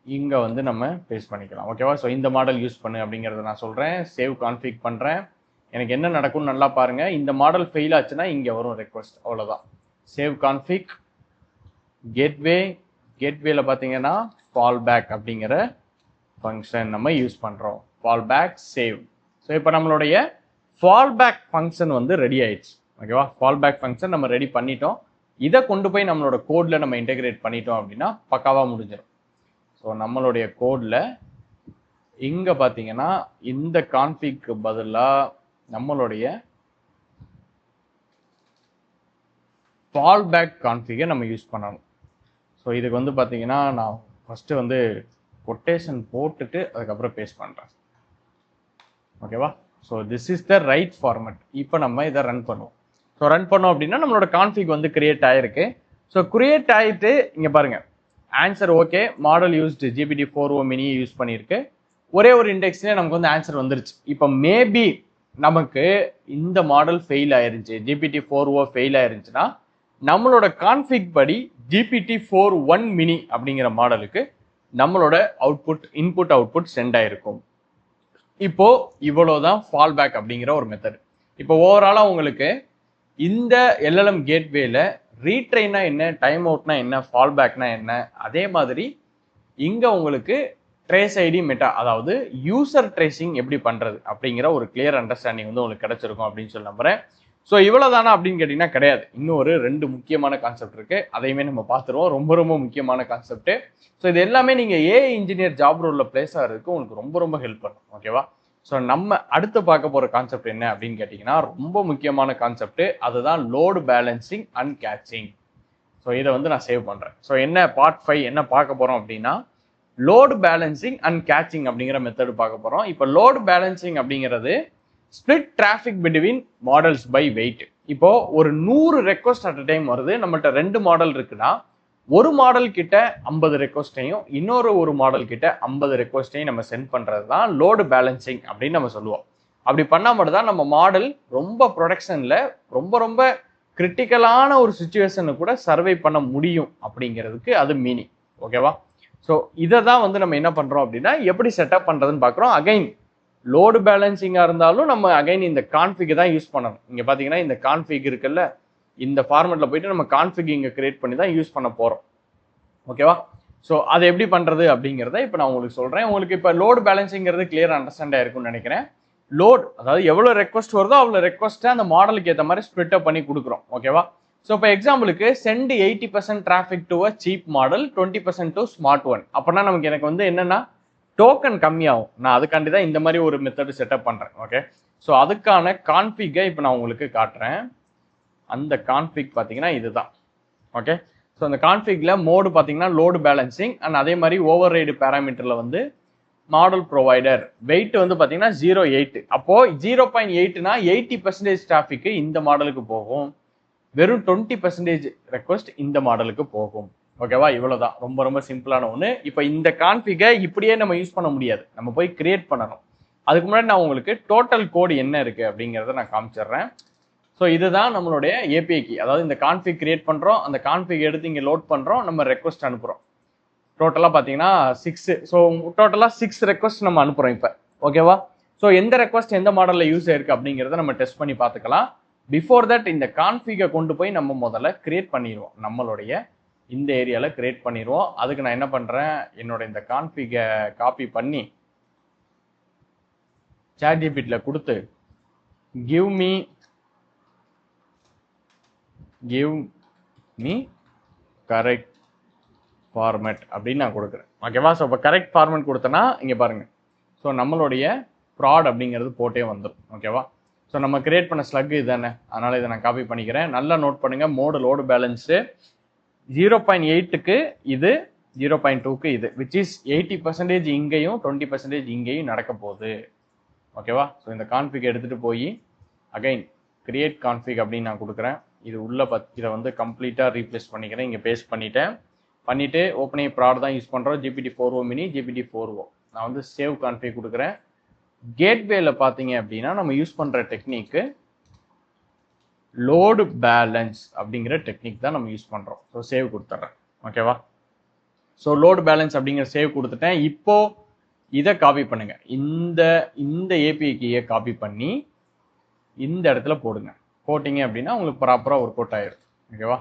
இங்கே வந்து நம்ம பேஸ்ட் பண்ணிக்கலாம். ஓகேவா? ஸோ இந்த மாடல் யூஸ் பண்ணு அப்படிங்கிறத நான் சொல்கிறேன். சேவ் கான்ஃபிக் பண்ணுறேன். எனக்கு என்ன நடக்கும்னு நல்லா பாருங்கள். இந்த மாடல் ஃபெயில் ஆச்சுன்னா இங்கே வரும் ரெக்வஸ்ட், அவ்வளோதான். சேவ் கான்ஃபிக் கேட்வேல பார்த்தீங்கன்னா ஃபால் பேக் அப்படிங்கிற ஃபங்க்ஷன் நம்ம யூஸ் பண்ணுறோம். Fallback save. ஸோ இப்போ நம்மளுடைய ஃபால் பேக் ஃபங்க்ஷன் வந்து ரெடி ஆயிடுச்சு. ஓகேவா? ஃபால் பேக் ஃபங்க்ஷன் நம்ம ரெடி பண்ணிட்டோம். இதை கொண்டு போய் நம்மளோட கோடில் நம்ம இன்டெகிரேட் பண்ணிட்டோம் அப்படின்னா பக்காவாக முடிஞ்சிடும். ஸோ நம்மளுடைய கோடில் இங்கே பார்த்தீங்கன்னா இந்த கான்ஃபிக்கு பதிலாக நம்மளுடைய ஃபால் பேக் கான்ஃபிகை நம்ம யூஸ் பண்ணணும். ஸோ இதுக்கு வந்து பார்த்தீங்கன்னா நான் ஃபஸ்ட்டு வந்து கொட்டேஷன் போட்டுட்டு அதுக்கப்புறம் பேஸ்ட் பண்ணுறேன். ஓகேவா? So this is the right format. இப்போ நம்ம இதை ரன் பண்ணுவோம். ஸோ ரன் பண்ணோம் அப்படின்னா நம்மளோட கான்ஃபிக் வந்து கிரியேட் ஆகிருக்கு. ஸோ கிரியேட் ஆகிட்டு இங்கே பாருங்கள், answer okay, model used GPT-4o mini use பண்ணியிருக்கு. ஒரே ஒரு இண்டெக்ஸ்லேயே நமக்கு வந்து ஆன்சர் வந்துருச்சு. இப்போ மேபி நமக்கு இந்த மாடல் ஃபெயில் ஆயிருந்துச்சு, GPT-4o ஃபெயில் ஆயிருந்துச்சுன்னா நம்மளோட கான்ஃபிக் படி GPT-4.1 மினி அப்படிங்கிற மாடலுக்கு நம்மளோட இன்புட் அவுட்புட் சென்ட் ஆயிருக்கும். இப்போ இவ்வளோதான் ஃபால் பேக் அப்படிங்கிற ஒரு மெத்தட். இப்போ ஓவராலாக உங்களுக்கு இந்த LLM கேட்வேல ரீட்ரைனா என்ன, டைம் அவுட்னா என்ன, ஃபால் பேக்னா என்ன, அதே மாதிரி இங்கே உங்களுக்கு ட்ரேஸ் ஐடி மெட்டா, அதாவது யூசர் ட்ரேசிங் எப்படி பண்ணுறது அப்படிங்கிற ஒரு கிளியர் அண்டர்ஸ்டாண்டிங் வந்து உங்களுக்கு கிடைச்சிருக்கும் அப்படின்னு சொல்லி நம்புறேன். ஸோ இவ்வளோதானா அப்படின்னு கேட்டிங்கன்னா கிடையாது. இன்னும் ஒரு 2 முக்கியமான கான்செப்ட் இருக்குது, அதையுமே நம்ம பார்த்துருவோம். ரொம்ப ரொம்ப முக்கியமான கான்செப்ட். ஸோ இது எல்லாமே நீங்கள் AI இன்ஜினியர் ஜாப் ரோலில் பிளேஸ் ஆகிறதுக்கு உங்களுக்கு ரொம்ப ரொம்ப ஹெல்ப் பண்ணும். ஓகேவா? ஸோ நம்ம அடுத்து பார்க்க போகிற கான்செப்ட் என்ன அப்படின்னு கேட்டிங்கன்னா ரொம்ப முக்கியமான கான்செப்ட், அதுதான் load balancing and catching. So இதை வந்து நான் சேவ் பண்ணுறேன். ஸோ என்ன பார்ட் 5 என்ன பார்க்க போகிறோம் அப்படின்னா லோடு பேலன்சிங் அண்ட் கேட்சிங் அப்படிங்கிற மெத்தட் பார்க்க போகிறோம். இப்போ லோடு பேலன்சிங் அப்படிங்கிறது split traffic between models by weight. இப்போ ஒரு 100 ரெக்வஸ்ட் அட் அ டைம் வருது, நம்மகிட்ட 2 மாடல் இருக்குன்னா ஒரு மாடல் கிட்ட 50 ரெக்வஸ்டையும் ஒரு மாடல் கிட்ட 50 ரெக்வஸ்டையும் நம்ம சென்ட் பண்றது தான் லோடு பேலன்சிங் அப்படின்னு நம்ம சொல்லுவோம். அப்படி பண்ணா மட்டும் தான் நம்ம மாடல் ரொம்ப ப்ரொடக்ஷன்ல ரொம்ப ரொம்ப கிரிட்டிக்கலான ஒரு சுச்சுவேஷனை கூட சர்வை பண்ண முடியும் அப்படிங்கிறதுக்கு அது மீனிங். ஓகேவா? ஸோ இதை தான் வந்து நம்ம என்ன பண்றோம் அப்படின்னா எப்படி செட்டப் பண்றதுன்னு பார்க்குறோம். அகைன் லோடு பேலன்சிங்காக இருந்தாலும் நம்ம அகைன் இந்த கான்ஃபிகை தான் யூஸ் பண்ணணும். இங்கே பார்த்தீங்கன்னா இந்த கான்ஃபிக் இருக்குல்ல, இந்த ஃபார்மெட்டில் போயிட்டு நம்ம கான்ஃபிக் இங்கே கிரியேட் பண்ணி தான் யூஸ் பண்ண போகிறோம். ஓகேவா? ஸோ அதை எப்படி பண்ணுறது அப்படிங்கிறத இப்போ நான் உங்களுக்கு சொல்கிறேன். உங்களுக்கு இப்போ லோடு பேலன்ஸிங்கிறது கிளியர் அண்டர்ஸ்டாண்ட் ஆயிருக்கும்னு நினைக்கிறேன். லோட் அதாவது எவ்வளோ ரெக்வஸ்ட் வருதோ அவ்வளோ ரெக்வஸ்ட்டை அந்த மாடலுக்கு ஏற்ற மாதிரி ஸ்ப்ளிட் அப் பண்ணி கொடுக்குறோம். ஓகேவா? ஸோ இப்போ எக்ஸாம்பிளுக்கு send 80% traffic to a cheap model, 20% to smart one. அப்படின்னா நமக்கு எனக்கு வந்து என்னன்னா டோக்கன் கம்மியாகும். நான் அதுக்காண்டி தான் இந்த மாதிரி ஒரு மெத்தட் செட்டப் பண்ணுறேன். ஓகே, ஸோ அதுக்கான கான்ஃபிகை இப்போ நான் உங்களுக்கு காட்டுறேன். அந்த கான்ஃபிக் பார்த்தீங்கன்னா இதுதான். ஓகே, ஸோ அந்த கான்ஃபிகில் மோடு பார்த்தீங்கன்னா லோடு பேலன்சிங் அண்ட் அதே மாதிரி ஓவர் ரைடு பேராமீட்டரில் வந்து மாடல் ப்ரொவைடர் வெயிட் வந்து பார்த்தீங்கன்னா 0.8. அப்போது 0.8னா 80% டிராஃபிக்கு இந்த மாடலுக்கு போகும், வெறும் 20% ரெக்வஸ்ட் இந்த மாடலுக்கு போகும். ஓகேவா? இவ்வளவுதான், ரொம்ப ரொம்ப சிம்பிளான ஒன்று. இப்போ இந்த கான்ஃபிகை இப்படியே நம்ம யூஸ் பண்ண முடியாது, நம்ம போய் கிரியேட் பண்ணணும். அதுக்கு முன்னாடி நான் உங்களுக்கு டோட்டல் கோடு என்ன இருக்கு அப்படிங்கிறத நான் காமிச்சிடுறேன். ஸோ இதுதான் நம்மளுடைய ஏபிஐ கீ. அதாவது இந்த கான்ஃபிக் கிரியேட் பண்றோம், அந்த கான்ஃபிக் எடுத்து இங்கே லோட் பண்றோம், நம்ம ரெக்வஸ்ட் அனுப்புறோம். டோட்டலாக பார்த்தீங்கன்னா 6. ஸோ டோட்டலாக 6 ரெக்வஸ்ட் நம்ம அனுப்புறோம் இப்போ. ஓகேவா? ஸோ எந்த ரெக்வஸ்ட் எந்த மாடலில் யூஸ் ஆயிருக்கு அப்படிங்கிறத நம்ம டெஸ்ட் பண்ணி பார்த்துக்கலாம். பிஃபோர் தட் இந்த கான்ஃபிகை கொண்டு போய் நம்ம முதல்ல கிரியேட் பண்ணிடுவோம், நம்மளுடைய இந்த ஏரியாவில் கிரியேட் பண்ணிடுவோம். அதுக்கு நான் என்ன பண்ணுறேன், என்னோட இந்த கான்ஃபிகை காப்பி பண்ணி ChatGPTல கொடுத்து கிவ் மீ கரெக்ட் ஃபார்மேட் அப்படின்னு நான் கொடுக்குறேன். ஓகேவா? ஸோ இப்போ கரெக்ட் ஃபார்மேட் கொடுத்தேன்னா இங்கே பாருங்க, ஸோ நம்மளுடைய ப்ராட் அப்படிங்கிறது போட்டே வந்துடும். ஓகேவா? ஸோ நம்ம கிரியேட் பண்ண ஸ்லக் இதுதானே, அதனால இதை நான் காப்பி பண்ணிக்கிறேன். நல்லா நோட் பண்ணுங்க, மோடு லோடு பேலன்ஸு 0.8க்கு இது, 0.2க்கு இது, விச் இஸ் 80% இங்கேயும் 20% இங்கேயும் நடக்க போகுது. ஓகேவா? ஸோ இந்த கான்ஃபிக் எடுத்துட்டு போய் அகைன் கிரியேட் கான்ஃபிக் அப்படின்னு நான் கொடுக்குறேன். இது உள்ள இதை வந்து கம்ப்ளீட்டாக ரீப்ளேஸ் பண்ணிக்கிறேன். இங்கே பேஸ்ட் பண்ணிட்டு ஓப்பனே ப்ராட் தான் யூஸ் பண்ணுறோம், GPT-4o மினி, GPT-4o. நான் வந்து சேவ் கான்ஃபிக் கொடுக்குறேன். கேட்வேல பார்த்தீங்க அப்படின்னா நம்ம யூஸ் பண்ணுற டெக்னிக்கு லோடு பேலன்ஸ் அப்படிங்கிற டெக்னிக் தான் நம்ம யூஸ் பண்ணுறோம். ஸோ சேவ் கொடுத்துட்றேன். ஓகேவா? ஸோ லோடு பேலன்ஸ் அப்படிங்கிற சேவ் கொடுத்துட்டேன். இப்போ இதை காப்பி பண்ணுங்க, இந்த ஏபிஐ கீயை காப்பி பண்ணி இந்த இடத்துல போடுங்க. போட்டிங்க அப்படின்னா உங்களுக்கு ப்ராப்பராக ஒர்க் அவுட் ஆயிடும். ஓகேவா?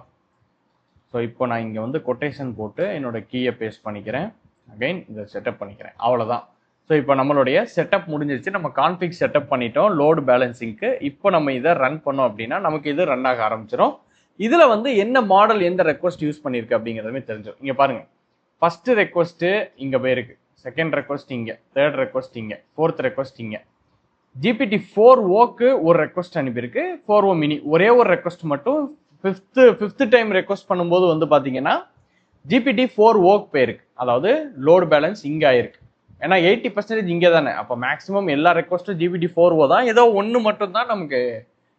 ஸோ இப்போ நான் இங்கே வந்து கொட்டேஷன் போட்டு என்னோட கீயை பேஸ்ட் பண்ணிக்கிறேன். அகைன் இதை செட்டப் பண்ணிக்கிறேன். அவ்வளோதான். ஸோ இப்போ நம்மளுடைய செட்டப் முடிஞ்சிருச்சு. நம்ம கான்ஃபிக் செட்டப் பண்ணிட்டோம் லோடு பேலன்சிங்க்கு. இப்போ நம்ம இதை ரன் பண்ணோம் அப்படின்னா நமக்கு இது ரன் ஆக ஆரம்பிச்சிடும். இதில் வந்து என்ன மாடல் எந்த ரெக்வஸ்ட் யூஸ் பண்ணியிருக்கு அப்படிங்கிறதுமே தெரிஞ்சிடும். இங்கே பாருங்க, ஃபர்ஸ்ட் ரெக்வஸ்ட்டு இங்கே போயிருக்கு, செகண்ட் ரெக்வஸ்ட் இங்கே, தேர்ட் ரெக்வஸ்ட் இங்கே, ஃபோர்த் ரெக்வஸ்ட் இங்கே. GPT-4oக்கு ஒரு ரெக்வஸ்ட் அனுப்பியிருக்கு, 4o மினி ஒரே ஒரு ரெக்வஸ்ட் மட்டும் ஃபிஃப்த் டைம் ரெக்வஸ்ட் பண்ணும்போது வந்து பார்த்தீங்கன்னா GPT-4oக்கு போயிருக்கு. அதாவது லோடு பேலன்ஸ் இங்கே ஆயிருக்கு. ஏன்னா 80% இங்கே தானே, அப்போ மேக்ஸிமம் எல்லா ரெக்வஸ்ட்டும் GPT-4o தான். ஏதோ ஒன்று மட்டும் தான் நமக்கு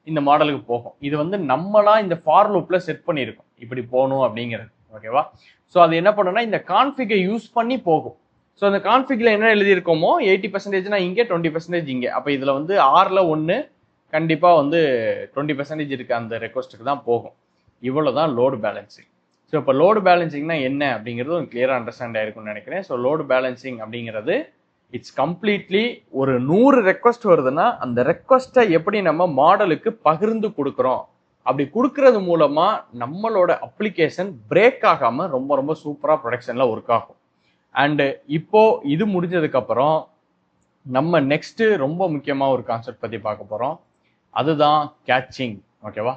இந்த மாடலுக்கு போகும். இது வந்து நம்மளா இந்த ஃபார் லூப்ல செட் பண்ணியிருக்கோம், இப்படி போகணும் அப்படிங்கிறது. ஓகேவா? ஸோ அது என்ன பண்ணுன்னா இந்த கான்ஃபிகை யூஸ் பண்ணி போகும். ஸோ அந்த கான்ஃபிகில் என்ன எழுதியிருக்கோமோ 80%னா இங்கே, 20% இங்கே. அப்போ இதில் வந்து 6ல் 1 கண்டிப்பாக வந்து 20% இருக்க அந்த ரெக்வஸ்ட்டுக்கு தான் போகும். இவ்வளோ தான் லோடு பேலன்சிங். ஸோ இப்போ லோடு பேலன்சிங்னா என்ன அப்படிங்கிறது உங்களுக்கு கிளியராக அண்டர்ஸ்டாண்ட் ஆயிருக்கும்னு நினைக்கிறேன். ஸோ லோடு பேலன்சிங் அப்படிங்கிறது இட்ஸ் கம்ப்ளீட்லி ஒரு 100 ரெக்வஸ்ட் வருதுன்னா அந்த ரெக்வஸ்ட்டை எப்படி நம்ம மாடலுக்கு பகிர்ந்து கொடுக்குறோம், அப்படி கொடுக்கறது மூலமா நம்மளோட அப்ளிகேஷன் பிரேக் ஆகாம ரொம்ப ரொம்ப சூப்பராக ப்ரொடக்ஷன்ல ஒர்க் ஆகும். அண்டு இப்போ இது முடிஞ்சதுக்கு அப்புறம் நம்ம நெக்ஸ்ட் ரொம்ப முக்கியமா ஒரு கான்செப்ட் பத்தி பார்க்க போறோம், அதுதான் கேட்சிங். ஓகேவா?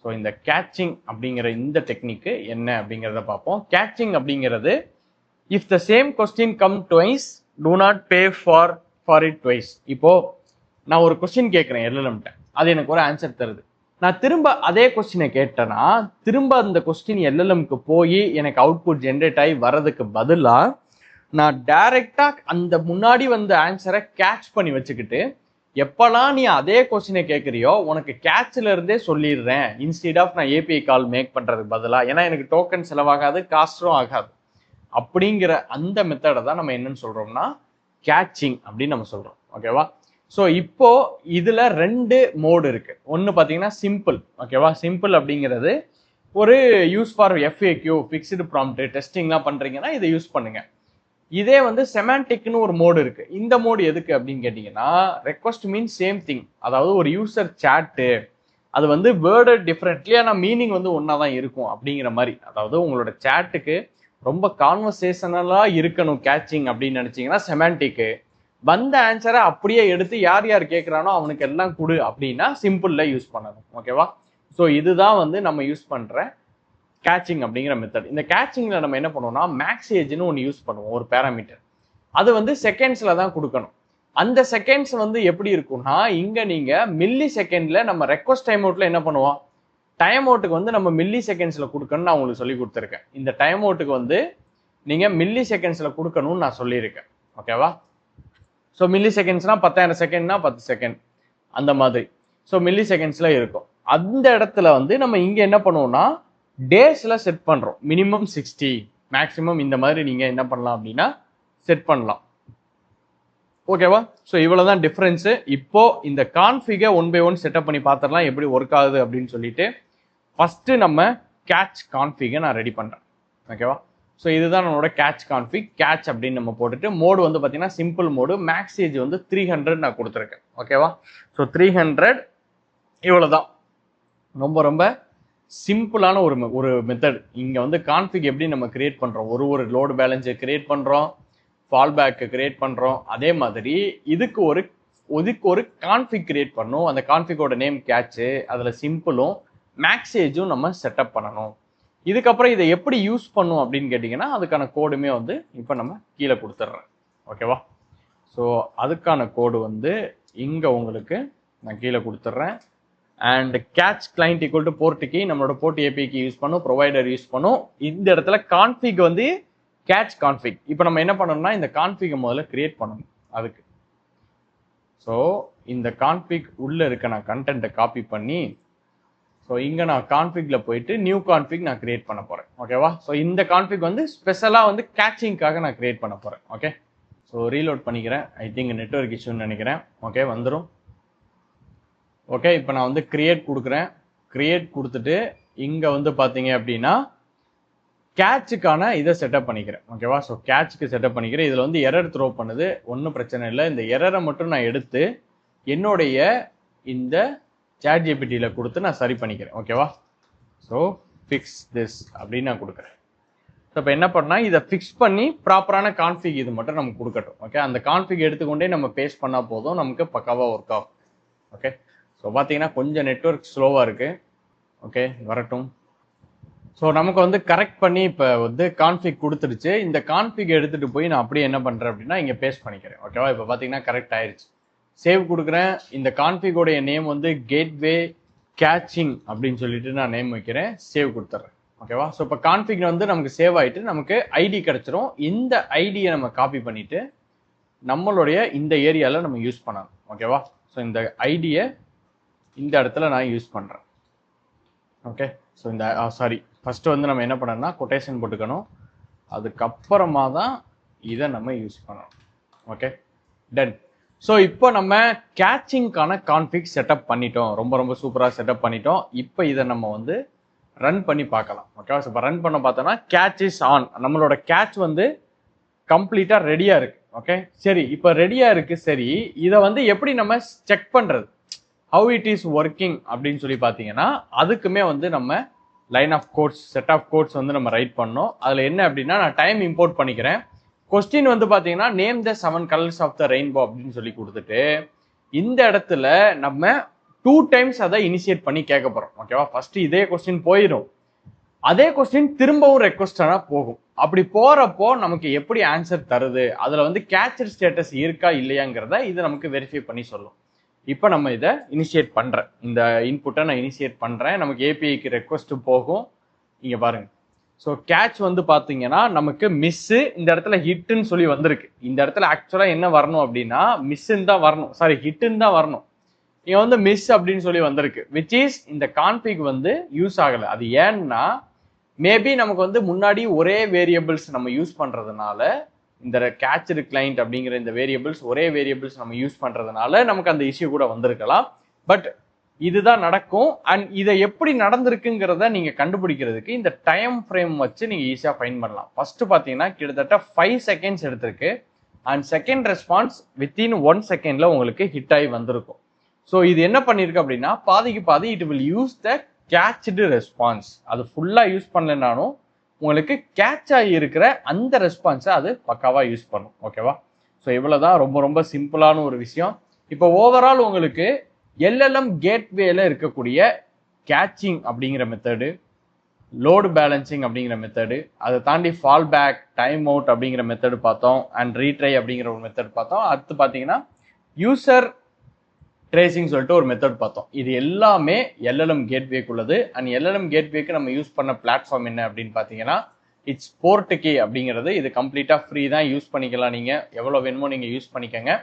ஸோ இந்த கேட்சிங் அப்படிங்கிற இந்த டெக்னிக்கு என்ன அப்படிங்கிறத பார்ப்போம். கேட்சிங் அப்படிங்கிறது if the same question come twice do not pay for it twice. இப்போ நான் ஒரு கொஸ்டின் கேட்குறேன் எல்எல்எம்கிட்ட, அது எனக்கு ஒரு ஆன்சர் தருது. நான் திரும்ப அதே கொஸ்டினை கேட்டேன்னா திரும்ப அந்த கொஸ்டின் எல்எல்எம்க்கு போய் எனக்கு அவுட்புட் ஜென்ரேட் ஆகி வர்றதுக்கு பதிலாக நான் டைரக்டா அந்த முன்னாடி வந்த ஆன்சரை கேட்ச் பண்ணி வச்சுக்கிட்டு எப்பெல்லாம் நீ அதே கொஸ்டினை கேட்குறியோ உனக்கு கேட்ச்ல இருந்தே சொல்லிடுறேன், இன்ஸ்டீட் ஆஃப் நான் ஏபிஐ கால் மேக் பண்றதுக்கு பதிலாக. ஏன்னா எனக்கு டோக்கன் செலவாகாது, காஸ்டும் ஆகாது. அப்படிங்கிற அந்த மெத்தடை தான் நம்ம என்னன்னு சொல்றோம்னா கேட்சிங் அப்படின்னு நம்ம சொல்றோம். ஓகேவா? ஸோ இப்போ இதுல 2 மோடு இருக்கு. ஒன்று பார்த்தீங்கன்னா சிம்பிள். ஓகேவா? சிம்பிள் அப்படிங்கிறது ஒரு use for FAQ, fixed prompt டெஸ்டிங்லாம் பண்றீங்கன்னா இதை யூஸ் பண்ணுங்க. இதே வந்து செமான்டிக்னு ஒரு மோடு இருக்கு. இந்த மோடு எதுக்கு அப்படின்னு கேட்டீங்கன்னா ரெக்வஸ்ட் மீன்ஸ் சேம் திங். அதாவது ஒரு யூசர் சாட்டு, அது வந்து வேர்டு டிஃப்ரெண்ட்லி ஆனால் மீனிங் வந்து ஒன்றா தான் இருக்கும் அப்படிங்கிற மாதிரி. அதாவது உங்களோட சாட்டுக்கு ரொம்ப கான்வர்சேஷனலா இருக்கணும் கேட்சிங் அப்படின்னு நினைச்சீங்கன்னா செமான்டிக்கு, வந்த ஆன்சரை அப்படியே எடுத்து யார் யார் கேட்குறானோ அவனுக்கு எல்லாம் கொடு அப்படின்னா சிம்பிள்ல யூஸ் பண்ணணும். ஓகேவா? ஸோ இதுதான் வந்து நம்ம யூஸ் பண்ற கேட்சிங் அப்படிங்கிற மெத்தட். இந்த கேட்சிங்ல நம்ம என்ன பண்ணுவோம்னா மேக்ஸ் ஏஜ்னு ஒன்று யூஸ் பண்ணுவோம், ஒரு பேராமீட்டர். அது வந்து செகண்ட்ஸ்ல தான் கொடுக்கணும். அந்த செகண்ட்ஸ் வந்து எப்படி இருக்கும்னா, இங்க நீங்க மில்லி செகண்ட்ல நம்ம ரெக்வஸ்ட் டைம் அவுட்ல என்ன பண்ணுவோம், டைம் அவுட்டுக்கு வந்து நம்ம மில்லி செகண்ட்ஸ்ல கொடுக்கணும்னு நான் உங்களுக்கு சொல்லி கொடுத்துருக்கேன். இந்த டைம் அவுட்டுக்கு வந்து நீங்க மில்லி செகண்ட்ஸ்ல கொடுக்கணும்னு நான் சொல்லியிருக்கேன். ஓகேவா? ஸோ மில்லி செகண்ட்ஸ்னா 10,000 செகண்ட்னா 10 செகண்ட் அந்த மாதிரி. ஸோ மில்லி செகண்ட்ஸ்ல இருக்கும். அந்த இடத்துல வந்து நம்ம இங்க என்ன பண்ணுவோம்னா டேஸ்ல செட் பண்றோம். மினிமம் 60, மேக்ஸிமம் இந்த மாதிரி நீங்க என்ன பண்ணலாம் அப்படின்னா செட் பண்ணலாம். ஓகேவா? ஸோ இவ்வளவுதான் டிஃபரன்ஸ். இப்போ இந்த கான்ஃபிகை 1 by 1 செட்டப் பண்ணி பார்த்துடலாம் எப்படி ஒர்க் ஆகுது அப்படின்னு சொல்லிட்டு. ஃபர்ஸ்ட் நம்ம கேட்ச் கான்ஃபிகை நான் ரெடி பண்றேன். ஓகேவா? ஸோ இதுதான் நம்மளோட கேட்ச் கான்ஃபிக். கேட்ச் அப்படின்னு நம்ம போட்டுட்டு மோடு வந்து பார்த்தீங்கன்னா சிம்பிள் மோடு, மேக்ஸ் ஏஜ் வந்து 300 நான் கொடுத்துருக்கேன். ஓகேவா? ஸோ 300 இவ்வளவுதான். ரொம்ப ரொம்ப சிம்பிளான ஒரு மெத்தட். இங்க வந்து கான்ஃபிக் எப்படி நம்ம கிரியேட் பண்றோம், ஒரு லோடு பேலன்ஸை கிரியேட் பண்றோம், ஃபால் பேக் கிரியேட் பண்றோம். அதே மாதிரி இதுக்கு ஒரு கான்ஃபிக் கிரியேட் பண்ணணும். அந்த கான்ஃபிகோட நேம் கேட்ச், அதுல சிம்பிளும் மேக்ஸ் ஏஜும் நம்ம செட்டப் பண்ணணும். இதுக்கப்புறம் இதை எப்படி யூஸ் பண்ணும் அப்படின்னு கேட்டிங்கன்னா அதுக்கான கோடுமே வந்து இப்போ நம்ம கீழே கொடுத்துட்றேன். ஓகேவா? ஸோ அதுக்கான கோடு வந்து இங்கே உங்களுக்கு நான் கீழே கொடுத்துட்றேன். And catch client equal to board key, நம்மளோட போர்ட் ஏபிஐக்கு யூஸ் பண்ணும், ப்ரொவைடர் யூஸ் பண்ணும். இந்த இடத்துல கான்ஃபிக் வந்து கேட்ச் கான்ஃபிக். இப்போ நம்ம என்ன பண்ணணும்னா இந்த கான்ஃபிகை முதல்ல கிரியேட் பண்ணணும். அதுக்கு ஸோ இந்த கான்ஃபிக் உள்ள இருக்க நான் கண்டென்ட்டை காப்பி பண்ணி, ஸோ இங்கே நான் கான்ஃபிக்ல போயிட்டு நியூ கான்ஃபிக் நான் கிரியேட் பண்ண போகிறேன். ஓகேவா? ஸோ இந்த கான்ஃபிக் வந்து ஸ்பெஷலாக வந்து கேட்சிங்காக நான் கிரியேட் பண்ண போகிறேன். ஓகே, ஸோ ரீலோட் பண்ணிக்கிறேன். ஐ திங்க் நெட்வொர்க் இஷ்யூன்னு நினைக்கிறேன். ஓகே, வந்துடும். ஓகே, இப்போ நான் வந்து கிரியேட் கொடுக்குறேன். கிரியேட் கொடுத்துட்டு இங்கே வந்து பார்த்தீங்க அப்படின்னா கேட்சுக்கான இதை செட்டப் பண்ணிக்கிறேன். ஓகேவா? ஸோ கேட்சுக்கு செட்டப் பண்ணிக்கிறேன். இதில் வந்து எரர் த்ரோ பண்ணுது, ஒன்றும் பிரச்சனை இல்லை. இந்த எரரை மட்டும் நான் எடுத்து என்னுடைய இந்த ChatGPT-ல கொடுத்து நான் சரி பண்ணிக்கிறேன். ஓகேவா? ஸோ ஃபிக்ஸ் திஸ் அப்படின்னு நான் கொடுக்குறேன். ஸோ இப்போ என்ன பண்ணா இதை ஃபிக்ஸ் பண்ணி ப்ராப்பரான கான்ஃபிக் இது மட்டும் நமக்கு கொடுக்கட்டும். ஓகே, அந்த கான்ஃபிக் எடுத்துக்கொண்டே நம்ம பேஸ்ட் பண்ணால் போதும், நமக்கு பக்காவாக ஒர்க் ஆகும். ஓகே, ஸோ பார்த்தீங்கன்னா கொஞ்சம் நெட்வொர்க் ஸ்லோவாக இருக்கு. ஓகே, வரட்டும். ஸோ நமக்கு வந்து கரெக்ட் பண்ணி இப்போ வந்து கான்ஃபிக் கொடுத்துருச்சு. இந்த கான்ஃபிக் எடுத்துகிட்டு போய் நான் அப்படியே என்ன பண்ணுறேன் அப்படின்னா இங்கே பேஸ்ட் பண்ணிக்கிறேன். ஓகேவா? இப்போ பார்த்தீங்கன்னா கரெக்ட் ஆயிடுச்சு. சேவ் கொடுக்குறேன். இந்த கான்ஃபிகோடைய நேம் வந்து கேட்வே கேட்சிங் அப்படின்னு சொல்லிட்டு நான் நேம் வைக்கிறேன். சேவ் கொடுத்துட்றேன். ஓகேவா? ஸோ இப்போ கான்ஃபிக் வந்து நமக்கு சேவ் ஆகிட்டு நமக்கு ஐடி கிடைச்சிரும். இந்த ஐடியை நம்ம காப்பி பண்ணிட்டு நம்மளுடைய இந்த ஏரியாவில் நம்ம யூஸ் பண்ணணும். ஓகேவா? ஸோ இந்த ஐடியை இந்த இடத்துல நான் யூஸ் பண்ணுறேன். ஓகே, ஸோ இந்த சாரி ஃபர்ஸ்ட் வந்து நம்ம என்ன பண்ணணும்னா கொட்டேஷன் போட்டுக்கணும். அதுக்கப்புறமா தான் இதை நம்ம யூஸ் பண்ணணும். Okay, done. ஸோ இப்போ நம்ம கேட்சிங்கான கான்ஃபிக் செட்டப் பண்ணிட்டோம். ரொம்ப ரொம்ப சூப்பராக செட்டப் பண்ணிட்டோம். இப்போ இதை நம்ம வந்து ரன் பண்ணி பார்க்கலாம். ஓகேவா? ஸோ இப்போ ரன் பண்ண பார்த்தோம்னா கேட்ச் இஸ் ஆன். நம்மளோட கேட்ச் வந்து கம்ப்ளீட்டாக ரெடியாக இருக்கு. ஓகே, சரி, இப்போ ரெடியாக இருக்கு. சரி, இதை வந்து எப்படி நம்ம செக் பண்ணுறது, ஹவு இட் இஸ் ஒர்க்கிங் அப்படின்னு சொல்லி பார்த்தீங்கன்னா அதுக்குமே வந்து நம்ம line of codes, set of codes வந்து நம்ம ரைட் பண்ணோம். அதில் என்ன அப்படின்னா நான் டைம் இம்போர்ட் பண்ணிக்கிறேன். கொஸ்டின் வந்து பார்த்தீங்கன்னா name the 7 colours of the rainbow அப்படின்னு சொல்லி கொடுத்துட்டு இந்த இடத்துல நம்ம 2 times அதை இனிஷியேட் பண்ணி கேட்க போகிறோம். ஓகேவா? ஃபர்ஸ்ட் இதே கொஸ்டின் போயிடும், அதே கொஸ்டின் திரும்பவும் ரெக்வஸ்டாக போகும். அப்படி போகிறப்போ நமக்கு எப்படி ஆன்சர் தருது, அதில் வந்து கேட்சர் ஸ்டேட்டஸ் இருக்கா இல்லையாங்கிறத இது நமக்கு வெரிஃபை பண்ணி சொல்லும். இப்போ நம்ம இதை இனிஷியேட் பண்ணுறேன். இந்த இன்புட்டை நான் இனிஷியேட் பண்ணுறேன். நமக்கு ஏபிஐக்கு ரெக்வஸ்ட் போகும். இங்கே பாருங்க. ஸோ கேட்ச் வந்து பார்த்தீங்கன்னா நமக்கு மிஸ்ஸு, இந்த இடத்துல ஹிட்டுன்னு சொல்லி வந்திருக்கு. இந்த இடத்துல ஆக்சுவலாக என்ன வரணும் அப்படின்னா மிஸ்ஸுன்னு தான் வரணும், சாரி ஹிட்டுன்னு தான் வரணும். இங்கே வந்து மிஸ் அப்படின்னு சொல்லி வந்திருக்கு, விச் இஸ் இந்த கான்ஃபிக் வந்து யூஸ் ஆகலை. அது ஏன்னா மேபி நமக்கு வந்து முன்னாடி ஒரே வேரியபிள்ஸ் நம்ம யூஸ் பண்ணுறதுனால, இந்த கேட்சர் கிளைண்ட் அப்படிங்கிற இந்த வேரியபிள்ஸ் ஒரே வேரியபிள்ஸ் நம்ம யூஸ் பண்ணுறதுனால நமக்கு அந்த இஷ்யூ கூட வந்திருக்கலாம். பட் இதுதான் நடக்கும். அண்ட் இதை எப்படி நடந்திருக்குங்கிறத நீங்க கண்டுபிடிக்கிறதுக்கு இந்த டைம் ஃப்ரேம் வச்சு நீங்க ஈஸியா ஃபைண்ட் பண்ணலாம். ஃபர்ஸ்ட் பாத்தீங்கன்னா கிட்டத்தட்ட 5 seconds எடுத்திருக்கு. அண்ட் செகண்ட் ரெஸ்பான்ஸ் வித்தின் 1 secondல உங்களுக்கு ஹிட் ஆகி வந்திருக்கும். ஸோ இது என்ன பண்ணிருக்கு அப்படின்னா பாதிக்கு பாதி it will use the cached response. அது ஃபுல்லா யூஸ் பண்ணலனாலும் உங்களுக்கு கேட்ச் ஆகி இருக்கிற அந்த ரெஸ்பான்ஸை அது பக்காவா யூஸ் பண்ணும். ஓகேவா? ஸோ இவ்வளவுதான், ரொம்ப ரொம்ப சிம்பிளான ஒரு விஷயம். இப்போ ஓவரால் உங்களுக்கு எல்எல்எம் கேட்வேல இருக்கக்கூடிய கேட்சிங் அப்படிங்கிற மெத்தடு, லோடு பேலன்சிங் அப்படிங்கிற மெத்தடு, அதை தாண்டி ஃபால் பேக், டைம் அவுட் அப்படிங்கிற மெத்தடு பார்த்தோம், அண்ட் ரீட்ரை அப்படிங்கிற ஒரு மெத்தட் பார்த்தோம். அடுத்து பார்த்தீங்கன்னா யூசர் ட்ரேசிங் சொல்லிட்டு ஒரு மெத்தட் பார்த்தோம். இது எல்லாமே எல்எல்எம் கேட்வேக்கு உள்ளது. அண்ட் எல்எல்எம் கேட்வேக்கு நம்ம யூஸ் பண்ண பிளாட்ஃபார்ம் என்ன அப்படின்னு பார்த்தீங்கன்னா இட்ஸ் போர்ட்டுகே அப்படிங்கிறது. இது கம்ப்ளீட்டாக ஃப்ரீ தான், யூஸ் பண்ணிக்கலாம். நீங்கள் எவ்வளோ வேணுமோ நீங்கள் யூஸ் பண்ணிக்கோங்க.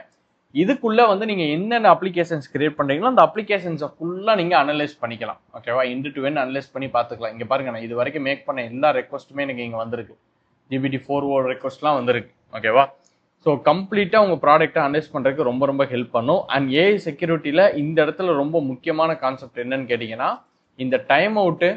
இதுக்குள்ள வந்து நீங்க என்னென்ன அப்ளிகேஷன்ஸ் கிரியேட் பண்றீங்களோ அந்த அப்ளிகேஷன்ஸை ஃபுல்லா நீங்க அனலைஸ் பண்ணிக்கலாம். ஓகேவா? இன்டு டு என் அனலைஸ் பண்ணி பார்த்துக்கலாம். இங்க பாருங்க, நான் இது வரைக்கும் மேக் பண்ண எல்லா ரெக்வஸ்ட்டுமே எனக்கு இங்க வந்திருக்கு. GPT-4o ரெக்வஸ்ட்லாம் வந்திருக்கு. ஓகேவா? ஸோ கம்ப்ளீட்டா உங்க ப்ராடக்ட்டை அனலைஸ் பண்றதுக்கு ரொம்ப ரொம்ப ஹெல்ப் பண்ணும். அண்ட் ஏஐ செக்யூரிட்டியில இந்த இடத்துல ரொம்ப முக்கியமான கான்செப்ட் என்னன்னு கேட்டீங்கன்னா இந்த டைம் அவுட்டு,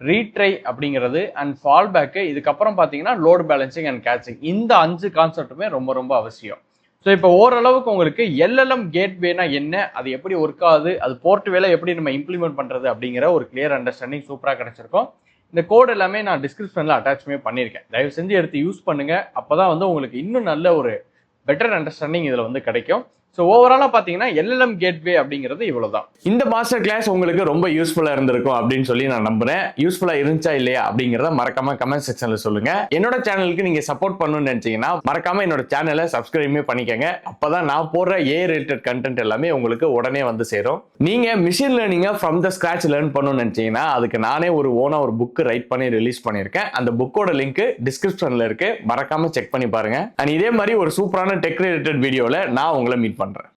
ரீட்ரை அப்படிங்கிறது அண்ட் ஃபால் பேக்கு, இதுக்கப்புறம் பார்த்தீங்கன்னா லோடு பேலன்சிங் அண்ட் கேட்சிங், இந்த 5 கான்செப்ட்டுமே ரொம்ப ரொம்ப அவசியம். ஸோ இப்போ ஓரளவுக்கு உங்களுக்கு எல்எல்எம் கேட்வேனா என்ன, அது எப்படி ஒர்க் ஆகுது, அது போர்ட் வேலை எப்படி நம்ம இம்ப்ளிமெண்ட் பண்றது அப்படிங்கிற ஒரு கிளியர் அண்டர்ஸ்டாண்டிங் சூப்பராக கிடைச்சிருக்கும். இந்த கோட் எல்லாமே நான் டிஸ்கிரிப்ஷன்ல அட்டாச்மே பண்ணியிருக்கேன். தயவு செஞ்சு எடுத்து யூஸ் பண்ணுங்க. அப்பதான் வந்து உங்களுக்கு இன்னும் நல்ல ஒரு பெட்டர் அண்டர்ஸ்டாண்டிங் இதுல வந்து கிடைக்கும். ஸோ ஓவராலா பாத்தீங்கன்னா எல்எல்எம் கேட்வே அப்படிங்கிறது இவ்வளவுதான். இந்த மாஸ்டர் கிளாஸ் உங்களுக்கு ரொம்ப யூஸ்ஃபுல்லா இருந்திருக்கும் அப்படின்னு சொல்லி நான் நம்புறேன். யூஸ்ஃபுல்லா இருந்துச்சா இல்லையா அப்படிங்கறத மறக்காம கமெண்ட் செக்ஷன்ல சொல்லுங்க. என்னோட சேனலுக்கு நீங்க சப்போர்ட் பண்ணணும்னு நினைச்சீங்கன்னா மறக்காம என்னோட சேனலை சப்ஸ்கிரைபே பண்ணிக்கங்க. அப்பதான் நான் போடுற ஏ ரிலேட்டட் கண்டென்ட் எல்லாமே உங்களுக்கு உடனே வந்து சேரும். நீங்க மிஷின் லேர்னிங்கை ஃப்ரம் த ஸ்கிராச் லேர்ன் பண்ணணும்னு நினைச்சீங்கன்னா அதுக்கு நானே ஒரு புக் ரைட் பண்ணி ரிலீஸ் பண்ணியிருக்கேன். அந்த புக்கோட லிங்க் டிஸ்கிரிப்ஷன்ல இருக்கு, மறக்காம செக் பண்ணி பாருங்க. அண்ட் இதே மாதிரி ஒரு சூப்பரான டெக் ரிலேட்டட் வீடியோல நான் உங்களை மீட் பண்றேன்.